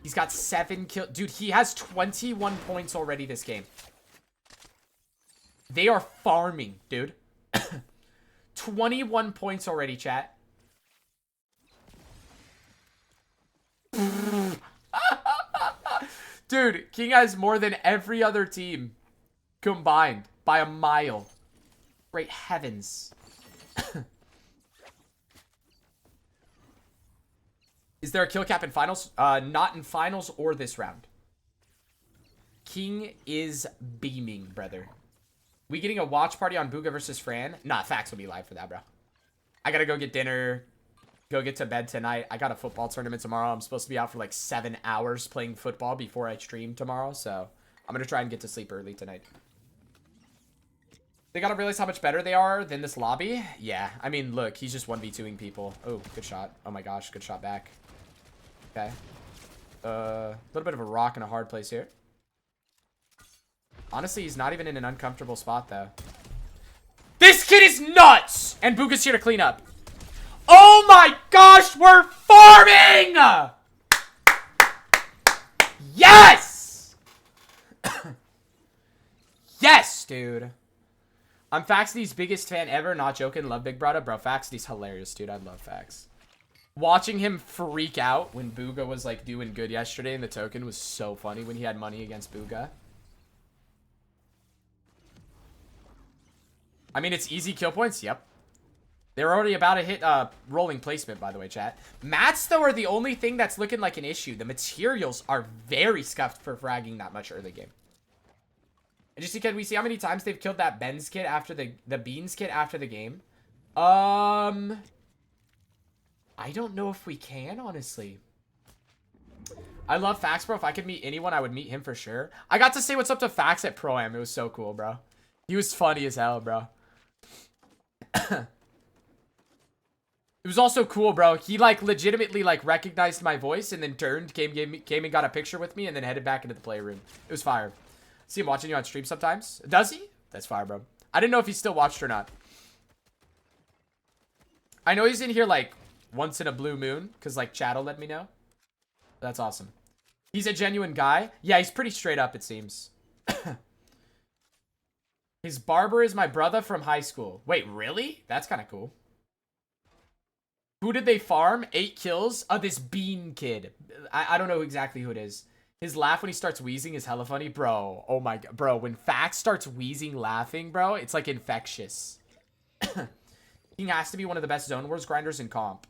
He's got 7 kills. Dude, he has 21 points already this game. They are farming, dude. 21 points already, chat. Dude, King has more than every other team combined by a mile. Great heavens. Is there a kill cap in finals? Not in finals or this round. King is beaming, brother. We getting a watch party on Bugha versus Fran? Nah, Fax will be live for that, bro. I gotta go get dinner. Go get to bed tonight. I got a football tournament tomorrow. I'm supposed to be out for like 7 hours playing football before I stream tomorrow. So I'm gonna try and get to sleep early tonight. They gotta realize how much better they are than this lobby. Yeah, I mean, look, he's just 1v2ing people. Oh, good shot. Oh my gosh, good shot back. Okay. A little bit of a rock and a hard place here. Honestly, he's not even in an uncomfortable spot, though. This kid is nuts! And Bugha's here to clean up. Oh my gosh, we're farming! Yes! Yes, dude. I'm Faxity's biggest fan ever. Not joking. Love Big Brother. Bro, Faxity's hilarious, dude. I love Fax. Watching him freak out when Bugha was, like, doing good yesterday in the token was so funny when he had money against Bugha. I mean, it's easy kill points. Yep. They're already about to hit rolling placement, by the way, chat. Mats, though, are the only thing that's looking like an issue. The materials are very scuffed for fragging that much early game. And just can we see how many times they've killed that Ben's kit after the Beans kit after the game? I don't know if we can, honestly. I love Fax, bro. If I could meet anyone, I would meet him for sure. I got to say what's up to Fax at Pro-Am. It was so cool, bro. He was funny as hell, bro. It was also cool, bro. He, like, legitimately, like, recognized my voice and then turned, came and got a picture with me and then headed back into the playroom. It was fire. See him watching you on stream sometimes. Does he? That's fire, bro. I didn't know if he still watched or not. I know he's in here, like, once in a blue moon because, like, chat'll let me know. That's awesome. He's a genuine guy. Yeah, he's pretty straight up, it seems. His barber is my brother from high school. Wait, really? That's kind of cool. Who did they farm? 8 kills? Oh, this Bean kid. I don't know exactly who it is. His laugh when he starts wheezing is hella funny. Bro, oh my god. Bro, when Fax starts wheezing laughing, bro, it's like infectious. King has to be one of the best Zone Wars grinders in comp.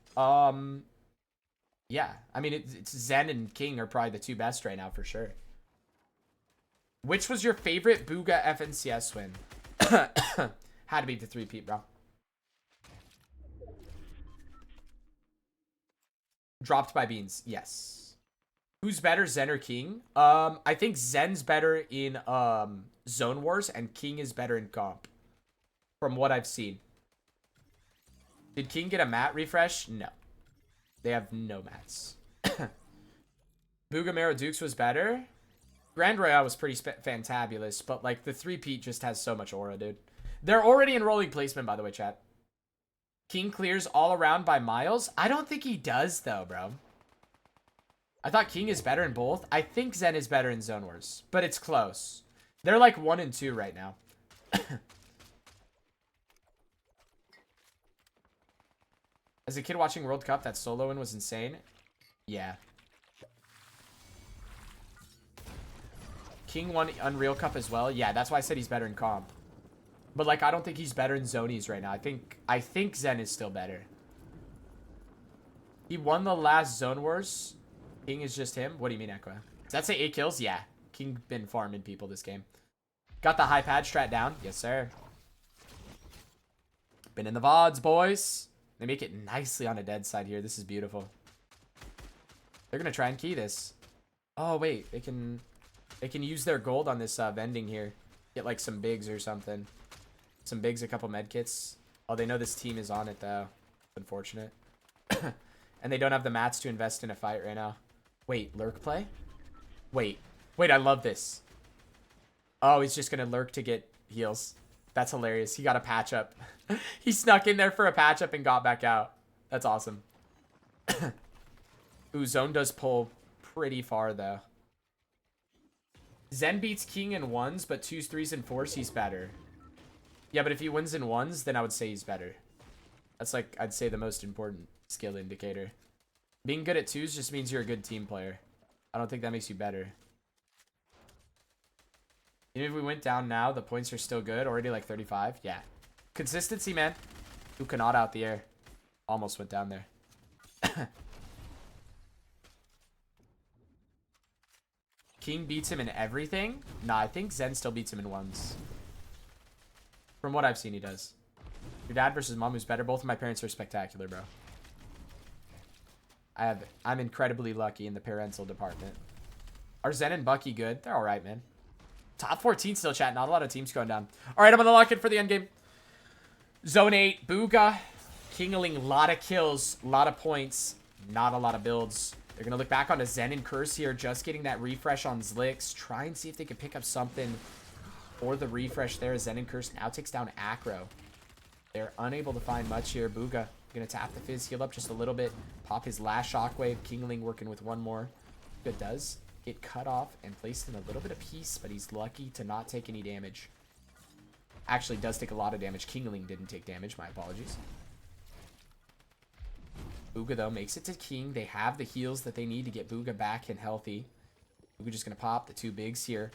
Yeah. I mean, it's Zen and King are probably the 2 best right now for sure. Which was your favorite Bugha FNCS win? Had to be the 3-peat, bro. Dropped by Beans. Yes. Who's better, Zen or King? I think Zen's better in Zone Wars and King is better in comp. From what I've seen. Did King get a mat refresh? No. They have no mats. Bugha Mero Dukes was better. Grand Royale was pretty fantabulous, but like the 3-peat just has so much aura, dude. They're already in rolling placement, by the way, chat. King clears all around by miles. I don't think he does, though, bro. I thought King is better in both. I think Zen is better in Zone Wars, but it's close. They're like 1 and 2 right now. As a kid watching World Cup, that solo win was insane. Yeah. King won Unreal Cup as well. Yeah, that's why I said he's better in comp. But like, I don't think he's better in Zonies right now. I think Zen is still better. He won the last Zone Wars. King is just him. What do you mean, Equa? Does that say 8 kills? Yeah. King been farming people this game. Got the high pad strat down. Yes, sir. Been in the VODs, boys. They make it nicely on a dead side here. This is beautiful. They're going to try and key this. Oh, wait. They can use their gold on this vending here. Get like some bigs or something. Some bigs, a couple medkits. Oh, they know this team is on it, though. Unfortunate. And they don't have the mats to invest in a fight right now. Wait, lurk play? Wait, I love this. Oh, he's just going to lurk to get heals. That's hilarious. He got a patch up. He snuck in there for a patch up and got back out. That's awesome. Ooh, Zone does pull pretty far, though. Zen beats King in 1s, but 2s, 3s, and 4s, he's better. Yeah, but if he wins in 1s, then I would say he's better. That's like, I'd say the most important skill indicator. Being good at 2s just means you're a good team player. I don't think that makes you better. Even if we went down now, the points are still good. Already like 35. Yeah. Consistency, man. Ooh, Kanata out the air. Almost went down there. King beats him in everything? Nah, I think Zen still beats him in 1s. From what I've seen, he does. Your dad versus mom, who's better? Both of my parents are spectacular, bro. I'm incredibly lucky in the parental department. Are Zen and Bucky good? They're alright, man. Top 14 still, chat. Not a lot of teams going down. Alright, I'm gonna lock in for the end game. Zone 8, Bugha. Kingaling, a lot of kills, a lot of points, not a lot of builds. They're gonna look back onto Zen and Curse here, just getting that refresh on Zlix. Try and see if they can pick up something for the refresh there. Zen and Curse now takes down Acro. They're unable to find much here. Bugha gonna tap the Fizz, heal up just a little bit, pop his last shockwave. Kingaling working with one more. Good does get cut off and placed in a little bit of peace, but he's lucky to not take any damage. Actually does take a lot of damage. Kingaling didn't take damage, my apologies. Bugha though makes it to King. They have the heals that they need to get Bugha back and healthy. Bugha just gonna pop the 2 bigs here.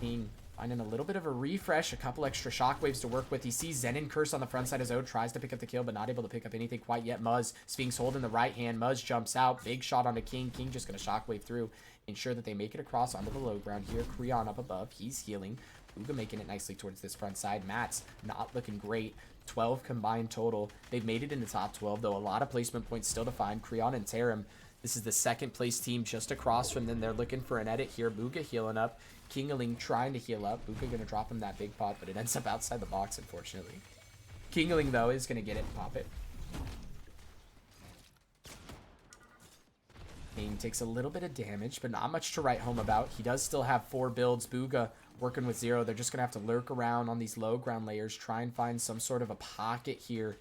King finding a little bit of a refresh, a couple extra shockwaves to work with. He sees Zen and Curse on the front side of Zode, tries to pick up the kill, but not able to pick up anything quite yet. Muzz, Sphinx holding the right hand. Muzz jumps out, big shot onto King. King just gonna shockwave through, ensure that they make it across onto the low ground here. Creon up above, he's healing. Bugha making it nicely towards this front side. Mats not looking great. 12 combined total. They've made it in the top 12, though. A lot of placement points still to find. Creon and Tarim. This is the second place team just across from them. They're looking for an edit here. Bugha healing up. Kingaling trying to heal up. Bugha going to drop him that big pot, but it ends up outside the box, unfortunately. Kingaling, though, is going to get it and pop it. King takes a little bit of damage, but not much to write home about. He does still have 4 builds. Bugha working with 0. They're just going to have to lurk around on these low ground layers, try and find some sort of a pocket here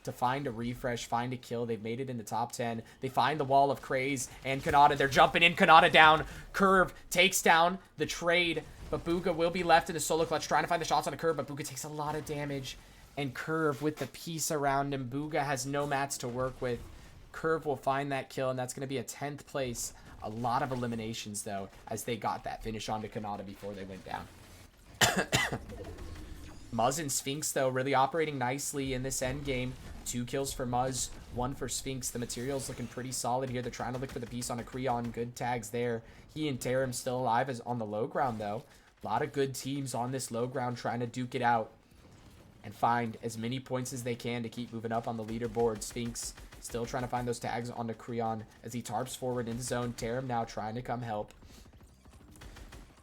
to find a refresh, find a kill. They've made it in the top 10. They find the wall of Craze and Kanata. They're jumping in. Kanata down. Curve takes down the trade, but Bugha will be left in the solo clutch trying to find the shots on a Curve, but Bugha takes a lot of damage. And Curve with the piece around him. Bugha has no mats to work with. Curve will find that kill, and that's going to be a 10th place. A lot of eliminations, though, as they got that finish onto Kanata before they went down. Muzz and Sphinx, though, really operating nicely in this end game. 2 kills for Muzz, 1 for Sphinx. The material's looking pretty solid here. They're trying to look for the piece on a Creon. Good tags there. He and Tarim still alive as on the low ground, though. A lot of good teams on this low ground trying to duke it out and find as many points as they can to keep moving up on the leaderboard. Sphinx still trying to find those tags onto Creon as he tarps forward into zone. Tarim now trying to come help.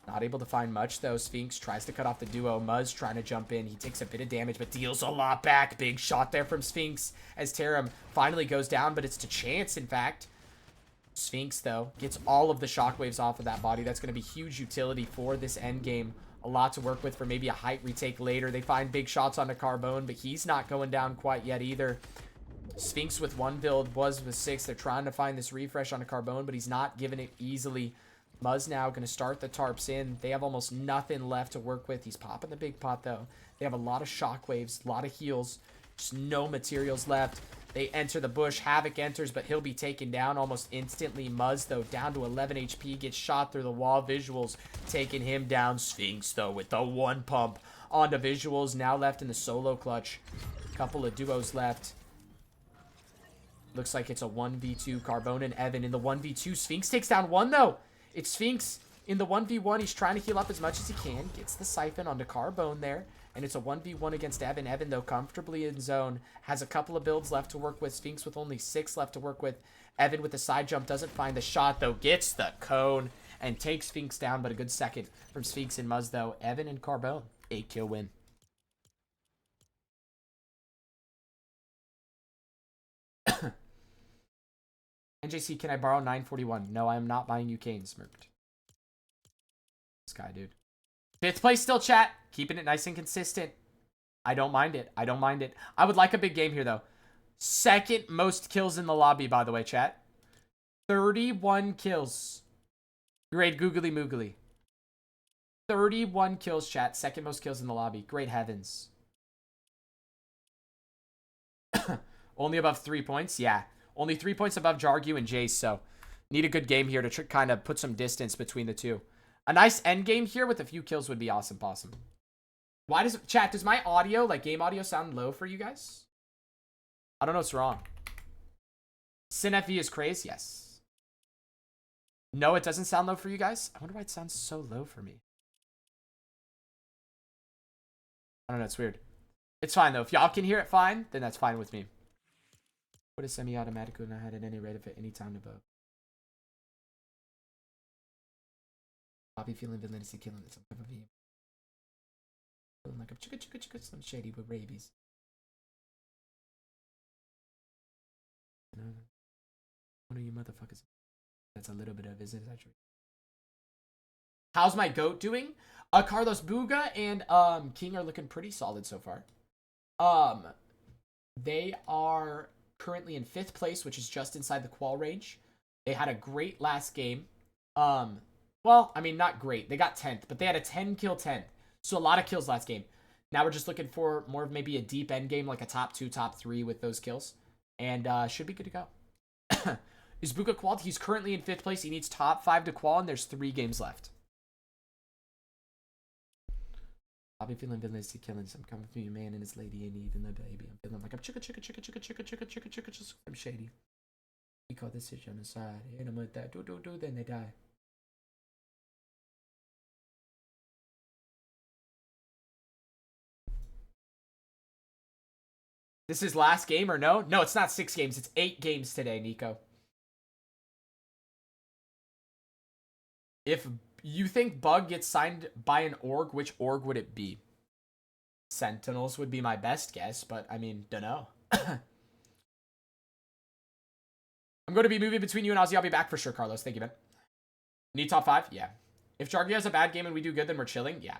Not able to find much, though. Sphinx tries to cut off the duo. Muzz trying to jump in. He takes a bit of damage, but deals a lot back. Big shot there from Sphinx as Tarim finally goes down, but it's to Chance, in fact. Sphinx, though, gets all of the shockwaves off of that body. That's going to be huge utility for this end game. A lot to work with for maybe a height retake later. They find big shots onto Carbone, but he's not going down quite yet either. Sphinx with 1 build, was with 6. They're trying to find this refresh on a Carbone, but he's not giving it easily. Muzz now going to start the tarps in. They have almost nothing left to work with. He's popping the big pot, though. They have a lot of shockwaves, a lot of heals, just no materials left. They enter the bush. Havoc enters, but he'll be taken down almost instantly. Muzz, though, down to 11 HP, gets shot through the wall. Visuals taking him down. Sphinx, though, with the one pump onto Visuals. Now left in the solo clutch. Couple of duos left. Looks like it's a 1v2. Carbone and Evan in the 1v2. Sphinx takes down one, though. It's Sphinx in the 1v1. He's trying to heal up as much as he can. Gets the siphon onto Carbone there. And it's a 1v1 against Evan. Evan, though, comfortably in zone. Has a couple of builds left to work with. Sphinx with only 6 left to work with. Evan with the side jump. Doesn't find the shot, though. Gets the cone. And takes Sphinx down. But a good second from Sphinx and Muzz, though. Evan and Carbone. 8-kill win. NJC, can I borrow 941? No, I am not buying you Kane, smirked. This guy, dude. 5th place still, chat. Keeping it nice and consistent. I don't mind it. I don't mind it. I would like a big game here, though. 2nd most kills in the lobby, by the way, chat. 31 kills. Great googly moogly. 31 kills, chat. 2nd most kills in the lobby. Great heavens. Only above 3 points? Yeah. Only 3 points above Jargu and Jace, so need a good game here to kind of put some distance between the two. A nice end game here with a few kills would be awesome, possum. Why does chat? Does my audio, like game audio, sound low for you guys? I don't know what's wrong. SynFV is crazed, yes. No, it doesn't sound low for you guys. I wonder why it sounds so low for me. I don't know. It's weird. It's fine though. If y'all can hear it fine, then that's fine with me. What is semi-automatic when I had at any rate of it any time to vote? Bobby feeling villainous and killing some type of meme. Feeling like a chicka chicka chicka slim shady with rabies. One of you motherfuckers. That's a little bit of, is it actually? How's my goat doing? Carlos, Bugha and King are looking pretty solid so far. They are currently in 5th place, which is just inside the qual range. They had a great last game. Well, I mean, not great. They got 10th, but they had a 10-kill 10th. So a lot of kills last game. Now we're just looking for more of maybe a deep end game, like a top 2, top 3 with those kills. And should be good to go. Is Bugha qualled? He's currently in 5th place. He needs top 5 to qual, and there's 3 games left. I'll be feeling villainous to killing some coming from your man and his lady and even the baby. I'm feeling like I'm chicka chicka chicka chicka chicka chicka chicka chicka chicka. I'm shady. We call this shit genocide. And I'm with that. Do, then they die. This is last game or no? No, it's not 6 games. It's 8 games today, Nico. If you think Bug gets signed by an org, which org would it be? Sentinels would be my best guess, but I mean, dunno. I'm going to be moving between you and Ozzy. I'll be back for sure, Carlos. Thank you, man. Need top 5? Yeah. If Jargy has a bad game and we do good, then we're chilling? Yeah.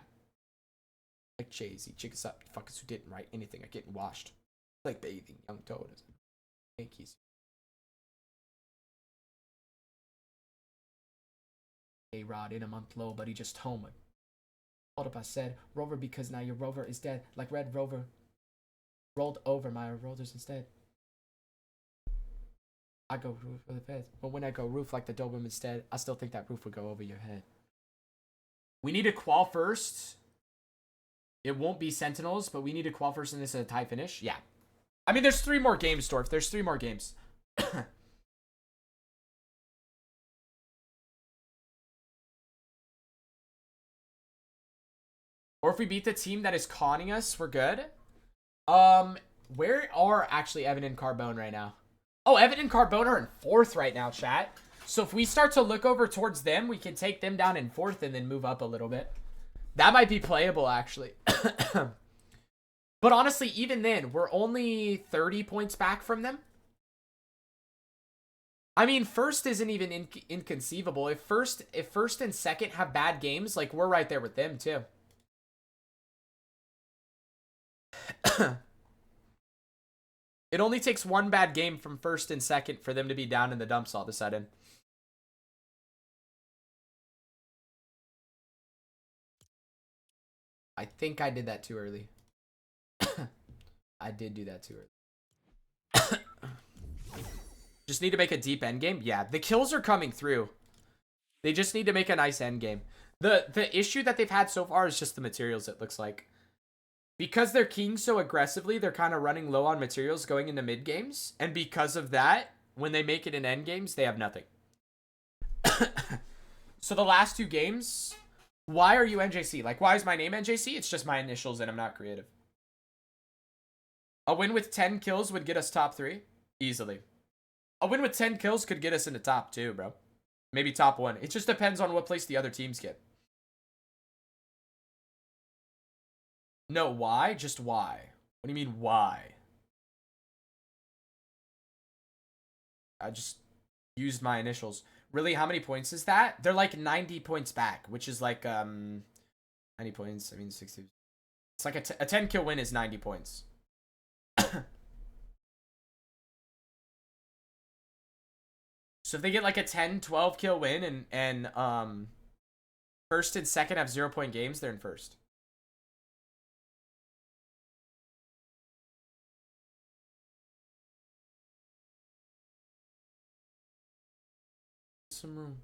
Like Jay-Z. Check us up. Fuckers who didn't write anything are getting washed. Like bathing young toad. Yankees. A-Rod in a month low, but he just home. Hold up, I said Rover because now your Rover is dead. Like Red Rover rolled over my rollers instead. I go roof for the feds, but when I go roof like the Doberman instead, I still think that roof would go over your head. We need to qual first. It won't be Sentinels, but we need to qual first and this is a tie finish. Yeah. I mean, there's 3 more games, Dorf. There's 3 more games. Or if we beat the team that is conning us, we're good. Where are actually Evan and Carbone right now? Oh, Evan and Carbone are in 4th right now, chat. So if we start to look over towards them, we can take them down in 4th and then move up a little bit. That might be playable, actually. But honestly, even then, we're only 30 points back from them. I mean, 1st isn't even inconceivable. If first and 2nd have bad games, like, we're right there with them, too. It only takes 1 bad game from 1st and 2nd for them to be down in the dumps all of a sudden. I think I did that too early. I did do that too early. Just need to make a deep end game. Yeah, the kills are coming through. They just need to make a nice end game. The issue that they've had so far is just the materials, it looks like. Because they're keying so aggressively, they're kind of running low on materials going into mid games. And because of that, when they make it in end games, they have nothing. So the last 2 games, why are you NJC? Like, why is my name NJC? It's just my initials and I'm not creative. A win with 10 kills would get us top 3. Easily. A win with 10 kills could get us into top 2, bro. Maybe top 1. It just depends on what place the other teams get. No, why? Just why? What do you mean, why? I just used my initials. Really, how many points is that? They're like 90 points back, which is like, 90 points. I mean, 60. It's like a 10 kill win is 90 points. So if they get like a 10, 12 kill win and first and second have 0-point games, they're in first. Some room.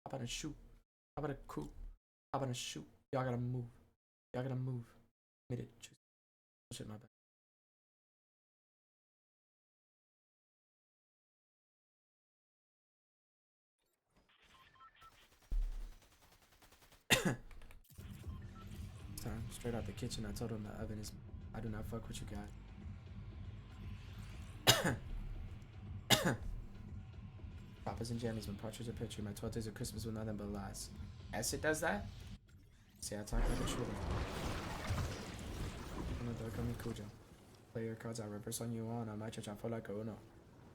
How about a shoot? How about a coup? How about a shoot? Y'all gotta move. Y'all gotta move. Made it. Shit, my bad. Time straight out the kitchen. I told him the oven is. I do not fuck what you got. Papas and jammies when partridge a picture. My 12 days of Christmas with nothing but lies. Yes, it does that. See, I talk like a shooter. Play your cards out, reverse on you on. I might change for like a uno.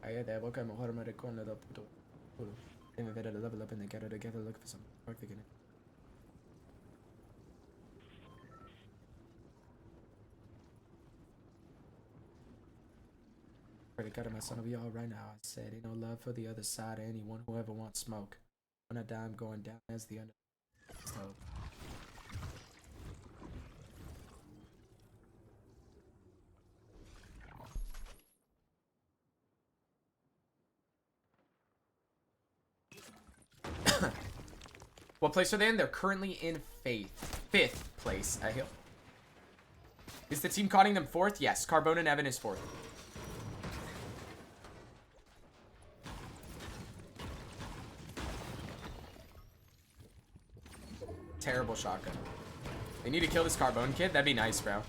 I de boca mejor me recorre the puto. They me better level up and they gather together, look for some work again. Pray to God my son will be alright now. I said, ain't no love for the other side of anyone who ever wants smoke. When I die, I'm going down as the under. So. What place are they in? They're currently in fifth place, I hope. Is the team calling them 4th? Yes, Carbone and Evan is 4th. Terrible shotgun. They need to kill this Carbone kid? That'd be nice, bro.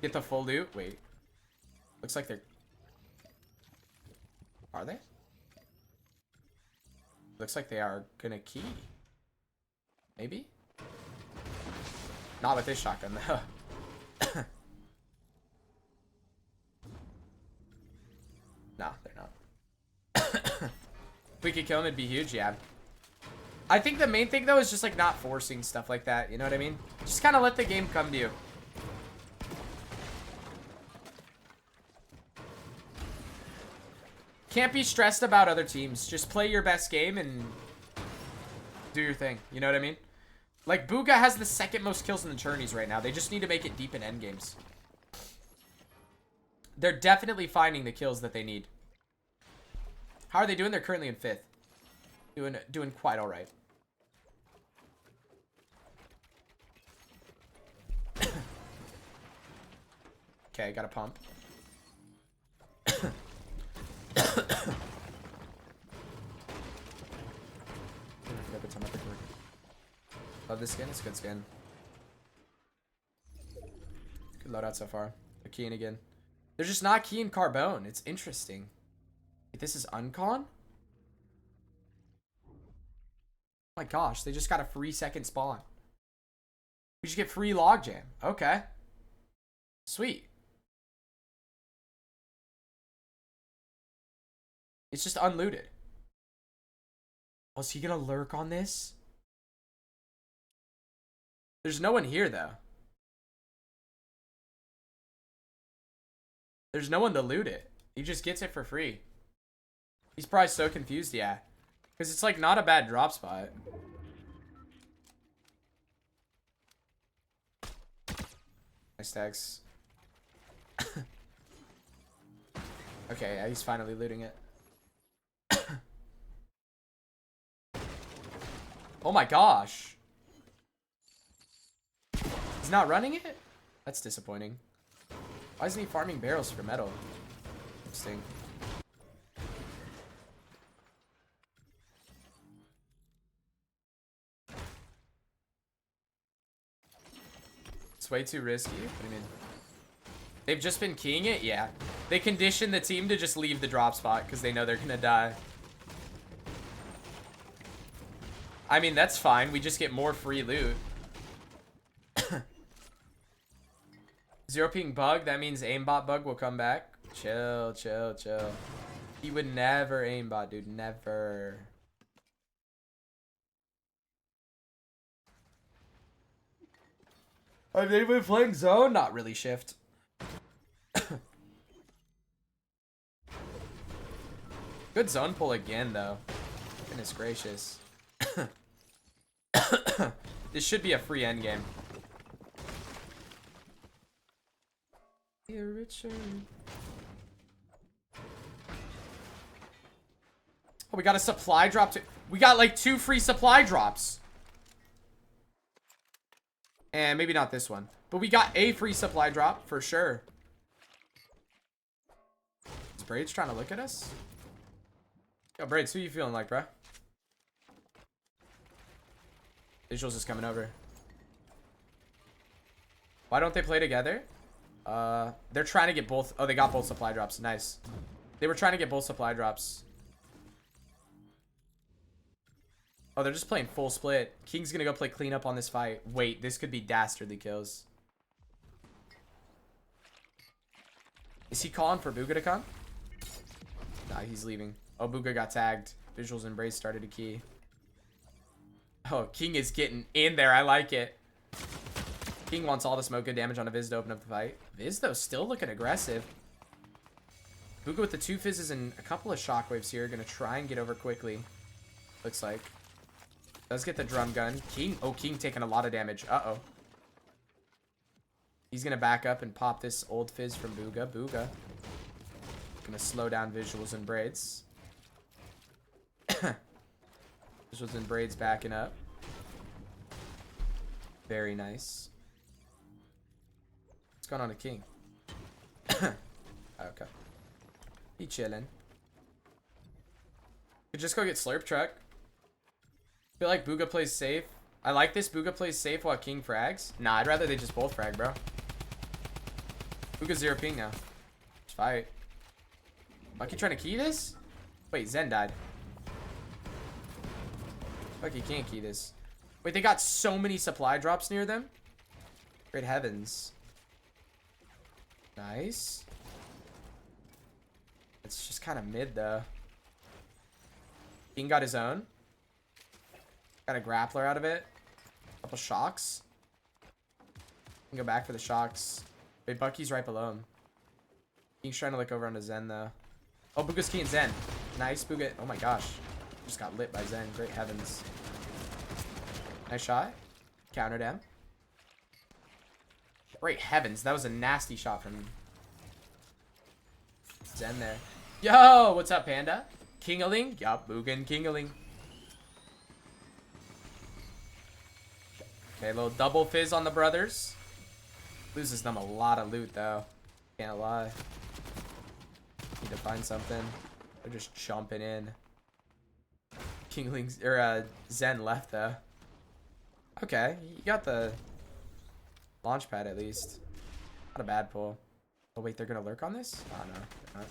Get the full loot. Wait. Looks like they're... Are they? Looks like they are gonna key. Maybe? Not with this shotgun, though. Nah, they're not. If we could kill him, it'd be huge, yeah. I think the main thing, though, is just, like, not forcing stuff like that. You know what I mean? Just kind of let the game come to you. Can't be stressed about other teams. Just play your best game and do your thing. You know what I mean? Like, Bugha has the 2nd most kills in the tourneys right now. They just need to make it deep in endgames. They're definitely finding the kills that they need. How are they doing? They're currently in 5th. Doing quite all right. Okay, got a pump. Love this skin. It's a good skin. Good loadout so far. They're keying again. They're just not keying Carbone. It's interesting. Wait, this is Uncon? Oh my gosh, they just got a free 2nd spawn. We just get free logjam. Okay. Sweet. It's just unlooted. Oh, is he gonna lurk on this? There's no one here, though. There's no one to loot it. He just gets it for free. He's probably so confused, yeah. Because it's, like, not a bad drop spot. Nice tags. Okay, yeah, he's finally looting it. Oh my gosh. He's not running it? That's disappointing. Why isn't he farming barrels for metal? Interesting. It's way too risky. What do you mean? They've just been keying it? Yeah. They condition the team to just leave the drop spot because they know they're gonna die. I mean, that's fine. We just get more free loot. Zero ping bug. That means aimbot bug will come back. Chill, chill, chill. He would never aimbot, dude. Never. Have they been playing zone? Not really shift. Good zone pull again, though. Goodness gracious. This should be a free endgame. Dear Richard. Oh, we got a supply drop too. We got like 2 free supply drops. And maybe not this one. But we got a free supply drop for sure. Is Braids trying to look at us? Yo, Braids, who you feeling like, bro? Visuals is coming over. Why don't they play together? They're trying to get both. Oh, they got both supply drops. Nice. They were trying to get both supply drops. Oh, they're just playing full split. King's gonna go play cleanup on this fight. Wait, this could be dastardly kills. Is he calling for Bugha to come? Nah, he's leaving. Oh, Bugha got tagged. Visuals and Brace started to key. Oh, King is getting in there. I like it. King wants all the smoke good damage on a Viz to open up the fight. Viz, though, still looking aggressive. Bugha with the 2 fizzes and a couple of shockwaves here. Gonna try and get over quickly. Looks like. Does get the drum gun. King. Oh, King taking a lot of damage. Uh-oh. He's gonna back up and pop this old fizz from Bugha. Bugha. Gonna slow down Visuals and Braids. Visuals and Braids backing up. Very nice. What's going on to King? Okay. He chilling. Could just go get Slurp Truck. Feel like Bugha plays safe. I like this. Bugha plays safe while King frags. Nah, I'd rather they just both frag, bro. Bugha's 0 ping now. Let's fight. Lucky trying to key this? Wait, Zen died. Lucky can't key this. Wait, they got so many supply drops near them? Great heavens. Nice. It's just kind of mid, though. King got his own. Got a grappler out of it. Couple shocks. Can go back for the shocks. Wait, Bucky's right below him. King's trying to look over onto Zen, though. Oh, Bugha's keying Zen. Nice, Bugha. Oh my gosh. Just got lit by Zen. Great heavens. Nice shot. Countered him. Great heavens. That was a nasty shot from Zen there. Yo, what's up, Panda? Kingaling? Yup, Bugha and Kingaling. Okay, a little double fizz on the brothers. Loses them a lot of loot, though. Can't lie. Need to find something. They're just jumping in. Kingling's or Zen left though. Okay, you got the launch pad at least. Not a bad pull. Oh wait, they're gonna lurk on this? Oh no, they're not.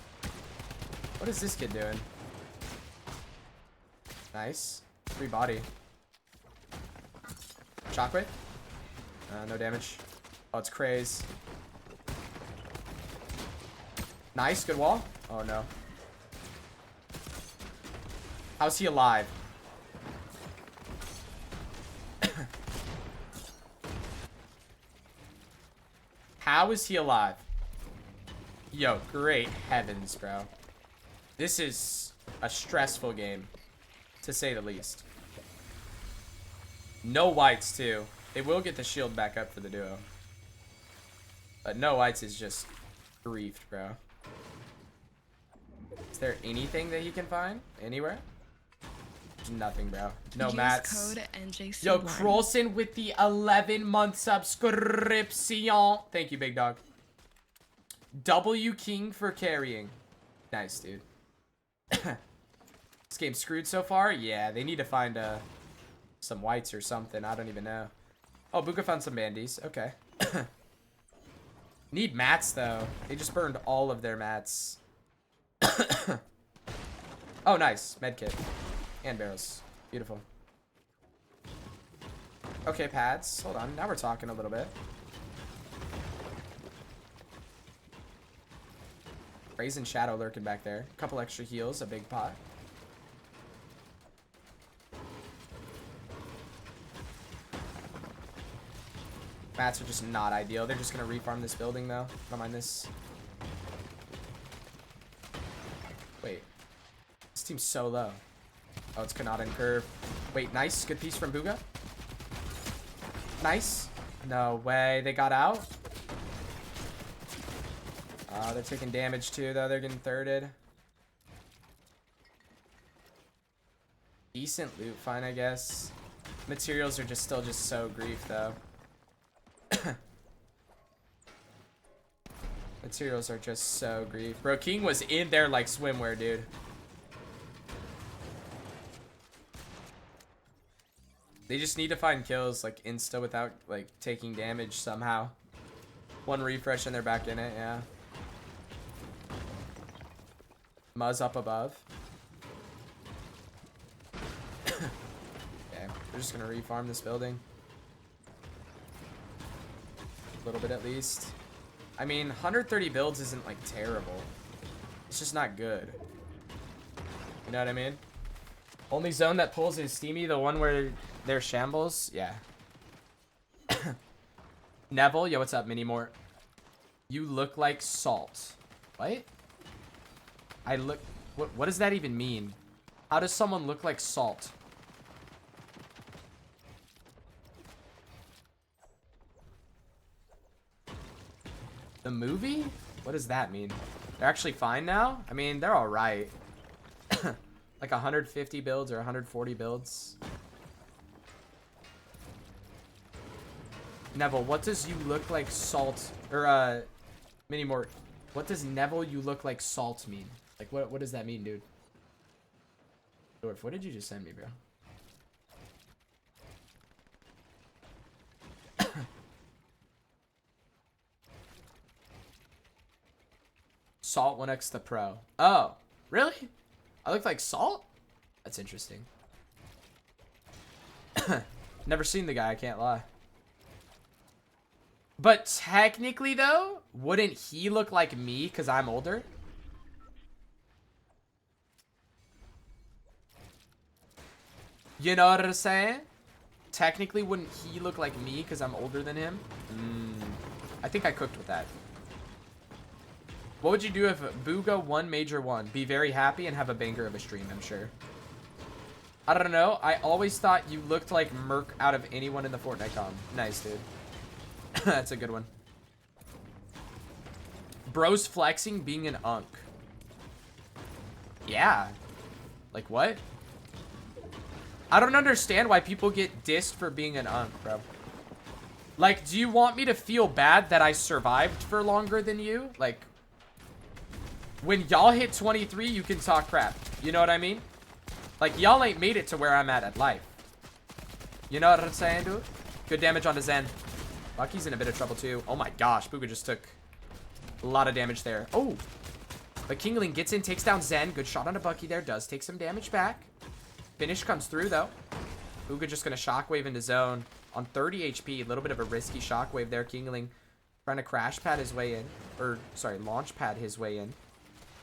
What is this kid doing? Nice. Free body. Shockwave? No damage. Oh, it's craze. Nice, good wall. Oh no. How's he alive? How is he alive? Yo, great heavens, bro. This is a stressful game, to say the least. No whites, too. They will get the shield back up for the duo. But no whites is just griefed, bro. Is there anything that he can find anywhere? There's nothing, bro. No Use mats. code NJC1. Yo, Krolson with the 11-month subscription. Thank you, big dog. W King for carrying. Nice, dude. This game's screwed so far? Yeah, they need to find some whites or something. I don't even know. Oh, Bugha found some bandies. Okay. Need mats, though. They just burned all of their mats. Oh, nice. Medkit. And barrels. Beautiful. Okay, pads. Hold on. Now we're talking a little bit. Brazen Shadow lurking back there. A couple extra heals. A big pot. Mats are just not ideal. They're just going to refarm this building, though. Don't mind this. Wait. This team's so low. Oh, it's Kanata and Curve. Wait, nice. Good piece from Bugha. Nice. No way. They got out. They're taking damage, too, though. They're getting thirded. Decent loot find, I guess. Materials are just still just so grief, though. Materials are just so grief. Bro, King was in there like swimwear, dude. They just need to find kills like insta without like taking damage somehow. One refresh and they're back in it, yeah. Muzz up above. Okay, we're just gonna refarm this building. A little bit at least. I mean, 130 builds isn't like terrible. It's just not good. You know what I mean? Only zone that pulls is Steamy, the one where they're shambles. Yeah. Neville, yo, what's up, Mini Mort? You look like salt. What? I look. What does that even mean? How does someone look like salt? The movie? What does that mean? They're actually fine now? I mean, they're alright. Like 150 builds or 140 builds. Neville, what does you look like salt? Or, Mini Mort, what does Neville you look like salt mean? Like, what does that mean, dude? Dwarf, what did you just send me, bro? Salt 1x the pro. Oh, really? I look like Salt? That's interesting. Never seen the guy, I can't lie. But technically, though, wouldn't he look like me because I'm older? You know what I'm saying? Technically, wouldn't he look like me because I'm older than him? I think I cooked with that. What would you do if Bugha won Major 1? Be very happy and have a banger of a stream, I'm sure. I don't know. I always thought you looked like Merc out of anyone in the Fortnite com. Nice, dude. That's a good one. Bros flexing being an unk. Yeah. Like what? I don't understand why people get dissed for being an unk, bro. Like, do you want me to feel bad that I survived for longer than you? Like, when y'all hit 23, you can talk crap. You know what I mean? Like, y'all ain't made it to where I'm at life. You know what I'm saying, dude? Good damage onto Zen. Lucky's in a bit of trouble, too. Oh, my gosh. Bugha just took a lot of damage there. Oh. But Kingaling gets in, takes down Zen. Good shot on a Bucky there. Does take some damage back. Finish comes through, though. Bugha just going to shockwave into zone. On 30 HP, a little bit of a risky shockwave there. Kingaling trying to crash pad his way in. Or, sorry, launch pad his way in.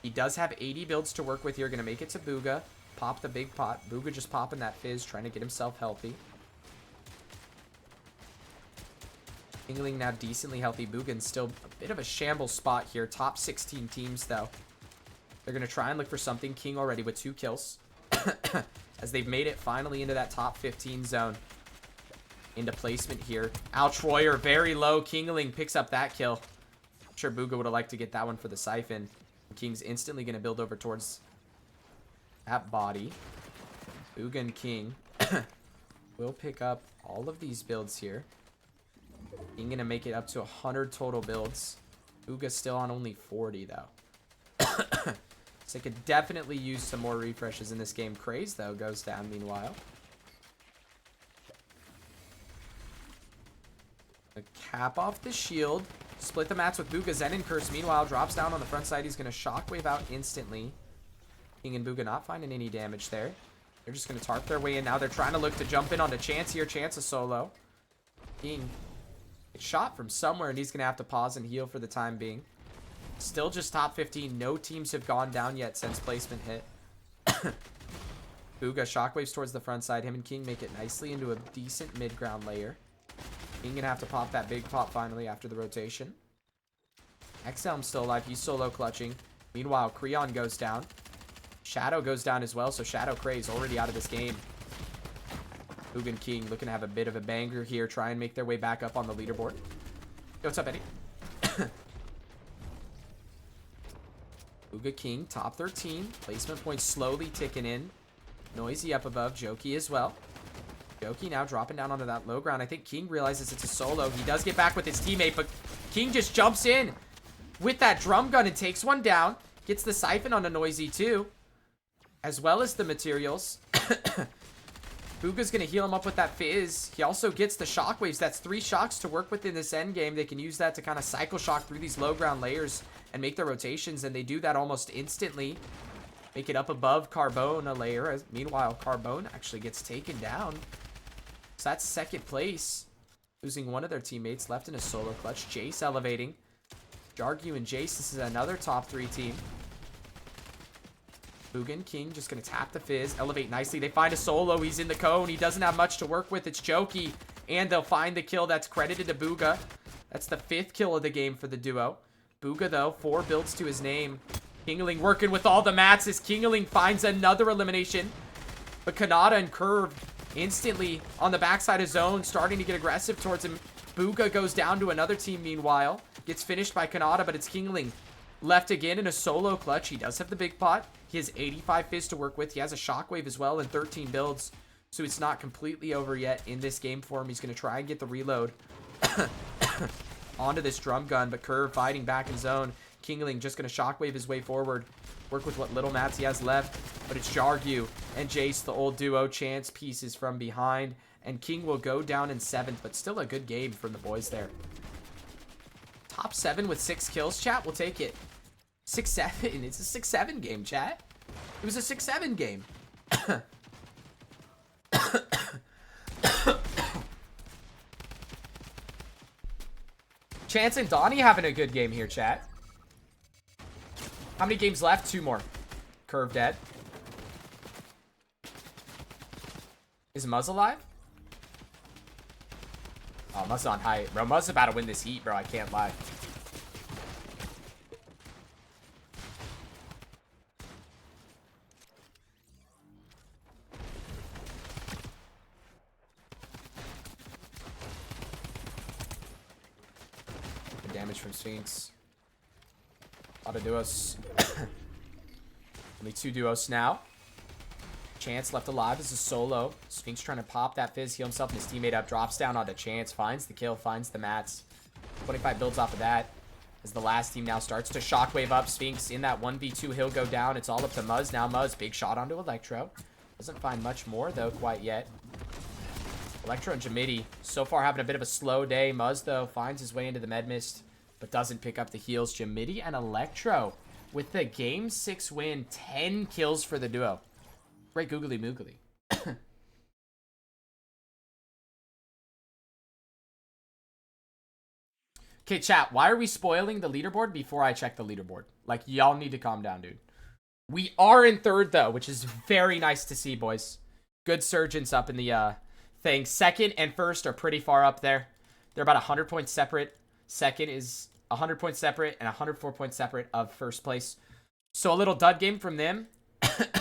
He does have 80 builds to work with here. Going to make it to Bugha. Pop the big pot. Bugha just popping that fizz, trying to get himself healthy. Kingaling now decently healthy. Bugha still a bit of a shambles spot here. Top 16 teams, though. They're going to try and look for something. King already with 2 kills. As they've made it finally into that top 15 zone. Into placement here. Altroyer very low. Kingaling picks up that kill. I'm sure Bugha would have liked to get that one for the siphon. King's instantly going to build over towards that body. Bugha and King will pick up all of these builds here. King going to make it up to 100 total builds. Bugha's still on only 40, though. So they could definitely use some more refreshes in this game. Craze, though, goes down meanwhile. A cap off the shield. Split the mats with Bugha. Zen and Curse, meanwhile, drops down on the front side. He's going to shockwave out instantly. King and Bugha not finding any damage there. They're just going to tarp their way in. Now they're trying to look to jump in onto Chance here. Chance a solo. King gets shot from somewhere, and he's going to have to pause and heal for the time being. Still just top 15. No teams have gone down yet since placement hit. Bugha shockwaves towards the front side. Him and King make it nicely into a decent mid-ground layer. King gonna have to pop that big pop finally after the rotation. Exhelm's still alive. He's solo clutching. Meanwhile, Creon goes down. Shadow goes down as well, so Shadow Craze already out of this game. Bugha and King looking to have a bit of a banger here. Try and make their way back up on the leaderboard. Yo, what's up, Eddie? Bugha King, top 13. Placement points slowly ticking in. Noisy up above. Jokey as well. Jokey now dropping down onto that low ground. I think King realizes it's a solo. He does get back with his teammate, but King just jumps in with that drum gun and takes one down. Gets the siphon on a Noisy too, as well as the materials. Bugha's going to heal him up with that fizz. He also gets the shockwaves. That's 3 shocks to work with in this end game. They can use that to kind of cycle shock through these low ground layers and make their rotations, and they do that almost instantly. Make it up above Carbone a layer. Meanwhile, Carbone actually gets taken down. So that's second place. Losing one of their teammates, left in a solo clutch. Jace elevating. Jargu and Jace, this is another top 3 team. Bugha and King just going to tap the fizz. Elevate nicely. They find a solo. He's in the cone. He doesn't have much to work with. It's Jokey. And they'll find the kill that's credited to Bugha. That's the 5th kill of the game for the duo. Bugha, though, 4 builds to his name. Kingaling working with all the mats as Kingaling finds another elimination. But Kanata and Curve instantly on the backside of zone, starting to get aggressive towards him. Bugha goes down to another team meanwhile. Gets finished by Kanata, but it's Kingaling left again in a solo clutch. He does have the big pot. He has 85 fizz to work with. He has a shockwave as well and 13 builds. So it's not completely over yet in this game for him. He's going to try and get the reload onto this drum gun, but Curve fighting back in zone. Kingaling just going to shockwave his way forward. Work with what little mats he has left. But it's Jargu and Jace, the old duo. Chance pieces from behind. And King will go down in 7th, but still a good game from the boys there. Top 7 with 6 kills, chat. We'll take it. 6-7. It's a 6-7 game, chat. It was a 6-7 game. Chance and Donnie having a good game here, chat. How many games left? 2 more. Curve dead. Is Muzz alive? Oh, Muzz on height. Bro, Muzz about to win this heat, bro. I can't lie. Good damage from Sphinx. A lot of duos. Only 2 duos now. Chance left alive as a solo. Sphinx trying to pop that fizz, heal himself and his teammate up. Drops down onto Chance. Finds the kill, finds the mats. 25 builds off of that. As the last team now starts to shockwave up. Sphinx in that 1v2. He'll go down. It's all up to Muzz now. Muzz, big shot onto Electro. Doesn't find much more though quite yet. Electro and Jamidi so far having a bit of a slow day. Muzz though finds his way into the med mist, but doesn't pick up the heals. Jamidi and Electro with the game 6 win. 10 kills for the duo. Great googly moogly. Okay, chat, why are we spoiling the leaderboard before I check the leaderboard? Like, y'all need to calm down, dude. We are in 3rd, though, which is very nice to see, boys. Good surgeons up in the thing. 2nd and 1st are pretty far up there. They're about 100 points separate. 2nd is 100 points separate and 104 points separate of 1st place. So a little dud game from them.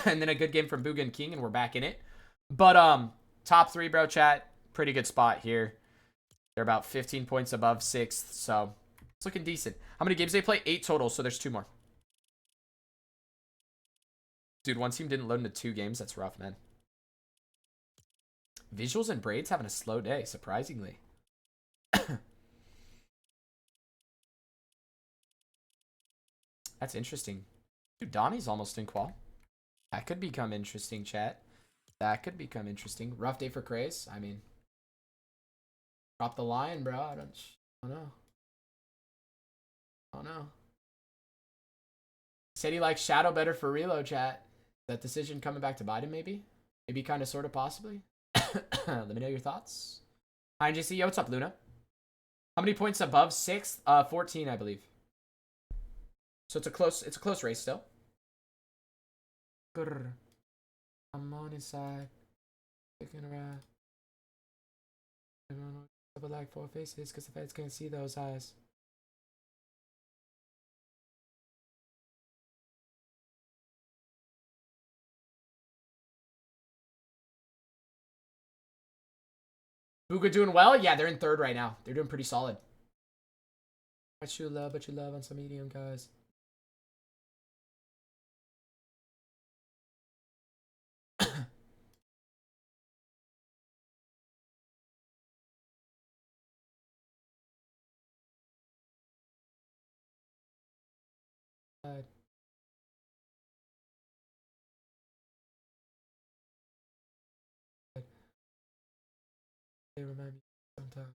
And then a good game from Bugha and King, and we're back in it. But top 3, bro, chat. Pretty good spot here. They're about 15 points above 6th, so it's looking decent. How many games they play? 8 total, so there's 2 more. Dude, one team didn't load into 2 games. That's rough, man. Visuals and Braids having a slow day, surprisingly. That's interesting. Dude, Donnie's almost in qual. That could become interesting, chat. That could become interesting. Rough day for Craze. I mean, drop the line, bro. I don't know. I don't know. Said he likes Shadow better for reload, chat. That decision coming back to Biden, maybe? Maybe kind of, sort of, possibly? Let me know your thoughts. Hi, JC. Yo, what's up, Luna? How many points above 6th? 14, I believe. So it's a close race still. Grr. I'm on his side. Taking a ride. Everyone will like 4 faces because the feds can't see those eyes. Bugha doing well? Yeah, they're in 3rd right now. They're doing pretty solid. But you love on some medium guys. They remind me sometimes.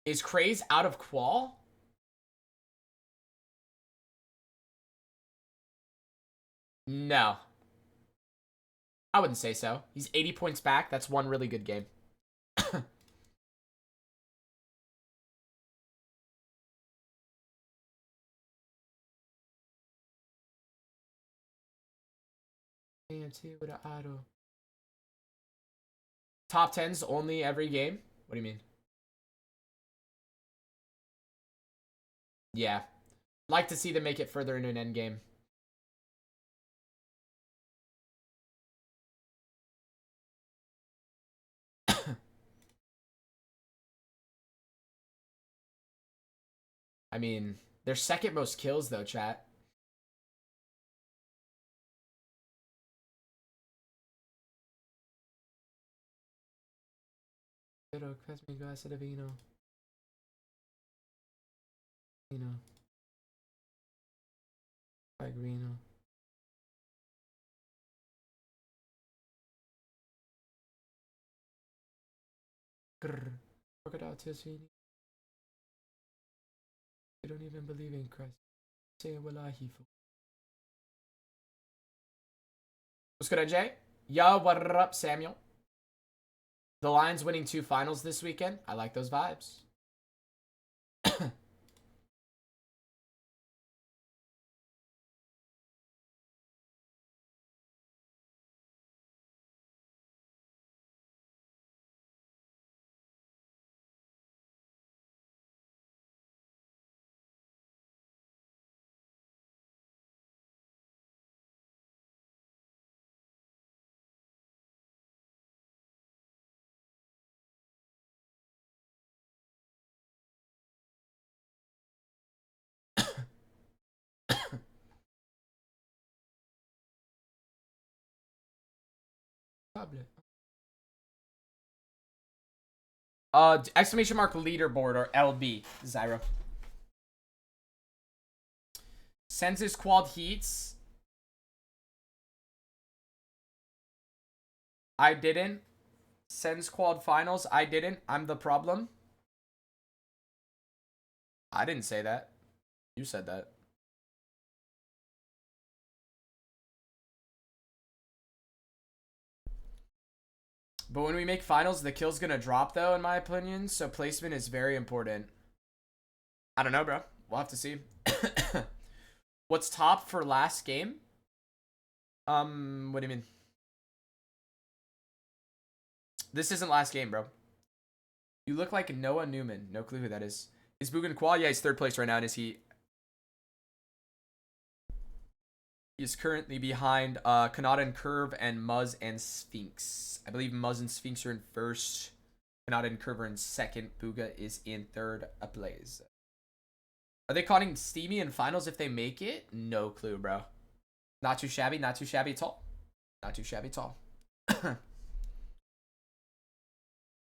Is Craze out of qual? No. I wouldn't say so. He's 80 points back. That's one really good game. AMT with an idol. Top 10s only every game? What do you mean? Yeah. Like to see them make it further into an end game. I mean, their 2nd most kills though, chat. Pero mi glass of vino. Vino. Grino. Grrr. Crocodile tears for you. You don't even believe in Christ. Saying wallahi for. What's good, NJ? Yo, what up, Samuel? The Lions winning 2 finals this weekend. I like those vibes. Exclamation mark leaderboard or LB, Zyro. Census quad heats. I didn't. Sens quad finals. I didn't. I'm the problem. I didn't say that. You said that. But when we make finals, the kill's gonna drop though, in my opinion. So placement is very important. I don't know, bro. We'll have to see. What's top for last game? What do you mean? This isn't last game, bro. You look like Noah Newman. No clue who that is. Is Bugha in qual? Yeah, he's 3rd place right now. And is he? He's currently behind Kanata and Curve and Muzz and Sphinx. I believe Muzz and Sphinx are in 1st. Kanata and Curve are in 2nd. Bugha is in 3rd place. Are they calling Steamy in finals if they make it? No clue, bro. Not too shabby, not too shabby at all. Not too shabby at all.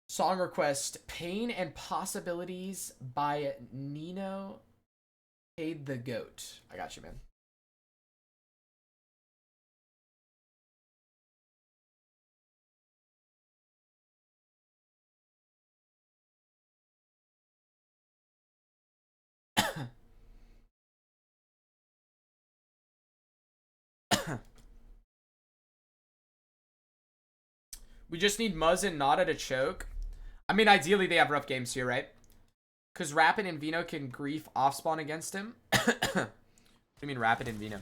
Song request, Pain and Possibilities by Nino Paid the Goat. I got you, man. We just need Muzz and Nada to choke. I mean, ideally they have rough games here, right? Because Rapid and Vino can grief off spawn against him. What do you mean Rapid and Vino?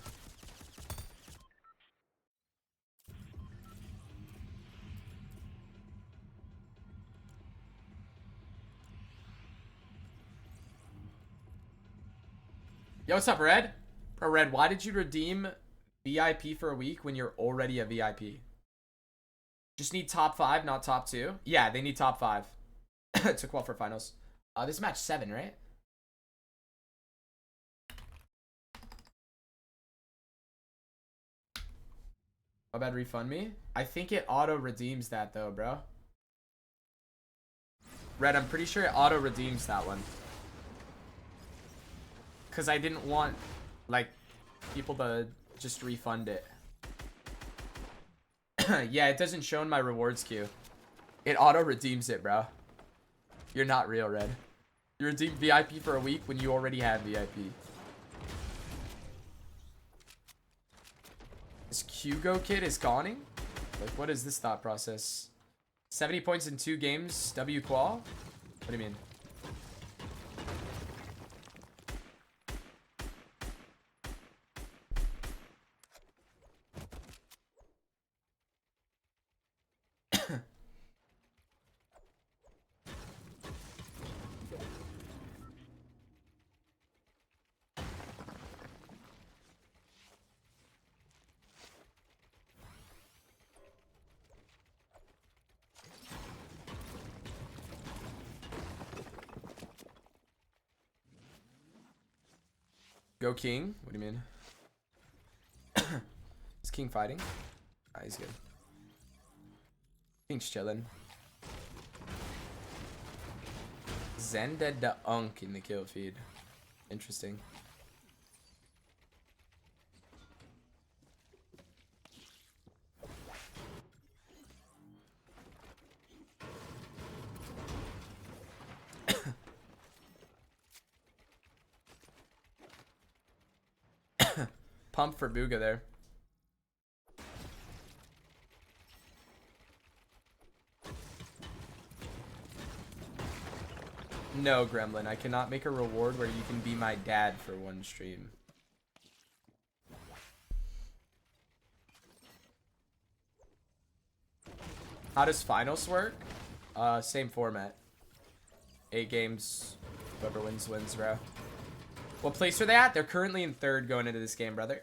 Yo, what's up, Red? Bro, Red, why did you redeem VIP for a week when you're already a VIP? Just need top 5, not top 2. Yeah, they need top 5 to qualify for finals. This is match 7, right? How about refund me? I think it auto redeems that though, bro. Red, I'm pretty sure it auto redeems that one. Cause I didn't want like people to just refund it. Yeah, it doesn't show in my rewards queue. It auto redeems it, bro. You're not real, Red. You redeemed VIP for a week when you already have VIP. This Hugo kid is conning? Like, what is this thought process? 70 points in 2 games, W qual? What do you mean? Go King? What do you mean? Is King fighting? Ah, he's good. King's chilling. Zended the Unk in the kill feed. Interesting. Pump for Bugha there. No, Gremlin. I cannot make a reward where you can be my dad for one stream. How does finals work? Same format. 8 games. Whoever wins, wins, bro. What place are they at? They're currently in 3rd going into this game, brother.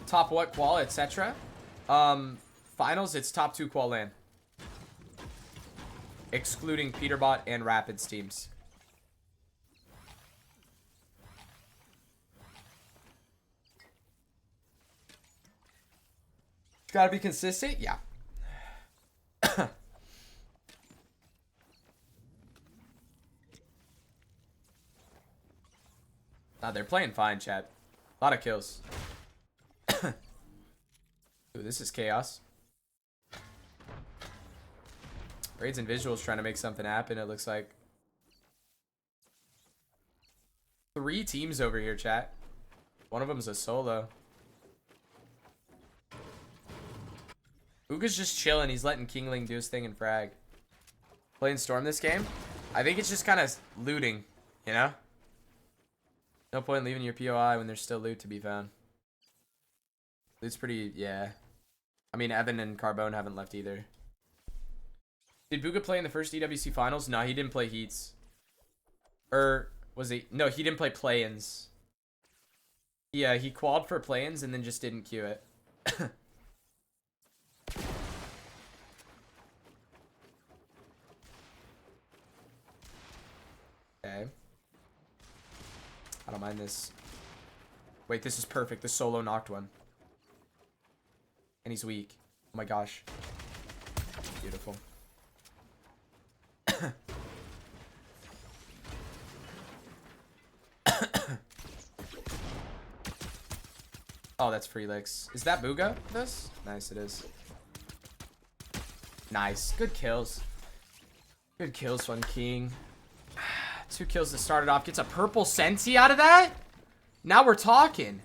Top what qual, etc. Finals, it's top 2 qual LAN. Excluding Peterbot and Rapids teams. Gotta be consistent? Yeah. Nah, they're playing fine, chat. A lot of kills. Ooh, this is chaos. Raids and Visuals trying to make something happen, it looks like. 3 teams over here, chat. One of them is a solo. Bugha's just chilling. He's letting Kingaling do his thing and frag. Playing Storm this game? I think it's just kind of looting, you know? No point in leaving your POI when there's still loot to be found. Loot's pretty, yeah. I mean, Evan and Carbone haven't left either. Did Bugha play in the first EWC finals? No, he didn't play heats. Or was he? No, he didn't play play-ins. Yeah, he qualified for play-ins and then just didn't queue it. I don't mind this. Wait, this is perfect. The solo knocked one. And he's weak. Oh my gosh. Beautiful. Oh, that's free licks. Is that Bugha? This? Nice, it is. Nice. Good kills. Good kills, Fun King. 2 kills to start it off. Gets a purple Senti out of that? Now we're talking.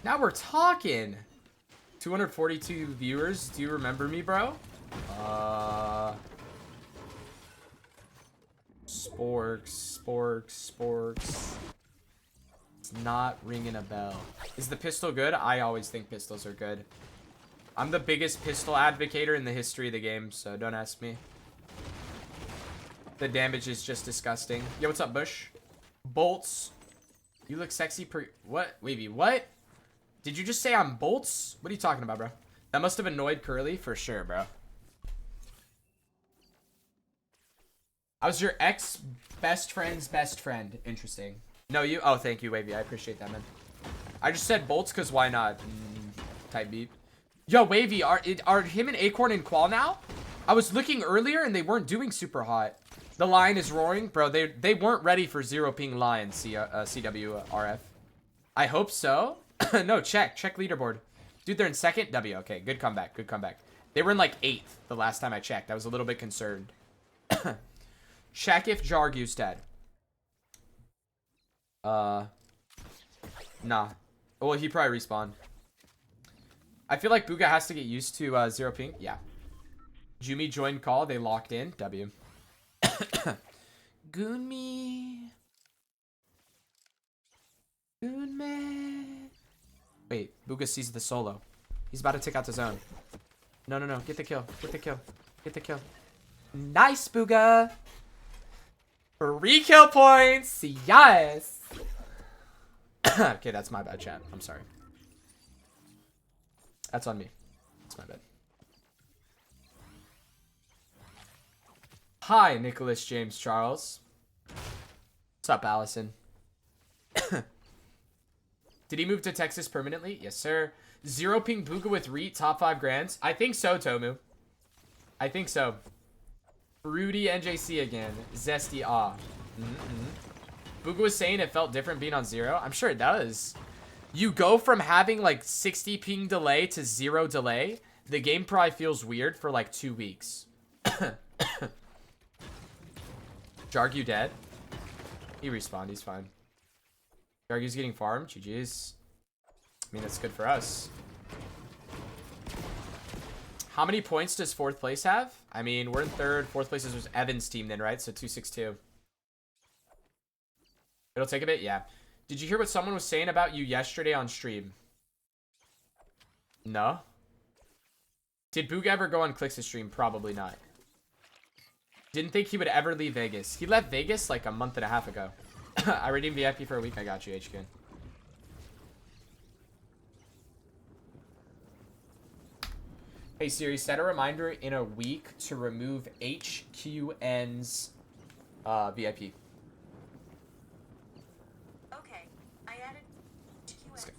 Now we're talking. 242 viewers. Do you remember me, bro? Sporks. It's not ringing a bell. Is the pistol good? I always think pistols are good. I'm the biggest pistol advocator in the history of the game, so don't ask me. The damage is just disgusting. Yo, what's up, Bush? Bolts. You look sexy what? Wavy, what? Did you just say I'm Bolts? What are you talking about, bro? That must have annoyed Curly for sure, bro. I was your ex-best friend's best friend. Interesting. No, you... Oh, thank you, Wavy. I appreciate that, man. I just said Bolts because why not? Type beep. Yo, Wavy, are him and Acorn in qual now? I was looking earlier and they weren't doing super hot. The line is roaring. Bro, they weren't ready for 0 ping lion, CWRF. I hope so. No, check leaderboard. Dude, they're in 2nd. W, okay. Good comeback. They were in like 8th the last time I checked. I was a little bit concerned. Check if Jargu's dead. Nah. Well, he probably respawned. I feel like Bugha has to get used to 0 ping. Yeah. Jumi joined call. They locked in. W. Goonme. Wait, Bugha sees the solo. He's about to take out the zone. No. Get the kill. Nice, Bugha. 3 kill points. Yes. Okay, that's my bad, chat. I'm sorry. That's on me. That's my bad. Hi, Nicholas James Charles. What's up, Allison? Did he move to Texas permanently? Yes, sir. 0 ping Bugha with Reet, top 5 grands? I think so, Tomu. I think so. Rudy NJC again. Zesty ah. Bugha was saying it felt different being on 0. I'm sure it does. You go from having like 60 ping delay to 0 delay. The game probably feels weird for like 2 weeks. Jargu dead? He respawned. He's fine. Jargu's getting farmed. GG's. I mean, that's good for us. How many points does 4th place have? I mean, we're in 3rd. 4th place is Evan's team then, right? So 262. It'll take a bit? Yeah. Did you hear what someone was saying about you yesterday on stream? No? Did Bugha ever go on Clix's stream? Probably not. Didn't think he would ever leave Vegas. He left Vegas like a month and a half ago. I redeemed VIP for a week. I got you, HQ. Hey Siri, set a reminder in a week to remove HQN's VIP. Okay, I added HQN.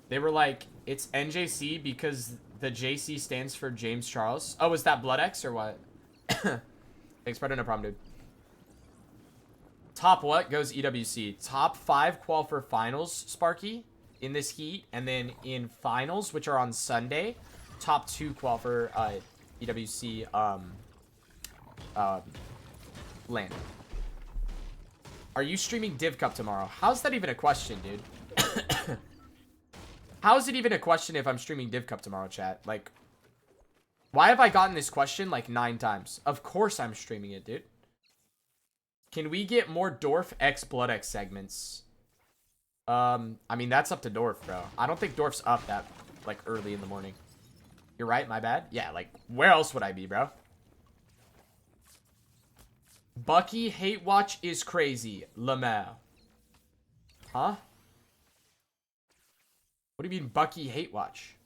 They were like, it's NJC because the JC stands for James Charles. Oh, is that Blood X or what? Thanks, brother. No problem, dude. Top what goes EWC? Top 5 qual for finals, Sparky, in this heat. And then in finals, which are on Sunday, top 2 qual for EWC land. Are you streaming Div Cup tomorrow? How's that even a question, dude? How is it even a question if I'm streaming Div Cup tomorrow, chat? Like, why have I gotten this question like 9 times? Of course I'm streaming it, dude. Can we get more Dorf X Blood X segments? I mean, that's up to Dorf, bro. I don't think Dorf's up that, like, early in the morning. You're right, my bad. Yeah, like, where else would I be, bro? Bucky Hate Watch is crazy. Lamau. Huh? What do you mean Bucky Hate Watch?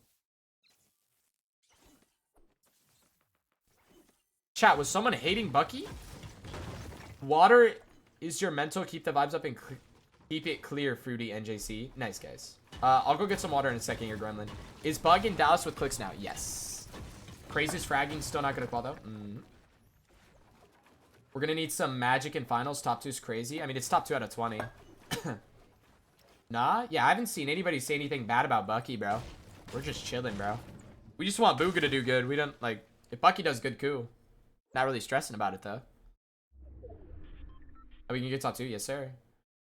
Chat, was someone hating Bucky? Water is your mental. Keep the vibes up and keep it clear, Fruity NJC. Nice, guys. I'll go get some water in a second here, Gremlin. Is Bug in Dallas with clicks now? Yes. Crazy's fragging. Still not going to qual, though. We're going to need some magic in finals. Top 2's crazy. I mean, it's top 2 out of 20. Nah? Yeah, I haven't seen anybody say anything bad about Bucky, bro. We're just chilling, bro. We just want Bugha to do good. We don't, like... If Bucky does good, cool. Not really stressing about it, though. Oh, we can get top 2? Yes, sir.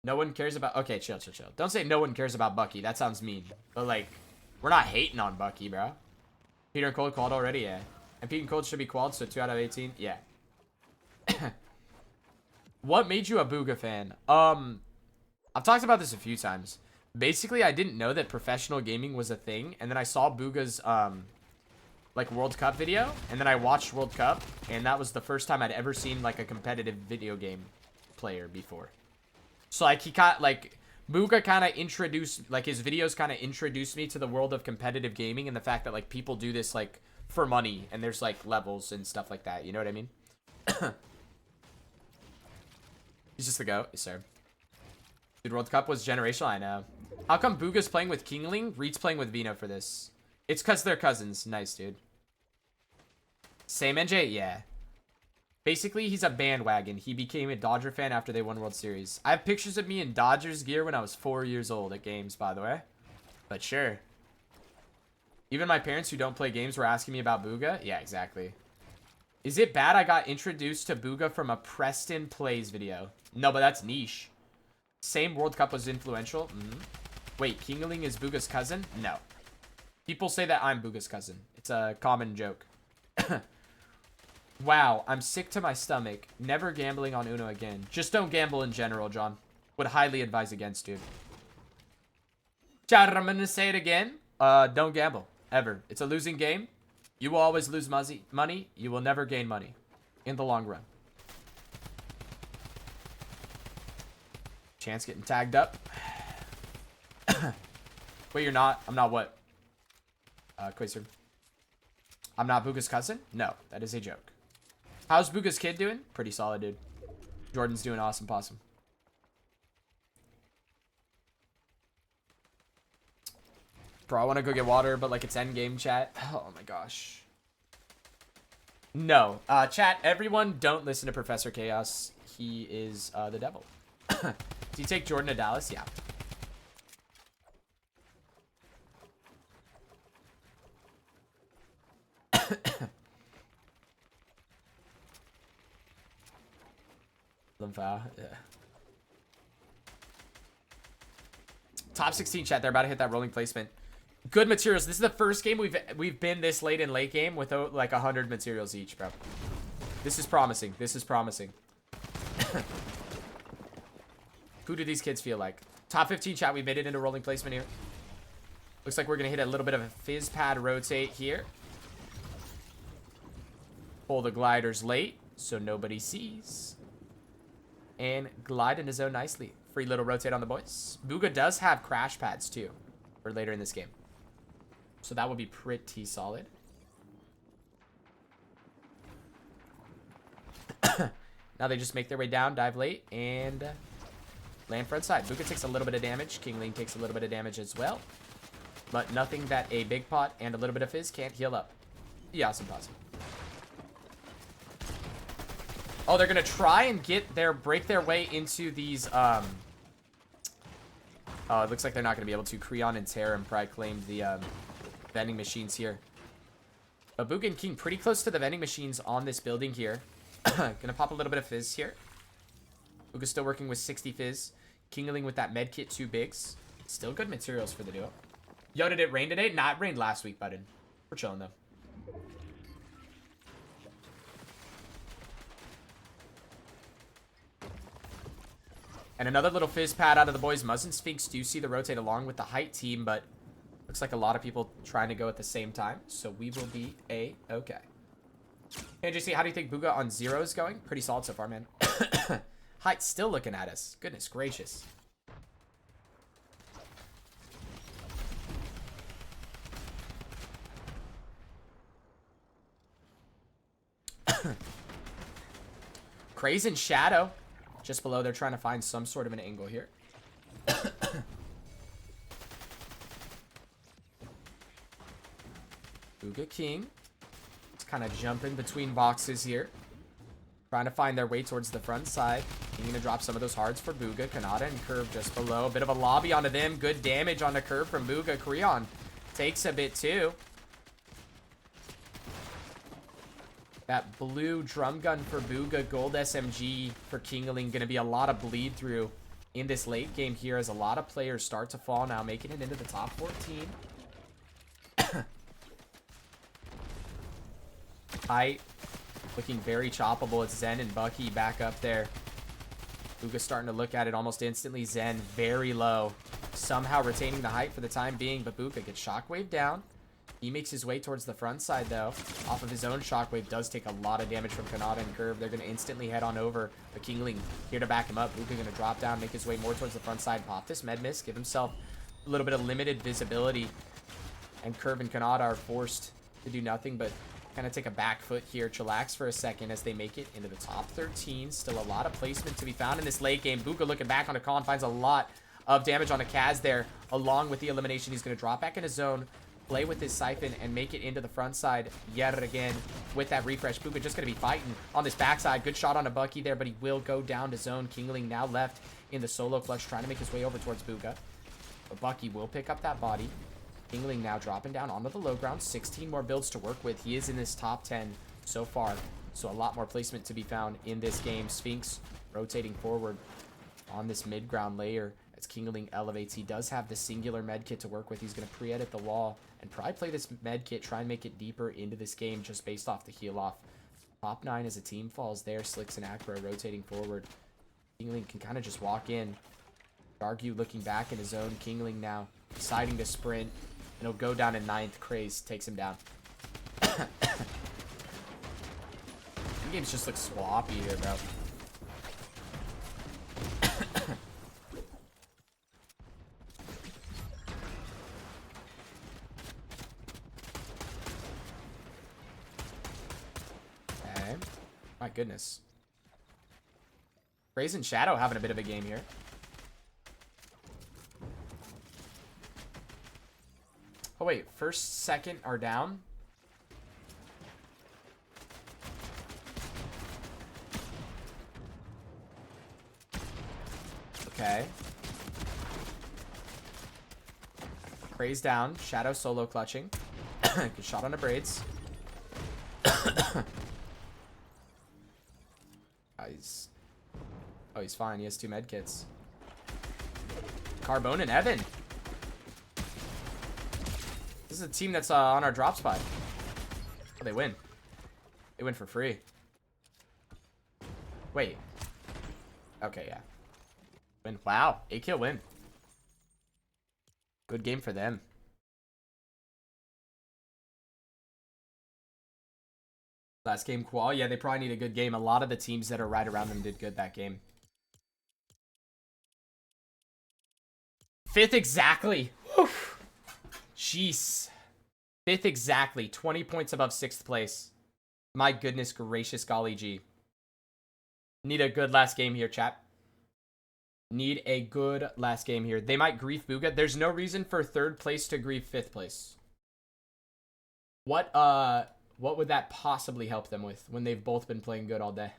No one cares about... Okay, chill. Don't say no one cares about Bucky. That sounds mean. But, like, we're not hating on Bucky, bro. Peter and Cold qualled already? Yeah. And Pete and Cold should be qualled, so 2 out of 18? Yeah. What made you a Bugha fan? I've talked about this a few times. Basically, I didn't know that professional gaming was a thing, and then I saw Bugha's, like, World Cup video, and then I watched World Cup, and that was the first time I'd ever seen, like, a competitive video game player before. So, like, he got, like, Bugha kind of introduced, like, his videos kind of introduced me to the world of competitive gaming and the fact that, like, people do this, like, for money, and there's, like, levels and stuff like that, you know what I mean? He's just the GOAT. Yes, sir. Dude, World Cup was generational, I know. How come Bugha's playing with Kingaling? Reed's playing with Vino for this. It's because they're cousins. Nice, dude. Same NJ? Yeah. Basically, he's a bandwagon. He became a Dodger fan after they won World Series. I have pictures of me in Dodgers gear when I was 4 years old at games, by the way. But sure. Even my parents who don't play games were asking me about Bugha. Yeah, exactly. Is it bad I got introduced to Bugha from a Preston Plays video? No, but that's niche. Same World Cup was influential? Wait, Kingaling is Bugha's cousin? No. People say that I'm Bugha's cousin. It's a common joke. Wow, I'm sick to my stomach. Never gambling on Uno again. Just don't gamble in general, John. Would highly advise against, dude. Chat, I'm gonna say it again. Don't gamble. Ever. It's a losing game. You will always lose money. You will never gain money. In the long run. Chance getting tagged up. Wait, you're not? I'm not what? Quasar. I'm not Bugha's cousin? No, that is a joke. How's Bugha's kid doing? Pretty solid, dude. Jordan's doing awesome possum. Bro, I want to go get water, but like it's end game, chat. Oh my gosh. No. Chat, everyone don't listen to Professor Chaos. He is the devil. Do you take Jordan to Dallas? Yeah. Lympha, yeah. Top 16 chat. They're about to hit that rolling placement. Good materials. This is the first game we've been this late in late game without like 100 materials each, bro. This is promising. This is promising. Who do these kids feel like? Top 15 chat. We made it into rolling placement here. Looks like we're gonna hit a little bit of a fizz pad rotate here. Pull the gliders late so nobody sees. And glide into zone nicely. Free little rotate on the boys. Bugha does have crash pads too for later in this game. So that would be pretty solid. Now they just make their way down, dive late, and land front side. Bugha takes a little bit of damage. Kingaling takes a little bit of damage as well. But nothing that a big pot and a little bit of fizz can't heal up. Yeah, awesome possum. Oh, they're gonna try and break their way into these, oh, it looks like they're not gonna be able to. Creon and Terran probably claimed the, vending machines here. But Bugha and King pretty close to the vending machines on this building here. Gonna pop a little bit of fizz here. Bugha's still working with 60 fizz. Kingaling with that med kit, 2 bigs. Still good materials for the duo. Yo, did it rain today? Nah, it rained last week, button. We're chilling, though. And another little fizz pad out of the boys. Muzz and Sphinx do see the rotate along with the height team, but looks like a lot of people trying to go at the same time. So we will be A-okay. Hey, JC, how do you think Bugha on 0 is going? Pretty solid so far, man. Height still looking at us. Goodness gracious. Craze and Shadow. Just below, they're trying to find some sort of an angle here. Bugha King. It's kind of jumping between boxes here. Trying to find their way towards the front side. King gonna drop some of those hards for Bugha. Kanata and Curve just below. A bit of a lobby onto them. Good damage on the Curve from Bugha. Creon takes a bit too. That blue drum gun for Bugha. Gold SMG for Kingaling. Gonna be a lot of bleed through in this late game here as a lot of players start to fall now, making it into the top 14. Height looking very choppable. It's Zen and Bucky back up there. Bugha starting to look at it almost instantly. Zen very low. Somehow retaining the height for the time being, but Bugha gets shockwave down. He makes his way towards the front side, though. Off of his own shockwave, does take a lot of damage from Kanata and Curve. They're going to instantly head on over. But Kingaling here to back him up. Bugha going to drop down, make his way more towards the front side. Pop this med miss, give himself a little bit of limited visibility. And Curve and Kanata are forced to do nothing but kind of take a back foot here. Chillax for a second as they make it into the top 13. Still a lot of placement to be found in this late game. Bugha looking back on a con, finds a lot of damage on a Kaz there. Along with the elimination, he's going to drop back in his zone. Play with his siphon and make it into the front side yet again with that refresh. Bugha just going to be fighting on this backside. Good shot on a Bucky there, but he will go down to zone. Kingaling now left in the solo clutch, trying to make his way over towards Bugha. But Bucky will pick up that body. Kingaling now dropping down onto the low ground. 16 more builds to work with. He is in this top 10 so far, so a lot more placement to be found in this game. Sphinx rotating forward on this mid-ground layer. As Kingaling elevates, he does have the singular medkit to work with. He's going to pre-edit the wall and probably play this medkit, try and make it deeper into this game just based off the heal off. Top 9 as a team falls there. Slicks and Acro rotating forward. Kingaling can kind of just walk in. Dargu looking back in his zone. Kingaling now deciding to sprint. And he'll go down in 9th. Craze takes him down. The games just look sloppy here, bro. Okay. My goodness. Craze and Shadow having a bit of a game here. Oh wait, first, second are down. Okay. Craze down. Shadow solo clutching. Good shot on the braids. He's fine. He has 2 medkits. Carbone and Evan. This is a team that's on our drop spot. Oh, they win. They win for free. Wait. Okay, yeah. Win. Wow. 8-kill win. Good game for them. Last game qual. Yeah, they probably need a good game. A lot of the teams that are right around them did good that game. 5th exactly. Oof. Jeez. 5th exactly. 20 points above 6th place. My goodness gracious golly gee. Need a good last game here, chat. Need a good last game here. They might grief Bugha. There's no reason for 3rd place to grief 5th place. What would that possibly help them with when they've both been playing good all day?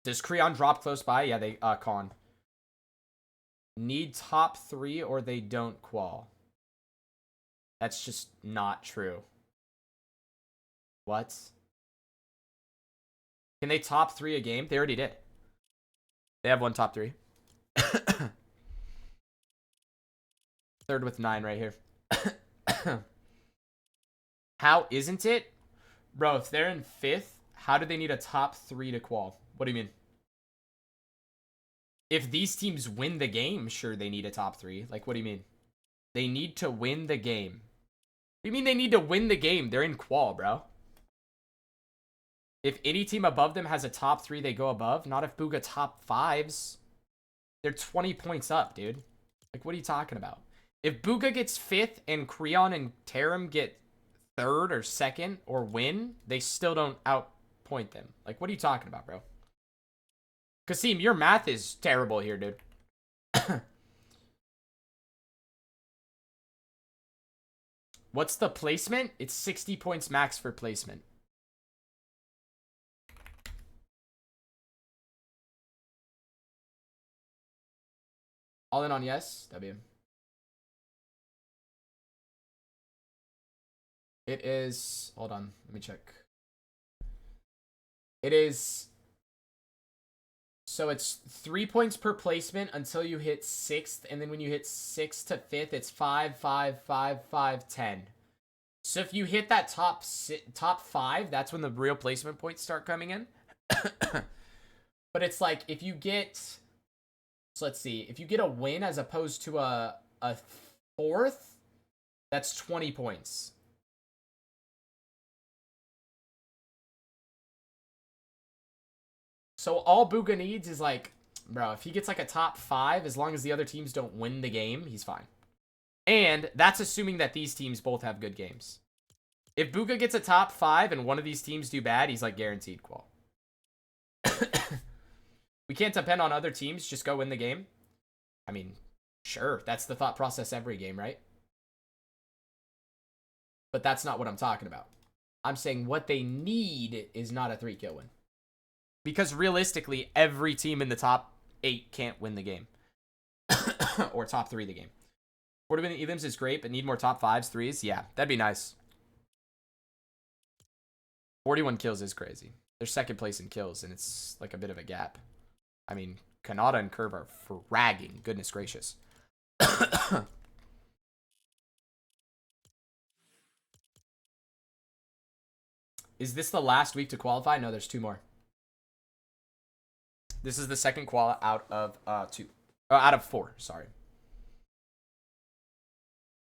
Does Creon drop close by? Yeah, they con. Need top 3 or they don't qual. That's just not true. What? Can they top 3 a game? They already did. They have 1 top 3. 3rd with 9 right here. How isn't it? Bro, if they're in 5th, how do they need a top 3 to qual? What do you mean? If these teams win the game, sure, they need a top 3. Like, what do you mean? They need to win the game. What do you mean they need to win the game? They're in qual, bro. If any team above them has a top 3, they go above. Not if Bugha top 5s. They're 20 points up, dude. Like, what are you talking about? If Bugha gets 5th and Creon and Tarim get 3rd or 2nd or win, they still don't outpoint them. Like, what are you talking about, bro? Kasim, your math is terrible here, dude. What's the placement? It's 60 points max for placement. All in on yes, W. It is, hold on, let me check. It is, so it's 3 points per placement until you hit 6th, and then when you hit 6th to 5th, it's 5, 5, 5, 5, 10. So if you hit that top 5, that's when the real placement points start coming in. But it's like, if you get, so let's see, if you get a win as opposed to a 4th, that's 20 points. So all Bugha needs is like, bro, if he gets like a top 5, as long as the other teams don't win the game, he's fine. And that's assuming that these teams both have good games. If Bugha gets a top 5 and one of these teams do bad, he's like guaranteed qual. We can't depend on other teams, just go win the game. I mean, sure, that's the thought process every game, right? But that's not what I'm talking about. I'm saying what they need is not a 3-kill win. Because realistically, every team in the top 8 can't win the game. Or top 3 the game. 40-minute elims is great, but need more top 5s, 3s? Yeah, that'd be nice. 41 kills is crazy. They're second place in kills, and it's like a bit of a gap. I mean, Kanata and Curve are fragging. Goodness gracious. Is this the last week to qualify? No, there's 2 more. This is the second qual out of 2. Out of 4, sorry.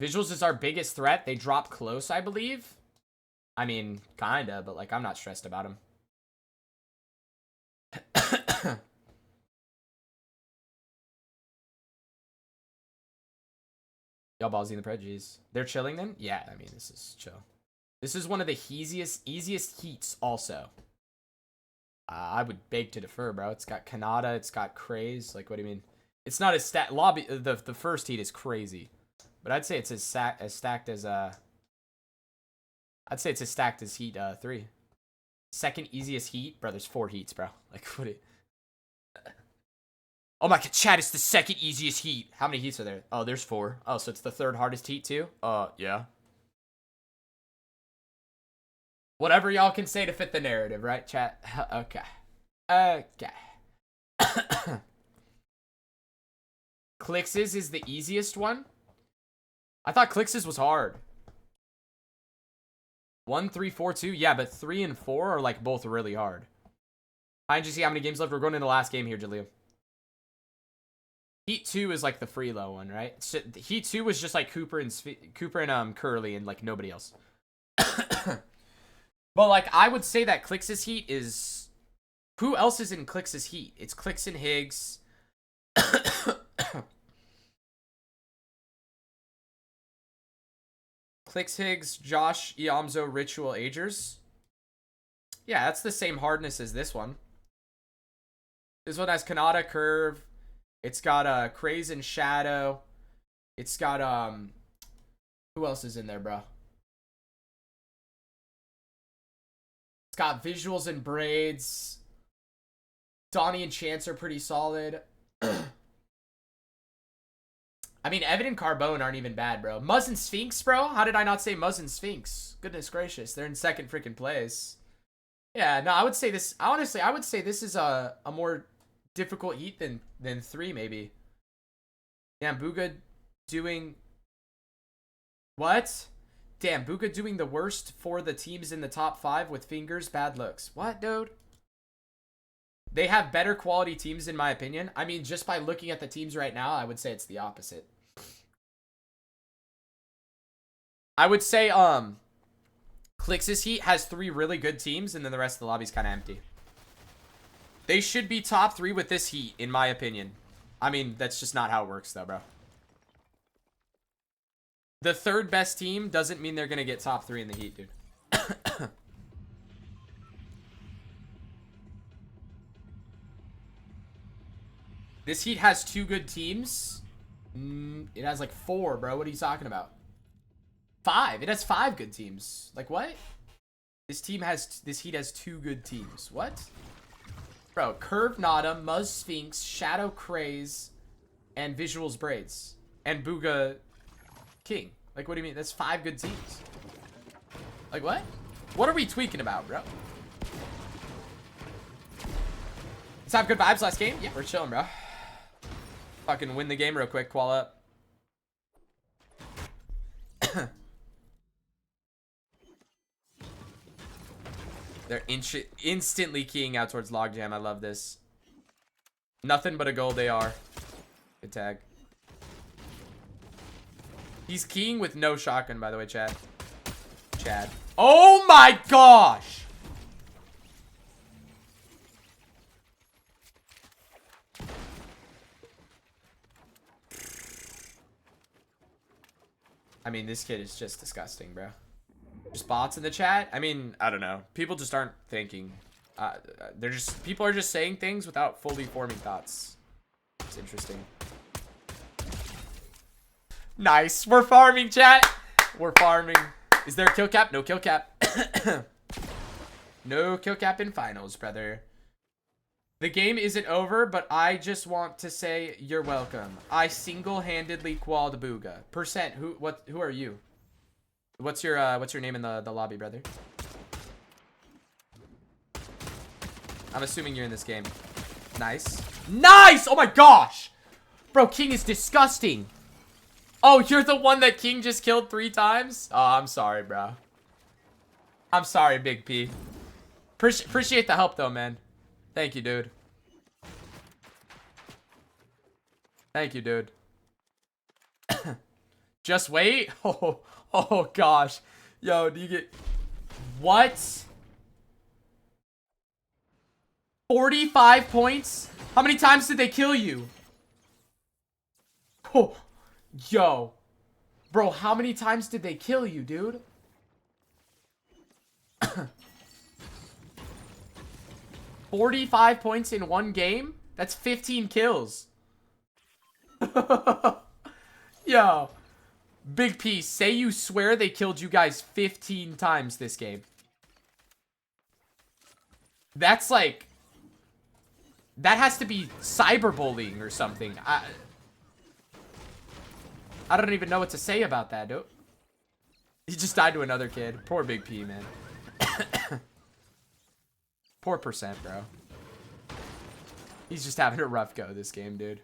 Visuals is our biggest threat. They drop close, I believe. I mean, kinda, but like, I'm not stressed about them. Y'all ballsy in the prejudice. They're chilling then? Yeah, I mean, this is chill. This is one of the easiest heats also. I would beg to defer, bro. It's got Kanata, it's got Craze. Like, what do you mean? It's not as lobby. The first heat is crazy, but I'd say it's as stacked as I'd say it's as stacked as heat 3. Second easiest heat, bro. There's 4 heats, bro. Like, what? Oh my god, chat! It's the second easiest heat. How many heats are there? Oh, there's 4. Oh, so it's the 3rd hardest heat too. Yeah. Whatever y'all can say to fit the narrative, right, chat? Okay. Okay. Clix's is the easiest one? I thought Clix's was hard. 1, 3, 4, 2? Yeah, but 3 and 4 are like both really hard. Trying to see how many games left. We're going into the last game here, Jaleel. Heat 2 is like the free low one, right? So Heat 2 was just like Cooper and Curly and like nobody else. But, like, I would say that Clix's heat is... Who else is in Clix's heat? It's Clix and Higgs. Clix, Higgs, Josh, Iamzo, Ritual, Agers. Yeah, that's the same hardness as this one. This one has Kanata, Curve. It's got Craze and Shadow. It's got, who else is in there, bro? Got visuals and braids. Donnie and Chance are pretty solid. I mean, Evan and Carbone aren't even bad, bro. Muzz and Sphinx, bro? How did I not say Muzz and Sphinx? Goodness gracious. They're in second freaking place. Yeah, no, I would say this... Honestly, I would say this is a more difficult heat than 3, maybe. Damn, Bugha doing... What? Damn, Bugha doing the worst for the teams in the top 5 with fingers, bad looks. What, dude? They have better quality teams, in my opinion. I mean, just by looking at the teams right now, I would say it's the opposite. Clix's Heat has 3 really good teams, and then the rest of the lobby's kind of empty. They should be top 3 with this Heat, in my opinion. I mean, that's just not how it works, though, bro. The 3rd best team doesn't mean they're going to get top 3 in the Heat, dude. This Heat has 2 good teams. It has like 4, bro. What are you talking about? 5. It has 5 good teams. Like, what? This Heat has 2 good teams. What? Bro, Curve Nada, Muzz Sphinx, Shadow Craze, and Visuals Braids. And Bugha King. Like, what do you mean? That's 5 good teams. Like, what? What are we tweaking about, bro? Let's have good vibes last game. Yeah, we're chilling, bro. Fucking win the game real quick, qual up. They're instantly keying out towards Logjam. I love this. Nothing but a goal they are. Good tag. He's keying with no shotgun, by the way, Chad. Oh my gosh! I mean, this kid is just disgusting, bro. Just bots in the chat? I mean, I don't know. People just aren't thinking. People are just saying things without fully forming thoughts. It's interesting. Nice. We're farming, chat. We're farming. Is there a kill cap? No kill cap. No kill cap in finals, brother. The game isn't over, but I just want to say you're welcome. I single-handedly qualled Bugha. Percent. Who are you? What's your name in the lobby, brother? I'm assuming you're in this game. Nice. Nice! Oh my gosh! Bro, King is disgusting. Oh, you're the one that King just killed 3 times? Oh, I'm sorry, bro. I'm sorry, Big P. Appreciate the help, though, man. Thank you, dude. Thank you, dude. Just wait. Oh, gosh. Yo, do you get... What? 45 points? How many times did they kill you? Oh, yo. Bro, how many times did they kill you, dude? 45 points in 1 game? That's 15 kills. Yo. Big P, say you swear they killed you guys 15 times this game. That's like... That has to be cyberbullying or something. I don't even know what to say about that, dude. He just died to another kid. Poor Big P, man. Poor percent, bro. He's just having a rough go this game, dude.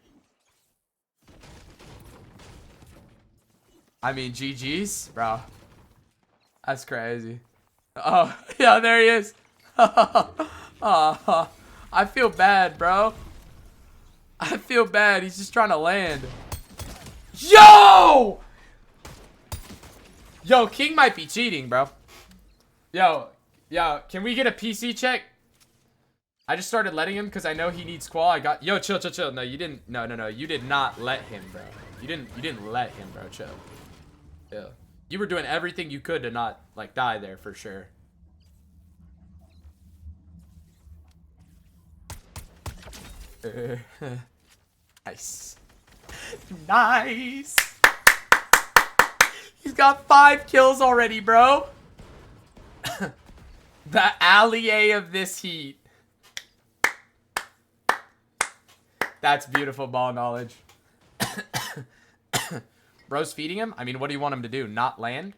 I mean, GG's, bro. That's crazy. Oh, yeah, there he is. Oh, I feel bad, bro. I feel bad. He's just trying to land. Yo! Yo, King might be cheating, bro. Yo, can we get a PC check? I just started letting him because I know he needs qual. I got... Yo, chill. No, you didn't... No. You did not let him, bro. You didn't let him, bro. Chill. Yeah. You were doing everything you could to not, like, die there for sure. Nice. Nice. He's got 5 kills already, bro. The allié of this heat. That's beautiful ball knowledge. Bro's feeding him? I mean, what do you want him to do? Not land?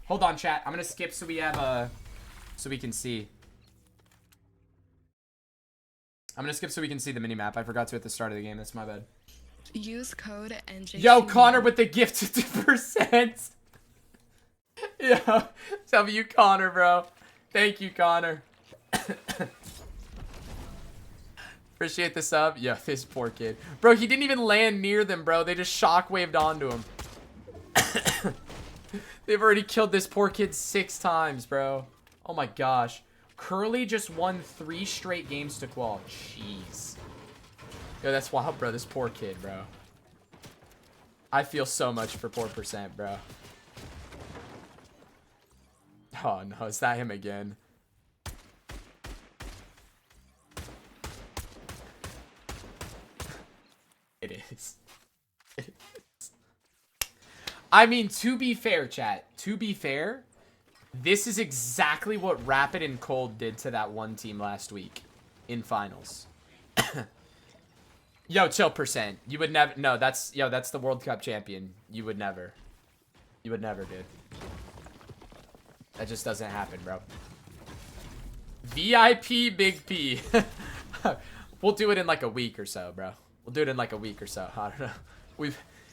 Hold on, chat. I'm gonna skip so we have so we can see. I'm gonna skip so we can see the minimap. I forgot to at the start of the game. That's my bad. Use code NJ. Yo, Connor with the gift to 2%. Yo, W Connor, bro. Thank you, Connor. Appreciate the sub. Yo, this poor kid. Bro, he didn't even land near them, bro. They just shockwaved onto him. They've already killed this poor kid 6 times, bro. Oh my gosh. Curly just won 3 straight games to qual. Jeez. Yo, that's wild, bro. This poor kid, bro. I feel so much for poor percent, bro. Oh no, is that him again? It is. It is. I mean, to be fair, chat. To be fair, this is exactly what Rapid and Cold did to that one team last week in finals. Yo, chill percent. You would never. No, that's that's the World Cup champion. You would never. You would never, dude. That just doesn't happen, bro. VIP Big P. We'll do it in like a week or so, bro. We'll do it in like a week or so. I don't know.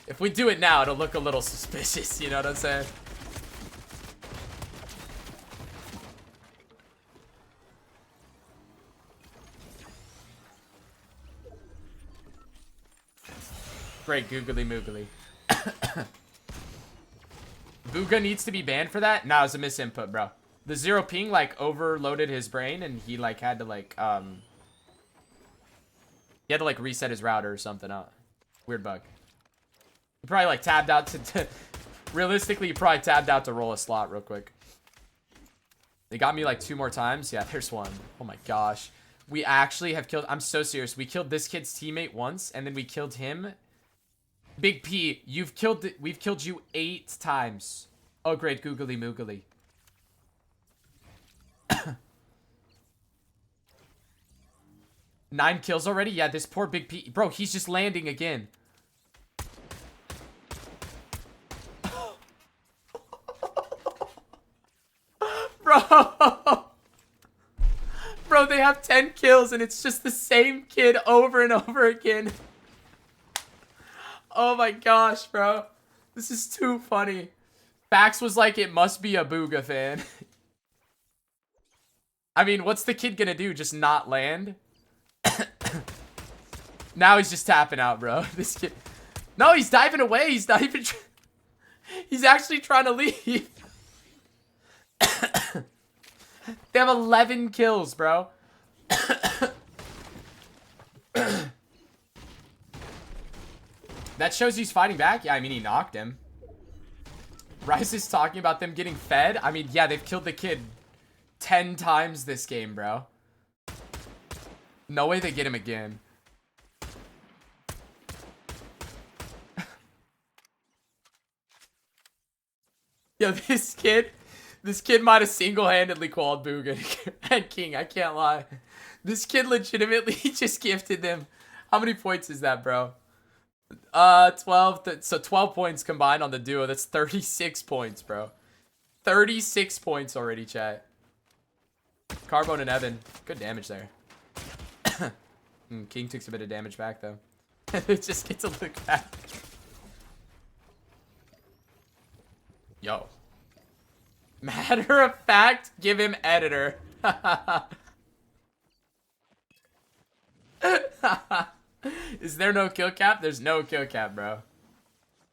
If we do it now, it'll look a little suspicious. You know what I'm saying? Great googly moogly. Bugha needs to be banned for that? Nah, it was a misinput, bro. The 0 ping, like, overloaded his brain, and he, like, had to, like, he had to, like, reset his router or something. Weird bug. He probably, like, tabbed out to realistically, he probably tabbed out to roll a slot real quick. They got me, like, 2 more times. Yeah, there's one. Oh, my gosh. We actually have killed... I'm so serious. We killed this kid's teammate once, and then we killed him... Big P, we've killed you 8 times. Oh, great, googly moogly. 9 kills already? Yeah, this poor Big P. Bro, he's just landing again. Bro. Bro, they have 10 kills and it's just the same kid over and over again. Oh my gosh, bro. This is too funny. Fax was like, it must be a Bugha fan. I mean, what's the kid gonna do? Just not land? Now he's just tapping out, bro. This kid... No, he's diving away. He's not even... He's actually trying to leave. They have 11 kills, bro. That shows he's fighting back? Yeah, I mean, he knocked him. Rice is talking about them getting fed. I mean, yeah, they've killed the kid 10 times this game, bro. No way they get him again. Yo, this kid might have single-handedly called Bugha and King. I can't lie. This kid legitimately just gifted them. How many points is that, bro? 12. So 12 points combined on the duo. That's 36 points, bro. 36 points already, chat. Carbone and Evan. Good damage there. King takes a bit of damage back, though. It just gets a look back. Yo. Matter of fact, give him editor. Is there no kill cap? There's no kill cap, bro.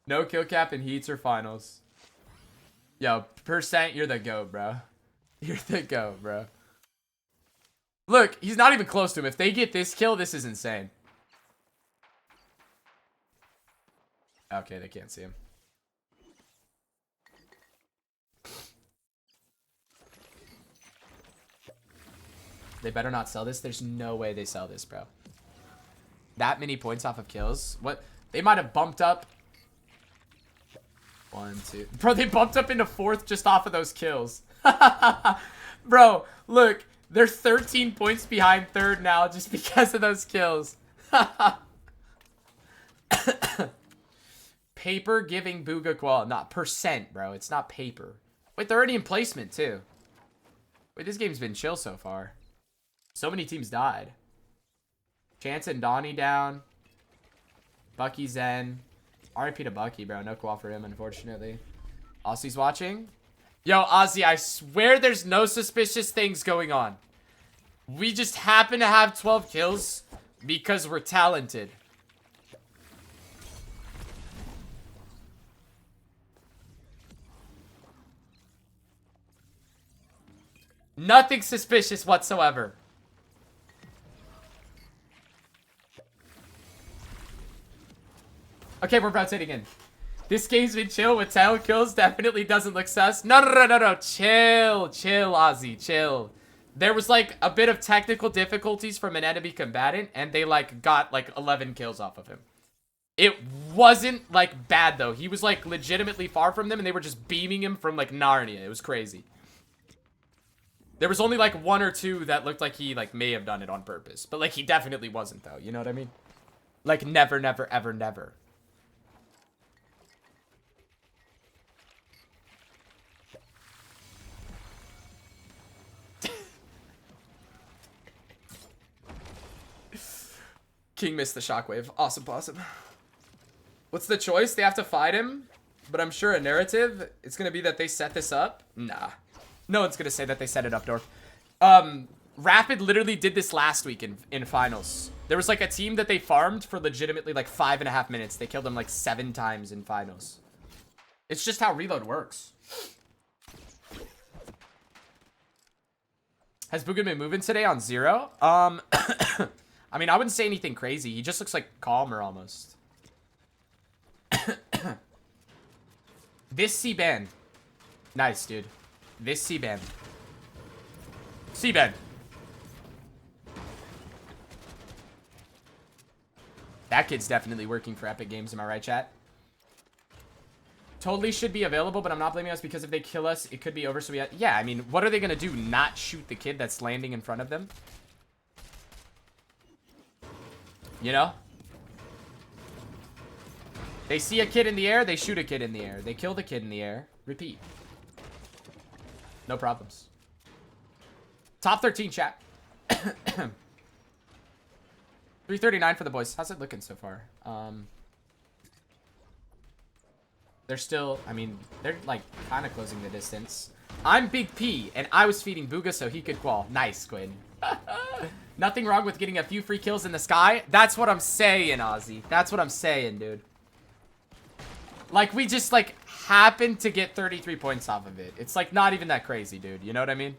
No kill cap in heats or finals. Yo, percent, you're the GOAT, bro. You're the GOAT, bro. Look, he's not even close to him. If they get this kill, this is insane. Okay, they can't see him. They better not sell this. There's no way they sell this, bro. That many points off of kills? What? They might have bumped up. 1, 2. Bro, they bumped up into 4th just off of those kills. Bro, look. They're 13 points behind 3rd now just because of those kills. Paper giving Bugha qual. Not percent, bro. It's not paper. Wait, they're already in placement, too. Wait, this game's been chill so far. So many teams died. Chance and Donnie down. Bucky Zen. RIP to Bucky, bro. No qual for him, unfortunately. Aussie's watching. Yo, Aussie, I swear there's no suspicious things going on. We just happen to have 12 kills because we're talented. Nothing suspicious whatsoever. Okay, we're rotating in. This game's been chill with 10 kills. Definitely doesn't look sus. No. Chill, Ozzy, chill. There was like a bit of technical difficulties from an enemy combatant, and they like got like 11 kills off of him. It wasn't like bad though. He was like legitimately far from them, and they were just beaming him from like Narnia. It was crazy. There was only like 1 or 2 that looked like he like may have done it on purpose, but like he definitely wasn't though. You know what I mean? Like never, ever. King missed the shockwave. Awesome. What's the choice? They have to fight him, but I'm sure a narrative, it's gonna be that they set this up. Nah. No one's gonna say that they set it up, Dorf. Rapid literally did this last week in finals. There was like a team that they farmed for legitimately like 5.5 minutes. They killed them like 7 times in finals. It's just how reload works. Has Bugha been moving today on 0? I mean, I wouldn't say anything crazy. He just looks like calmer almost. This C-band. Nice, dude. This C-band. C-band. That kid's definitely working for Epic Games, am I right, chat? Totally should be available, but I'm not blaming us because if they kill us, it could be over. So we yeah, I mean, what are they going to do? Not shoot the kid that's landing in front of them? You know? They see a kid in the air, they shoot a kid in the air. They kill the kid in the air. Repeat. No problems. Top 13, chat. 339 for the boys. How's it looking so far? They're still, I mean, they're like kind of closing the distance. I'm Big P, and I was feeding Bugha so he could qual. Nice, Quinn. Nothing wrong with getting a few free kills in the sky. That's what I'm saying, Ozzy. That's what I'm saying, dude. Like, we just, like, happened to get 33 points off of it. It's, like, not even that crazy, dude. You know what I mean?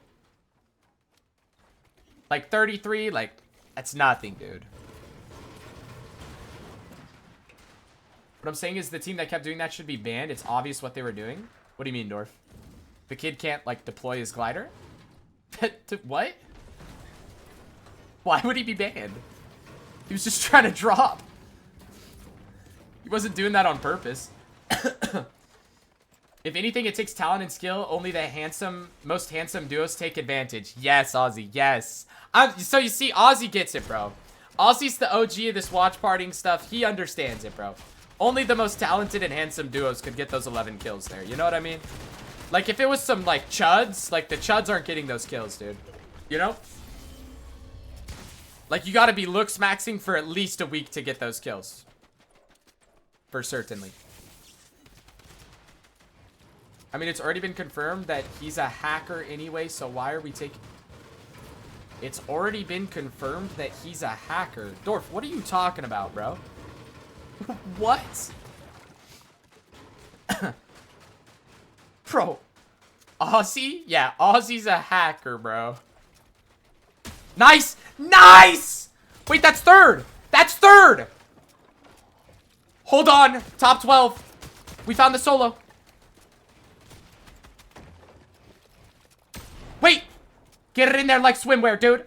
Like, 33, like, that's nothing, dude. What I'm saying is the team that kept doing that should be banned. It's obvious what they were doing. What do you mean, Dorf? The kid can't, like, deploy his glider? What? Why would he be banned? He was just trying to drop. He wasn't doing that on purpose. If anything, it takes talent and skill. Only the most handsome duos take advantage. Yes, Ozzy. Yes. So you see, Ozzy gets it, bro. Ozzy's the OG of this watch partying stuff. He understands it, bro. Only the most talented and handsome duos could get those 11 kills there. You know what I mean? Like, if it was some, like, chuds, like, the chuds aren't getting those kills, dude. You know? Like, you gotta be looks maxing for at least a week to get those kills. For certainly. I mean, it's already been confirmed that he's a hacker anyway, so why are we taking... It's already been confirmed that he's a hacker. Dorf, what are you talking about, bro? What? Bro. Ozzy? Yeah, Ozzy's a hacker, bro. Nice! Nice! Wait, that's third! That's third! Hold on. Top 12. We found the solo. Wait! Get it in there like swimwear, dude.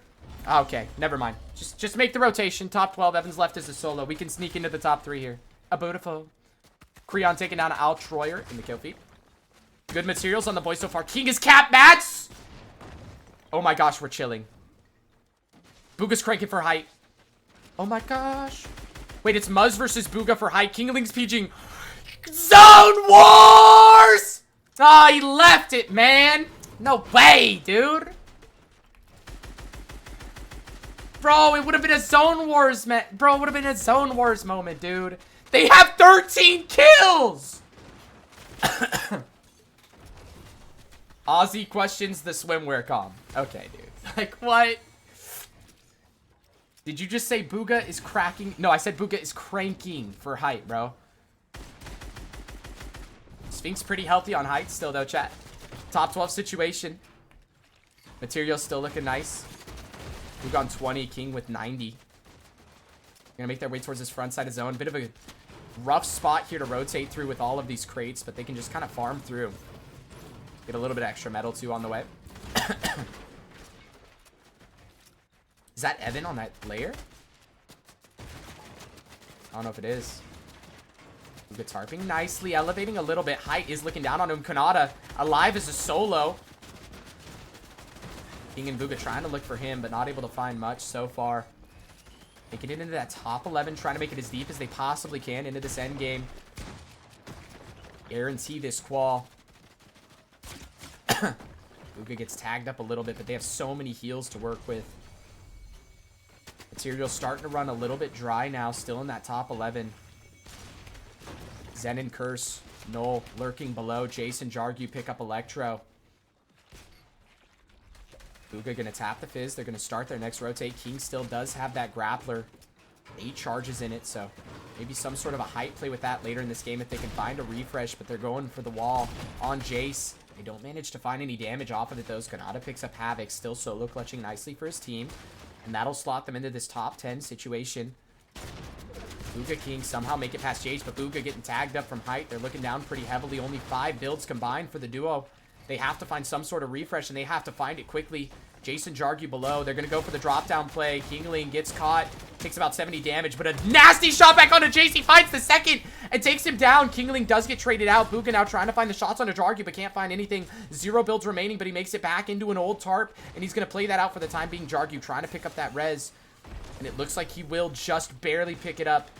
Okay, never mind. Just make the rotation. Top 12. Evans left as a solo. We can sneak into the top 3 here. A beautiful. Creon taking down Al Troyer in the kill feed. Good materials on the boys so far. King is cap mats! Oh my gosh, we're chilling. Bugha's cranking for height. Oh my gosh. Wait, it's Muzz versus Bugha for height. Kingaling's PGing. Zone Wars! Ah, he left it, man. No way, dude. Bro, it would have been a Zone Wars, man. Bro, it would have been a Zone Wars moment, dude. They have 13 kills! Ozzy questions the swimwear comm. Okay, dude. Like, what? Did you just say Bugha is cracking? No, I said Bugha is cranking for height, bro. Sphinx pretty healthy on height still, though, chat. Top 12 situation. Material still looking nice. We've gone 20, King with 90. Gonna make their way towards this front side of zone. Bit of a rough spot here to rotate through with all of these crates, but they can just kind of farm through. Get a little bit of extra metal too on the way. Is that Evan on that layer? I don't know if it is. Bugha tarping nicely, elevating a little bit. Height is looking down on him. Kanata alive as a solo. King and Bugha trying to look for him, but not able to find much so far. Making it into that top 11, trying to make it as deep as they possibly can into this end game. Guarantee this qual. Bugha gets tagged up a little bit, but they have so many heals to work with. Material starting to run a little bit dry now, still in that top 11. Zen and Curse, Null lurking below. Jason, Jargu pick up Electro. Bugha gonna tap the Fizz. They're gonna start their next rotate. King still does have that grappler. 8 charges in it, so maybe some sort of a height play with that later in this game if they can find a refresh, but they're going for the wall on Jace. They don't manage to find any damage off of it, though. Kanata picks up Havoc, still solo clutching nicely for his team, and that'll slot them into this top 10 situation. Bugha King somehow make it past Jace, but Bugha getting tagged up from height. They're looking down pretty heavily. Only 5 builds combined for the duo. They have to find some sort of refresh, and they have to find it quickly. Jason, Jargu below. They're going to go for the drop-down play. Kingaling gets caught. Takes about 70 damage, but a nasty shot back onto Jace. He finds the second and takes him down. Kingaling does get traded out. Bugha now trying to find the shots onto Jargu, but can't find anything. 0 builds remaining, but he makes it back into an old tarp, and he's going to play that out for the time being. Jargu trying to pick up that res, and it looks like he will just barely pick it up.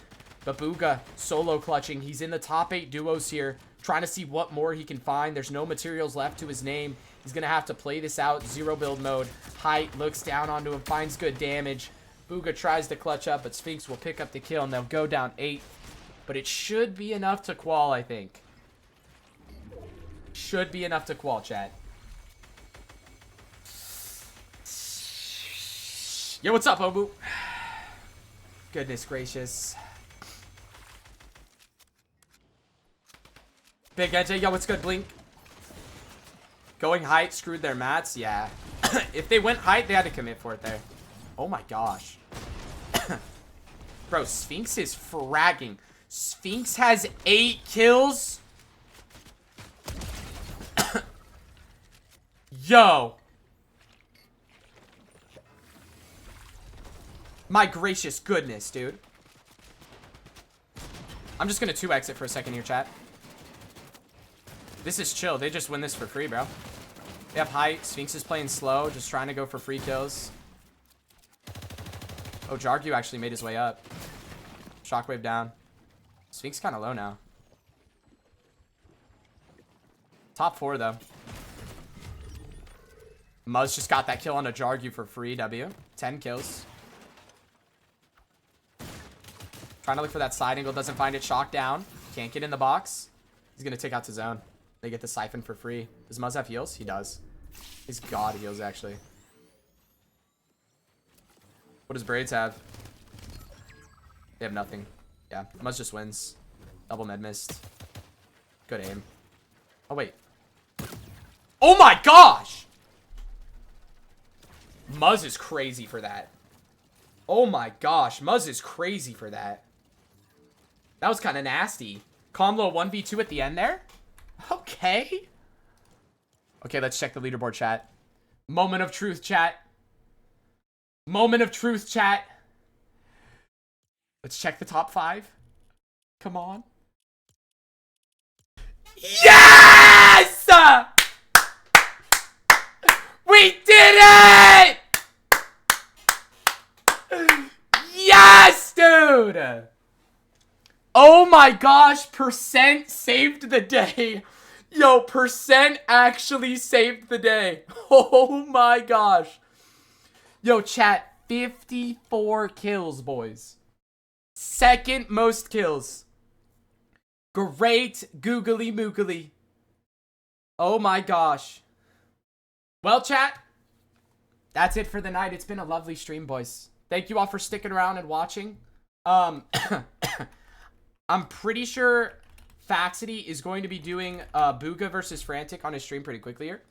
But Bugha solo clutching. He's in the top 8 duos here, trying to see what more he can find. There's no materials left to his name. He's going to have to play this out. 0 build mode. Height looks down onto him, finds good damage. Bugha tries to clutch up, but Sphinx will pick up the kill, and they'll go down 8. But it should be enough to qual, I think. Should be enough to qual, chat. Yo, what's up, Obu? Goodness gracious. Big NJ, yo, what's good, Blink? Going height screwed their mats? Yeah. If they went height, they had to commit for it there. Oh my gosh. Bro, Sphinx is fragging. Sphinx has 8 kills? Yo. My gracious goodness, dude. I'm just gonna 2x it for a second here, chat. This is chill. They just win this for free, bro. They have height. Sphinx is playing slow, just trying to go for free kills. Oh, Jargu actually made his way up. Shockwave down. Sphinx kind of low now. Top 4, though. Muzz just got that kill on a Jargu for free, W. 10 kills. Trying to look for that side angle. Doesn't find it. Shock down. Can't get in the box. He's going to take out to zone. They get the siphon for free. Does Muzz have heals? He does. He's god heals, actually. What does Braids have? They have nothing. Yeah, Muzz just wins. Double med missed. Good aim. Oh, wait. Oh my gosh! Muzz is crazy for that. Oh my gosh, Muzz is crazy for that. That was kind of nasty. Comlo 1v2 at the end there? Okay. Okay, let's check the leaderboard, chat. Moment of truth, chat. Moment of truth, chat. Let's check the top 5. Come on. Yes! We did it! Yes, dude! Oh my gosh, Percent saved the day. Yo, Percent actually saved the day. Oh my gosh. Yo, chat, 54 kills, boys. Second most kills. Great googly moogly. Oh my gosh. Well, chat, that's it for the night. It's been a lovely stream, boys. Thank you all for sticking around and watching. I'm pretty sure Faxity is going to be doing Bugha versus Frantic on his stream pretty quickly here.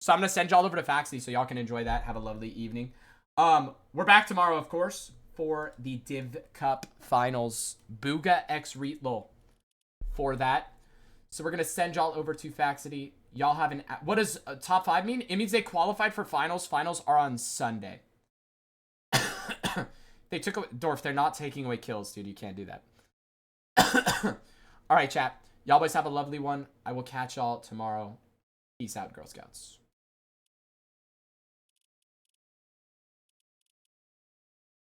So I'm gonna send y'all over to Faxi so y'all can enjoy that. Have a lovely evening. We're back tomorrow, of course, for the Div Cup Finals. Bugha x Reetlol for that. So we're gonna send y'all over to Faxity. Y'all have an... What does top 5 mean? It means they qualified for finals. Finals are on Sunday. They took away... Dorf, they're not taking away kills, dude. You can't do that. All right, chat. Y'all boys have a lovely one. I will catch y'all tomorrow. Peace out, Girl Scouts.